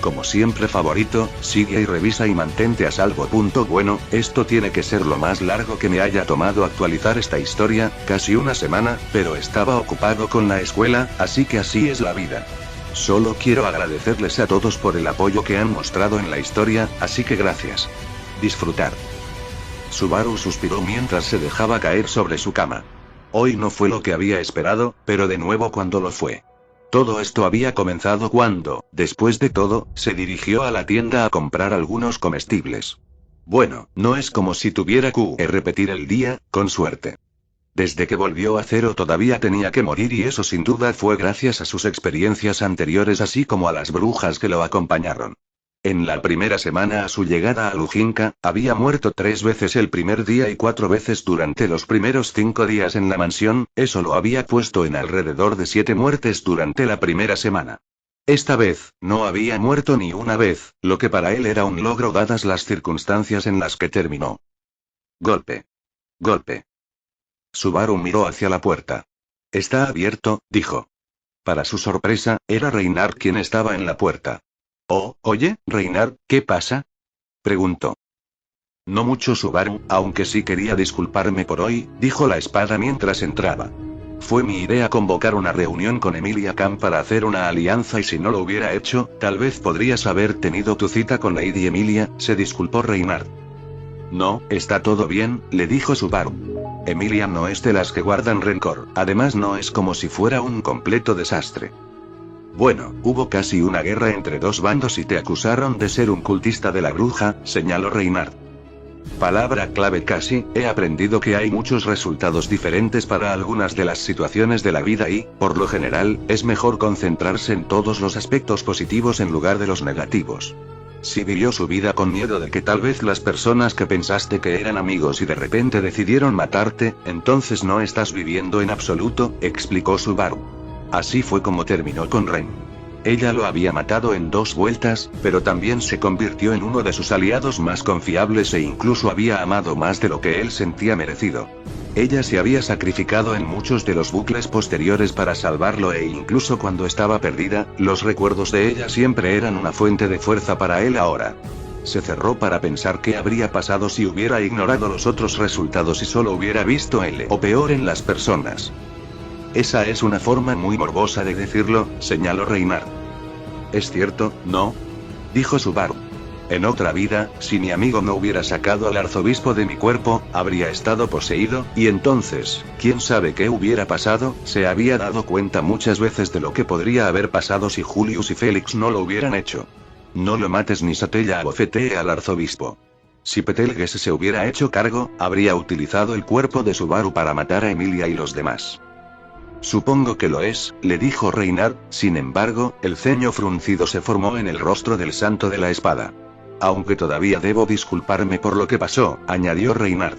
Como siempre favorito, sigue y revisa y mantente a salvo. Bueno, esto tiene que ser lo más largo que me haya tomado actualizar esta historia, casi una semana, pero estaba ocupado con la escuela, así que así es la vida. Solo quiero agradecerles a todos por el apoyo que han mostrado en la historia, así que gracias. Disfrutar. Subaru suspiró mientras se dejaba caer sobre su cama. Hoy no fue lo que había esperado, pero de nuevo cuando lo fue. Todo esto había comenzado cuando, después de todo, se dirigió a la tienda a comprar algunos comestibles. Bueno, no es como si tuviera que repetir el día, con suerte. Desde que volvió a cero todavía tenía que morir y eso sin duda fue gracias a sus experiencias anteriores así como a las brujas que lo acompañaron. En la primera semana a su llegada a Lujinka, había muerto 3 veces el primer día y 4 veces durante los primeros 5 días en la mansión, eso lo había puesto en alrededor de 7 muertes durante la primera semana. Esta vez, no había muerto ni una vez, lo que para él era un logro dadas las circunstancias en las que terminó. Golpe. Golpe. Subaru miró hacia la puerta. Está abierto, dijo. Para su sorpresa, era Reinhardt quien estaba en la puerta. Oh, oye, Reinhardt, ¿qué pasa? Preguntó. No mucho Subaru, aunque sí quería disculparme por hoy, dijo la espada mientras entraba. Fue mi idea convocar una reunión con Emilia Khan para hacer una alianza y si no lo hubiera hecho, tal vez podrías haber tenido tu cita con Lady Emilia, se disculpó Reinhardt. No, está todo bien, le dijo Subaru. Emilia no es de las que guardan rencor, además no es como si fuera un completo desastre. Bueno, hubo casi una guerra entre dos bandos y te acusaron de ser un cultista de la bruja, señaló Reinhardt. Palabra clave casi, he aprendido que hay muchos resultados diferentes para algunas de las situaciones de la vida y, por lo general, es mejor concentrarse en todos los aspectos positivos en lugar de los negativos. Si vivió su vida con miedo de que tal vez las personas que pensaste que eran amigos y de repente decidieron matarte, entonces no estás viviendo en absoluto, explicó Subaru. Así fue como terminó con Ren. Ella lo había matado en 2 vueltas, pero también se convirtió en uno de sus aliados más confiables e incluso había amado más de lo que él sentía merecido. Ella se había sacrificado en muchos de los bucles posteriores para salvarlo e incluso cuando estaba perdida, los recuerdos de ella siempre eran una fuente de fuerza para él ahora. Se cerró para pensar qué habría pasado si hubiera ignorado los otros resultados y solo hubiera visto o peor en las personas. Esa es una forma muy morbosa de decirlo, señaló Reinhardt. Es cierto, ¿no? Dijo Subaru. En otra vida, si mi amigo no hubiera sacado al arzobispo de mi cuerpo, habría estado poseído, y entonces, quién sabe qué hubiera pasado, se había dado cuenta muchas veces de lo que podría haber pasado si Julius y Félix no lo hubieran hecho. No lo mates ni Satella abofetee al arzobispo. Si Betelgeuse se hubiera hecho cargo, habría utilizado el cuerpo de Subaru para matar a Emilia y los demás. Supongo que lo es, le dijo Reinhardt, sin embargo, el ceño fruncido se formó en el rostro del santo de la espada. Aunque todavía debo disculparme por lo que pasó, añadió Reynard.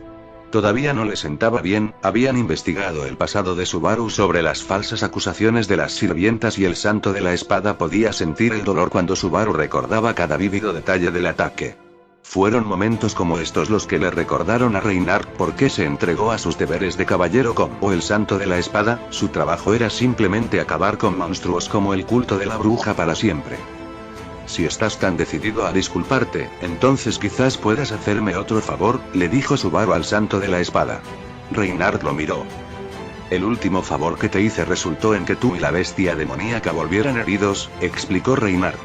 Todavía no le sentaba bien, habían investigado el pasado de Subaru sobre las falsas acusaciones de las sirvientas y el santo de la espada podía sentir el dolor cuando Subaru recordaba cada vívido detalle del ataque. Fueron momentos como estos los que le recordaron a Reynard por qué se entregó a sus deberes de caballero como el santo de la espada. Su trabajo era simplemente acabar con monstruos como el culto de la bruja para siempre. Si estás tan decidido a disculparte, entonces quizás puedas hacerme otro favor, le dijo Subaru al santo de la espada. Reynard lo miró. El último favor que te hice resultó en que tú y la bestia demoníaca volvieran heridos, explicó Reynard.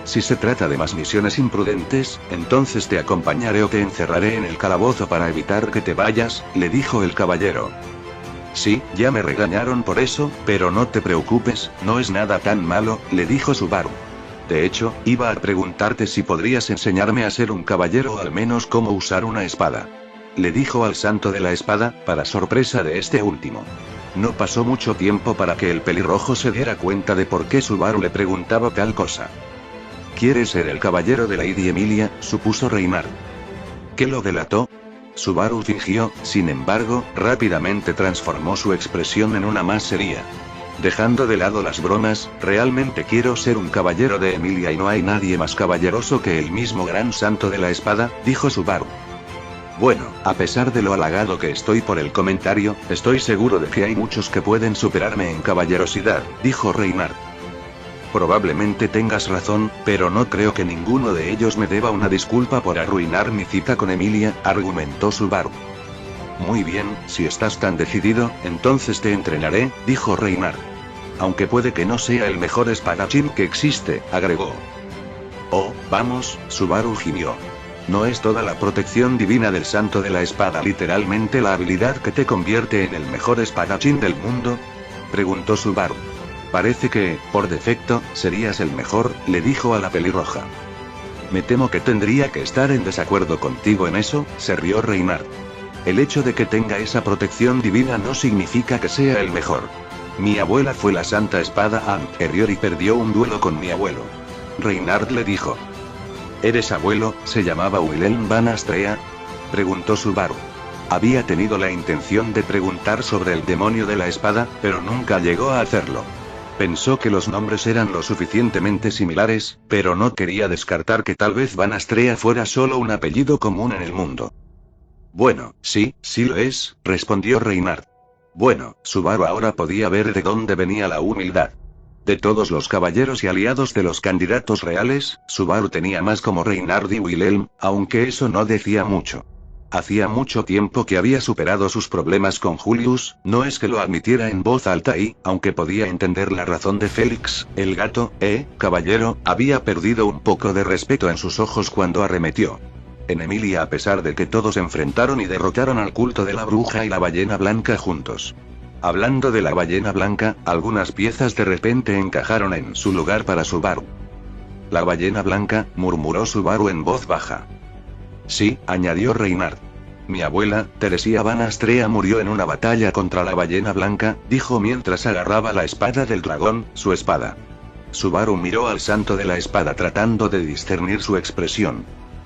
Si se trata de más misiones imprudentes, entonces te acompañaré o te encerraré en el calabozo para evitar que te vayas, le dijo el caballero. Sí, ya me regañaron por eso, pero no te preocupes, no es nada tan malo, le dijo Subaru. De hecho, iba a preguntarte si podrías enseñarme a ser un caballero o al menos cómo usar una espada. Le dijo al santo de la espada, para sorpresa de este último. No pasó mucho tiempo para que el pelirrojo se diera cuenta de por qué Subaru le preguntaba tal cosa. ¿Quieres ser el caballero de Lady Emilia?, supuso Reynard. ¿Qué lo delató? Subaru fingió, sin embargo, rápidamente transformó su expresión en una más seria. Dejando de lado las bromas, realmente quiero ser un caballero de Emilia y no hay nadie más caballeroso que el mismo gran santo de la espada, dijo Subaru. Bueno, a pesar de lo halagado que estoy por el comentario, estoy seguro de que hay muchos que pueden superarme en caballerosidad, dijo Reynard. Probablemente tengas razón, pero no creo que ninguno de ellos me deba una disculpa por arruinar mi cita con Emilia, argumentó Subaru. Muy bien, si estás tan decidido, entonces te entrenaré, dijo Reynard. Aunque puede que no sea el mejor espadachín que existe, agregó. Oh, vamos, Subaru gimió. ¿No es toda la protección divina del santo de la espada literalmente la habilidad que te convierte en el mejor espadachín del mundo? Preguntó Subaru. Parece que, por defecto, serías el mejor, le dijo a la pelirroja. Me temo que tendría que estar en desacuerdo contigo en eso, se rió Reynard. El hecho de que tenga esa protección divina no significa que sea el mejor. Mi abuela fue la santa espada anterior y perdió un duelo con mi abuelo. Reynard le dijo. ¿Eres abuelo? ¿Se llamaba Wilhelm Van Astrea? Preguntó Subaru. Había tenido la intención de preguntar sobre el demonio de la espada, pero nunca llegó a hacerlo. Pensó que los nombres eran lo suficientemente similares, pero no quería descartar que tal vez Van Astrea fuera solo un apellido común en el mundo. Bueno, sí lo es, respondió Reynard. Bueno, Subaru ahora podía ver de dónde venía la humildad. De todos los caballeros y aliados de los candidatos reales, Subaru tenía más como Reynard y Wilhelm, aunque eso no decía mucho. Hacía mucho tiempo que había superado sus problemas con Julius, no es que lo admitiera en voz alta y, aunque podía entender la razón de Félix, el gato, caballero, había perdido un poco de respeto en sus ojos cuando arremetió. En Emilia, a pesar de que todos enfrentaron y derrotaron al culto de la bruja y la ballena blanca juntos. Hablando de la ballena blanca, algunas piezas de repente encajaron en su lugar para Subaru. La ballena blanca, murmuró Subaru en voz baja. Sí, añadió Reynard. Mi abuela, Teresia Van Astrea murió en una batalla contra la ballena blanca, dijo mientras agarraba la espada del dragón, su espada. Subaru miró al santo de la espada tratando de discernir su expresión.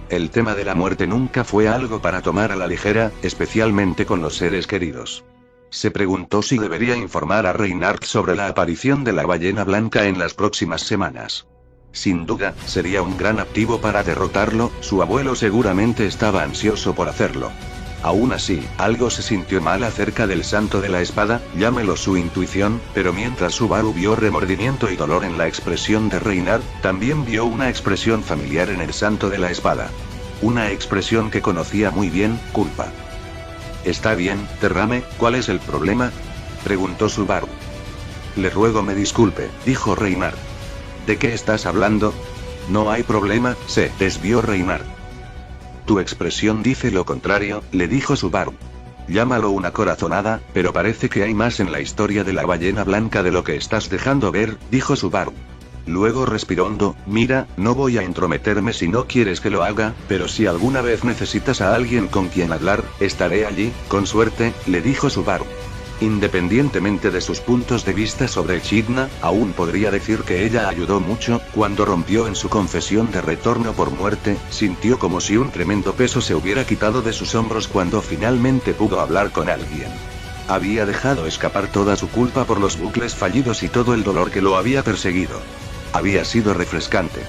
El tema de la muerte nunca fue algo para tomar a la ligera, especialmente con los seres queridos. Se preguntó si debería informar a Reynard sobre la aparición de la ballena blanca en las próximas semanas. Sin duda, sería un gran activo para derrotarlo, su abuelo seguramente estaba ansioso por hacerlo. Aún así, algo se sintió mal acerca del santo de la espada, llámelo su intuición, pero mientras Subaru vio remordimiento y dolor en la expresión de Reynard, también vio una expresión familiar en el santo de la espada. Una expresión que conocía muy bien, culpa. Está bien, Terrame, ¿cuál es el problema? Preguntó Subaru. Le ruego me disculpe, dijo Reynard. ¿De qué estás hablando? No hay problema, se desvió Reynard. Tu expresión dice lo contrario, le dijo Subaru. Llámalo una corazonada, pero parece que hay más en la historia de la ballena blanca de lo que estás dejando ver, dijo Subaru. Luego respiró hondo. Mira, no voy a entrometerme si no quieres que lo haga, pero si alguna vez necesitas a alguien con quien hablar, estaré allí, con suerte, le dijo Subaru. Independientemente de sus puntos de vista sobre Echidna, aún podría decir que ella ayudó mucho. Cuando rompió en su confesión de retorno por muerte, sintió como si un tremendo peso se hubiera quitado de sus hombros cuando finalmente pudo hablar con alguien. Había dejado escapar toda su culpa por los bucles fallidos y todo el dolor que lo había perseguido. Había sido refrescante.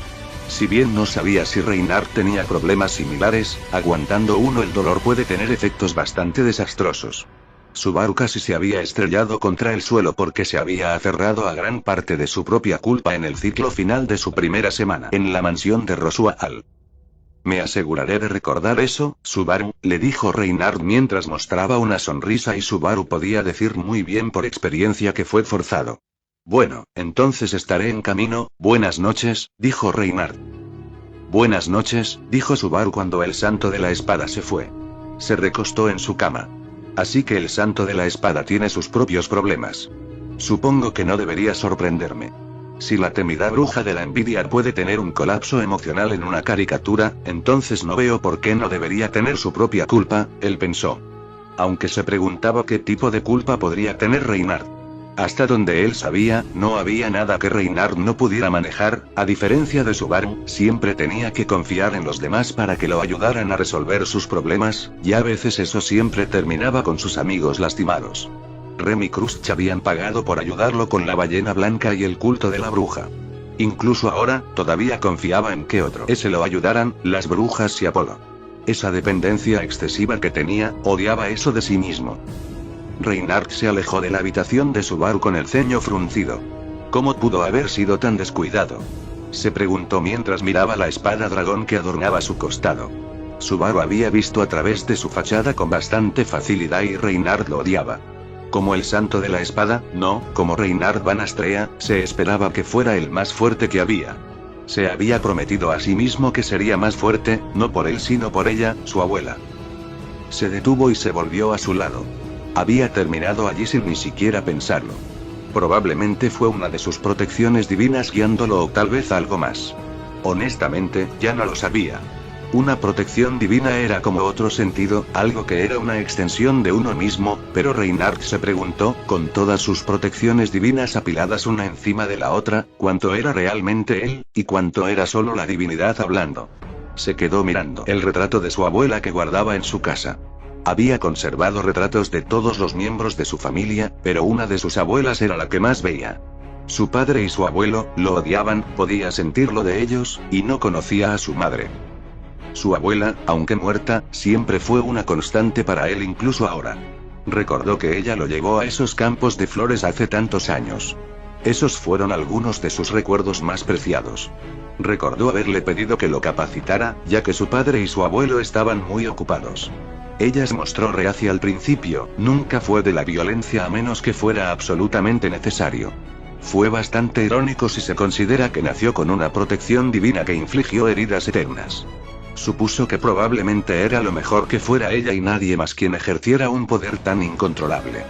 Si bien no sabía si Reinhardt tenía problemas similares, aguantando uno el dolor puede tener efectos bastante desastrosos. Subaru casi se había estrellado contra el suelo porque se había aferrado a gran parte de su propia culpa en el ciclo final de su primera semana en la mansión de Rosuaal. Me aseguraré de recordar eso, Subaru, le dijo Reinhardt mientras mostraba una sonrisa y Subaru podía decir muy bien por experiencia que fue forzado. Bueno, entonces estaré en camino. Buenas noches, dijo Reinhardt. Buenas noches, dijo Subaru cuando el santo de la espada se fue. Se recostó en su cama. Así que el santo de la espada tiene sus propios problemas. Supongo que no debería sorprenderme. Si la temida bruja de la envidia puede tener un colapso emocional en una caricatura, entonces no veo por qué no debería tener su propia culpa, él pensó. Aunque se preguntaba qué tipo de culpa podría tener Reinhardt. Hasta donde él sabía, no había nada que Reinhardt no pudiera manejar. A diferencia de Subaru, siempre tenía que confiar en los demás para que lo ayudaran a resolver sus problemas, y a veces eso siempre terminaba con sus amigos lastimados. Rem y Crust habían pagado por ayudarlo con la ballena blanca y el culto de la bruja. Incluso ahora, todavía confiaba en que otro se lo ayudaran, las brujas y Apolo. Esa dependencia excesiva que tenía, odiaba eso de sí mismo. Reinhardt se alejó de la habitación de Subaru con el ceño fruncido. ¿Cómo pudo haber sido tan descuidado? Se preguntó mientras miraba la espada dragón que adornaba su costado. Subaru había visto a través de su fachada con bastante facilidad y Reinhardt lo odiaba. Como el santo de la espada, no, como Reinhardt Van Astrea, se esperaba que fuera el más fuerte que había. Se había prometido a sí mismo que sería más fuerte, no por él sino por ella, su abuela. Se detuvo y se volvió a su lado. Había terminado allí sin ni siquiera pensarlo. Probablemente fue una de sus protecciones divinas guiándolo o tal vez algo más. Honestamente, ya no lo sabía. Una protección divina era como otro sentido, algo que era una extensión de uno mismo, pero Reinhardt se preguntó, con todas sus protecciones divinas apiladas una encima de la otra, cuánto era realmente él, y cuánto era solo la divinidad hablando. Se quedó mirando el retrato de su abuela que guardaba en su casa. Había conservado retratos de todos los miembros de su familia, pero una de sus abuelas era la que más veía. Su padre y su abuelo lo odiaban, podía sentirlo de ellos, y no conocía a su madre. Su abuela, aunque muerta, siempre fue una constante para él incluso ahora. Recordó que ella lo llevó a esos campos de flores hace tantos años. Esos fueron algunos de sus recuerdos más preciados. Recordó haberle pedido que lo capacitara, ya que su padre y su abuelo estaban muy ocupados. Ella se mostró reacia al principio, nunca fue de la violencia a menos que fuera absolutamente necesario. Fue bastante irónico si se considera que nació con una protección divina que infligió heridas eternas. Supuso que probablemente era lo mejor que fuera ella y nadie más quien ejerciera un poder tan incontrolable.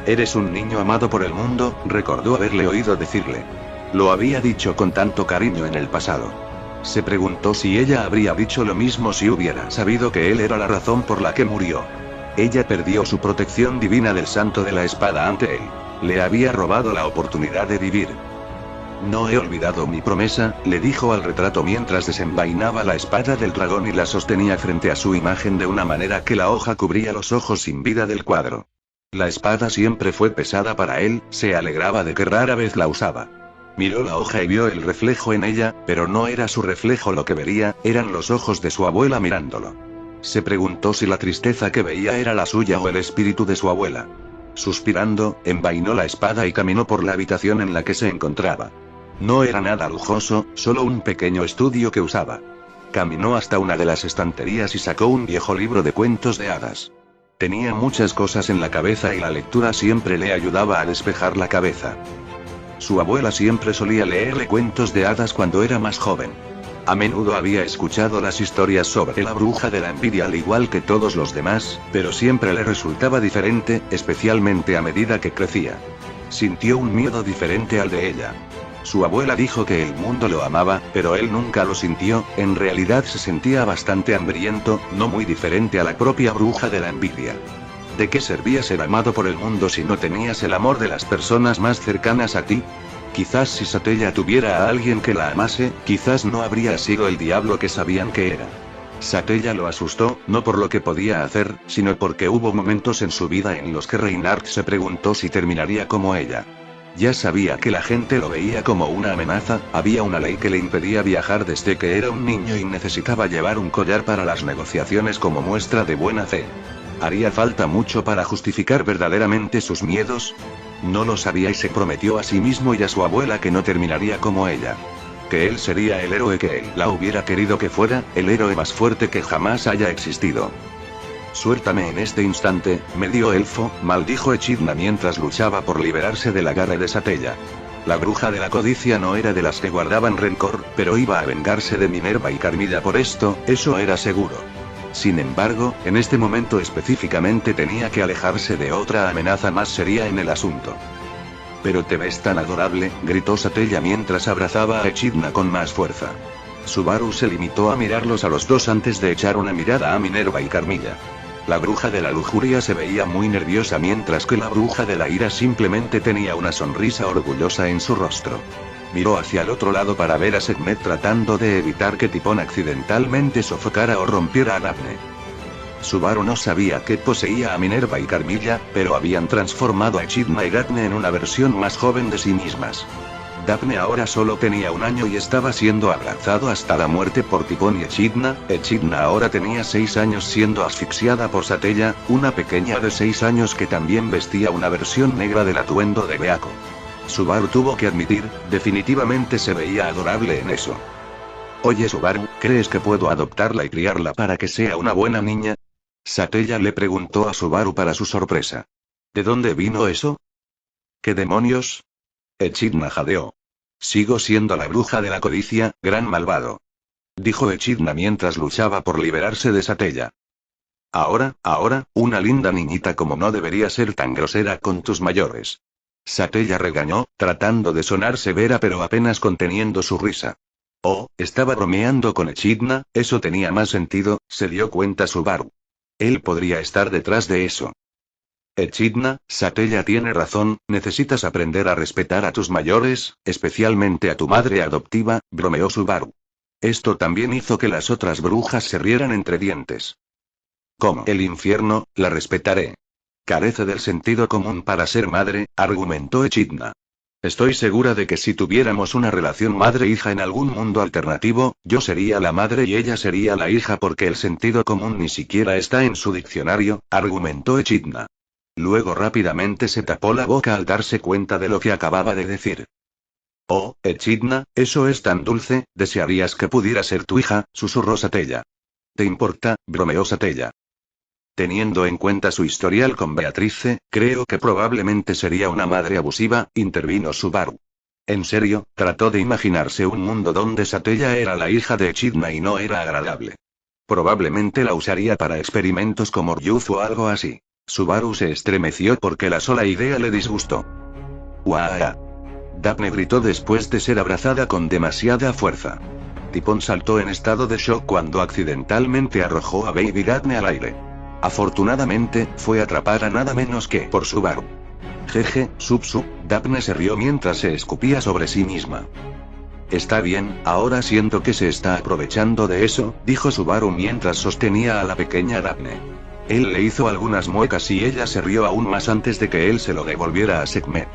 Eres un niño amado por el mundo, recordó haberle oído decirle. Lo había dicho con tanto cariño en el pasado. Se preguntó si ella habría dicho lo mismo si hubiera sabido que él era la razón por la que murió. Ella perdió su protección divina del santo de la espada ante él. Le había robado la oportunidad de vivir. No he olvidado mi promesa, le dijo al retrato mientras desenvainaba la espada del dragón y la sostenía frente a su imagen de una manera que la hoja cubría los ojos sin vida del cuadro. La espada siempre fue pesada para él, se alegraba de que rara vez la usaba. Miró la hoja y vio el reflejo en ella, pero no era su reflejo lo que vería, eran los ojos de su abuela mirándolo. Se preguntó si la tristeza que veía era la suya o el espíritu de su abuela. Suspirando, envainó la espada y caminó por la habitación en la que se encontraba. No era nada lujoso, solo un pequeño estudio que usaba. Caminó hasta una de las estanterías y sacó un viejo libro de cuentos de hadas. Tenía muchas cosas en la cabeza y la lectura siempre le ayudaba a despejar la cabeza. Su abuela siempre solía leerle cuentos de hadas cuando era más joven. A menudo había escuchado las historias sobre la bruja de la envidia al igual que todos los demás, pero siempre le resultaba diferente, especialmente a medida que crecía. Sintió un miedo diferente al de ella. Su abuela dijo que el mundo lo amaba, pero él nunca lo sintió, en realidad se sentía bastante hambriento, no muy diferente a la propia bruja de la envidia. ¿De qué servía ser amado por el mundo si no tenías el amor de las personas más cercanas a ti? Quizás si Satella tuviera a alguien que la amase, quizás no habría sido el diablo que sabían que era. Satella lo asustó, no por lo que podía hacer, sino porque hubo momentos en su vida en los que Reinhardt se preguntó si terminaría como ella. Ya sabía que la gente lo veía como una amenaza, había una ley que le impedía viajar desde que era un niño y necesitaba llevar un collar para las negociaciones como muestra de buena fe. ¿Haría falta mucho para justificar verdaderamente sus miedos? No lo sabía y se prometió a sí mismo y a su abuela que no terminaría como ella. Que él sería el héroe que él la hubiera querido que fuera, el héroe más fuerte que jamás haya existido. Suéltame en este instante, medio elfo, maldijo Echidna mientras luchaba por liberarse del agarre de Satella. La bruja de la codicia no era de las que guardaban rencor, pero iba a vengarse de Minerva y Carmilla por esto, eso era seguro. Sin embargo, en este momento específicamente tenía que alejarse de otra amenaza más seria en el asunto. «Pero te ves tan adorable», gritó Satella mientras abrazaba a Echidna con más fuerza. Subaru se limitó a mirarlos a los dos antes de echar una mirada a Minerva y Carmilla. La bruja de la lujuria se veía muy nerviosa mientras que la bruja de la ira simplemente tenía una sonrisa orgullosa en su rostro. Miró hacia el otro lado para ver a Sekhmet tratando de evitar que Tipón accidentalmente sofocara o rompiera a Daphne. Subaru no sabía que poseía a Minerva y Carmilla, pero habían transformado a Echidna y Daphne en una versión más joven de sí mismas. Daphne ahora solo tenía 1 año y estaba siendo abrazado hasta la muerte por Tipón y Echidna. Echidna ahora tenía 6 años siendo asfixiada por Satella, una pequeña de 6 años que también vestía una versión negra del atuendo de Beako. Subaru tuvo que admitir, definitivamente se veía adorable en eso. Oye Subaru, ¿crees que puedo adoptarla y criarla para que sea una buena niña? Satella le preguntó a Subaru para su sorpresa. ¿De dónde vino eso? ¿Qué demonios? Echidna jadeó. Sigo siendo la bruja de la codicia, gran malvado. Dijo Echidna mientras luchaba por liberarse de Satella. Ahora, una linda niñita como no debería ser tan grosera con tus mayores. Satella regañó, tratando de sonar severa pero apenas conteniendo su risa. Oh, estaba bromeando con Echidna, eso tenía más sentido, se dio cuenta Subaru. Él podría estar detrás de eso. Echidna, Satella tiene razón, necesitas aprender a respetar a tus mayores, especialmente a tu madre adoptiva, bromeó Subaru. Esto también hizo que las otras brujas se rieran entre dientes. Como el infierno, la respetaré. Carece del sentido común para ser madre, argumentó Echidna. Estoy segura de que si tuviéramos una relación madre-hija en algún mundo alternativo, yo sería la madre y ella sería la hija porque el sentido común ni siquiera está en su diccionario, argumentó Echidna. Luego rápidamente se tapó la boca al darse cuenta de lo que acababa de decir. Oh, Echidna, eso es tan dulce, desearías que pudiera ser tu hija, susurró Satella. ¿Te importa? Bromeó Satella. Teniendo en cuenta su historial con Beatrice, creo que probablemente sería una madre abusiva, intervino Subaru. En serio, trató de imaginarse un mundo donde Satella era la hija de Echidna y no era agradable. Probablemente la usaría para experimentos como Ryuz o algo así. Subaru se estremeció porque la sola idea le disgustó. ¡Uaa! Daphne gritó después de ser abrazada con demasiada fuerza. Tipón saltó en estado de shock cuando accidentalmente arrojó a Baby Daphne al aire. Afortunadamente, fue atrapada nada menos que por Subaru. Jeje, Subsu, Daphne se rió mientras se escupía sobre sí misma. Está bien, ahora siento que se está aprovechando de eso, dijo Subaru mientras sostenía a la pequeña Daphne. Él le hizo algunas muecas y ella se rió aún más antes de que él se lo devolviera a Sekhmet.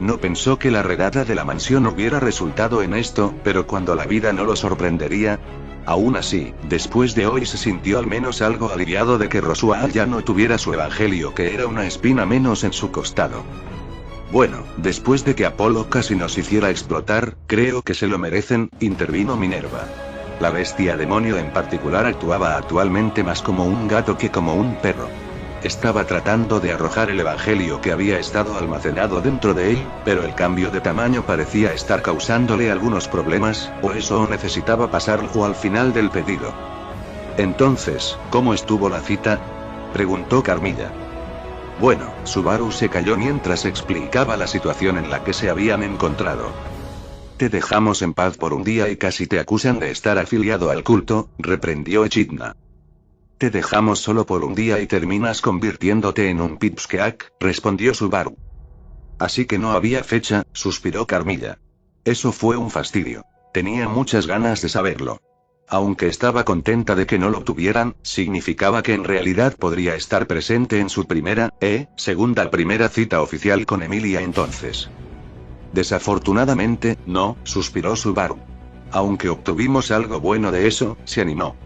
No pensó que la redada de la mansión hubiera resultado en esto, pero cuando la vida no lo sorprendería. Aún así, después de hoy se sintió al menos algo aliviado de que Rosua ya no tuviera su evangelio, que era una espina menos en su costado. Bueno, después de que Apolo casi nos hiciera explotar, creo que se lo merecen, intervino Minerva. La bestia demonio en particular actuaba actualmente más como un gato que como un perro. Estaba tratando de arrojar el evangelio que había estado almacenado dentro de él, pero el cambio de tamaño parecía estar causándole algunos problemas, o eso necesitaba pasarlo al final del pedido. Entonces, ¿cómo estuvo la cita? Preguntó Carmilla. Bueno, Subaru se calló mientras explicaba la situación en la que se habían encontrado. Te dejamos en paz por un día y casi te acusan de estar afiliado al culto, reprendió Echidna. Te dejamos solo por un día y terminas convirtiéndote en un pipsqueak, respondió Subaru. Así que no había fecha, suspiró Carmilla. Eso fue un fastidio. Tenía muchas ganas de saberlo. Aunque estaba contenta de que no lo tuvieran, significaba que en realidad podría estar presente en su primera cita oficial con Emilia entonces. Desafortunadamente, no, suspiró Subaru. Aunque obtuvimos algo bueno de eso, se animó.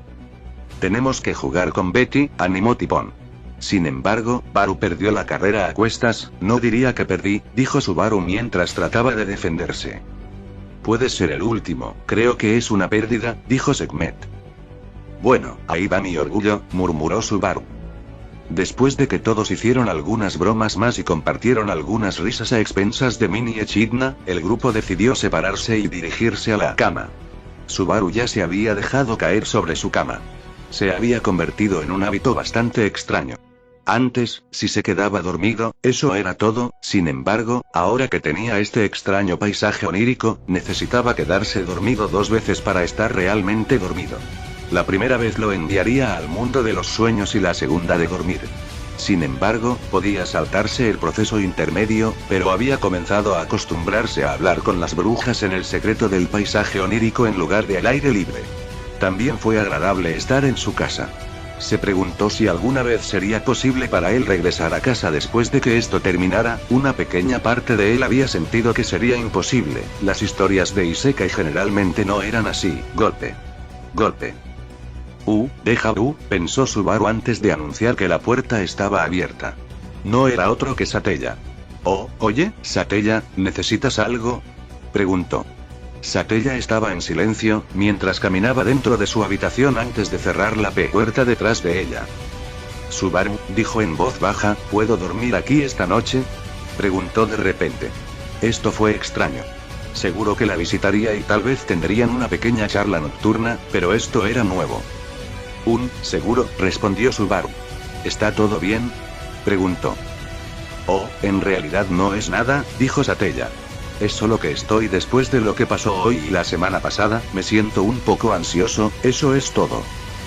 Tenemos que jugar con Betty, animó Tipón. Sin embargo, Baru perdió la carrera a cuestas. No diría que perdí, dijo Subaru mientras trataba de defenderse. Puede ser el último, creo que es una pérdida, dijo Sekhmet. Bueno, ahí va mi orgullo, murmuró Subaru. Después de que todos hicieron algunas bromas más y compartieron algunas risas a expensas de Minnie y Echidna, el grupo decidió separarse y dirigirse a la cama. Subaru ya se había dejado caer sobre su cama. Se había convertido en un hábito bastante extraño. Antes, si se quedaba dormido, eso era todo. Sin embargo, ahora que tenía este extraño paisaje onírico, necesitaba quedarse dormido 2 veces para estar realmente dormido. La primera vez lo enviaría al mundo de los sueños y la segunda de dormir. Sin embargo, podía saltarse el proceso intermedio, pero había comenzado a acostumbrarse a hablar con las brujas en el secreto del paisaje onírico en lugar de al aire libre. También fue agradable estar en su casa. Se preguntó si alguna vez sería posible para él regresar a casa después de que esto terminara. Una pequeña parte de él había sentido que sería imposible. Las historias de Isekai generalmente no eran así. Golpe. Golpe. Pensó Subaru antes de anunciar que la puerta estaba abierta. No era otro que Satella. Oh, oye, Satella, ¿necesitas algo?, preguntó. Satella estaba en silencio, mientras caminaba dentro de su habitación antes de cerrar la puerta detrás de ella. Subaru, dijo en voz baja, ¿puedo dormir aquí esta noche?, preguntó de repente. Esto fue extraño. Seguro que la visitaría y tal vez tendrían una pequeña charla nocturna, pero esto era nuevo. Seguro, respondió Subaru. ¿Está todo bien?, preguntó. Oh, en realidad no es nada, dijo Satella. Es solo que estoy después de lo que pasó hoy y la semana pasada, me siento un poco ansioso, eso es todo.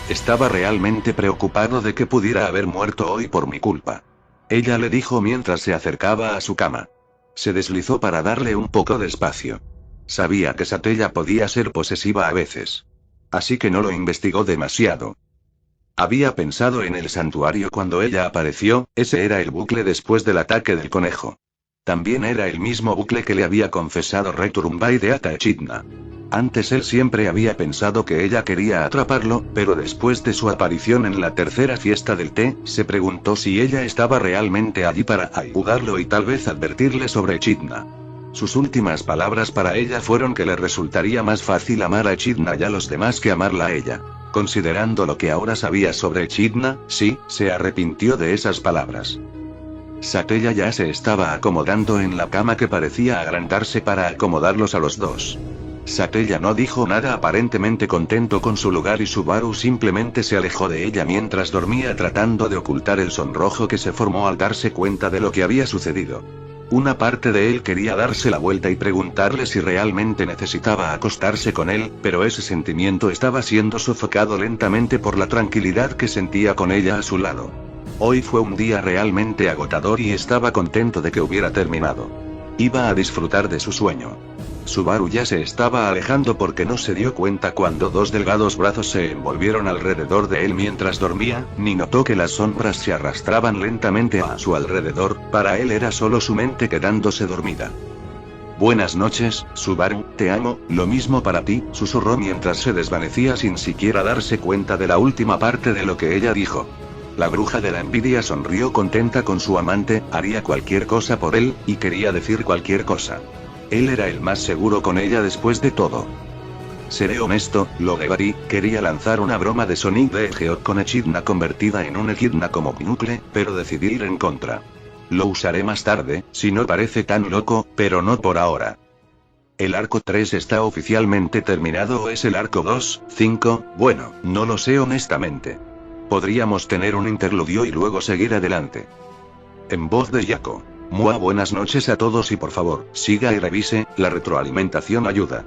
Estaba realmente preocupado de que pudiera haber muerto hoy por mi culpa. Ella le dijo mientras se acercaba a su cama. Se deslizó para darle un poco de espacio. Sabía que Satella podía ser posesiva a veces. Así que no lo investigó demasiado. Había pensado en el santuario cuando ella apareció, ese era el bucle después del ataque del conejo. También era el mismo bucle que le había confesado Returumbai de Ata Echidna. Antes él siempre había pensado que ella quería atraparlo, pero después de su aparición en la tercera fiesta del té, se preguntó si ella estaba realmente allí para ayudarlo y tal vez advertirle sobre Echidna. Sus últimas palabras para ella fueron que le resultaría más fácil amar a Echidna y a los demás que amarla a ella. Considerando lo que ahora sabía sobre Echidna, sí, se arrepintió de esas palabras. Satella ya se estaba acomodando en la cama que parecía agrandarse para acomodarlos a los dos. Satella no dijo nada, aparentemente contento con su lugar, y Subaru simplemente se alejó de ella mientras dormía tratando de ocultar el sonrojo que se formó al darse cuenta de lo que había sucedido. Una parte de él quería darse la vuelta y preguntarle si realmente necesitaba acostarse con él, pero ese sentimiento estaba siendo sofocado lentamente por la tranquilidad que sentía con ella a su lado. Hoy fue un día realmente agotador y estaba contento de que hubiera terminado. Iba a disfrutar de su sueño. Subaru ya se estaba alejando porque no se dio cuenta cuando 2 delgados brazos se envolvieron alrededor de él mientras dormía, ni notó que las sombras se arrastraban lentamente a su alrededor. Para él era solo su mente quedándose dormida. Buenas noches, Subaru, te amo, lo mismo para ti, susurró mientras se desvanecía sin siquiera darse cuenta de la última parte de lo que ella dijo. La bruja de la envidia sonrió contenta con su amante, haría cualquier cosa por él, y quería decir cualquier cosa. Él era el más seguro con ella después de todo. Seré honesto, Logebari, quería lanzar una broma de Sonic the Hedgehog con Echidna convertida en un Echidna como Pinucle, pero decidí ir en contra. Lo usaré más tarde, si no parece tan loco, pero no por ahora. ¿El arco 3 está oficialmente terminado o es el arco 2, 5? Bueno, no lo sé honestamente. Podríamos tener un interludio y luego seguir adelante. En voz de Yako. Buenas noches a todos y por favor, siga y revise, la retroalimentación ayuda.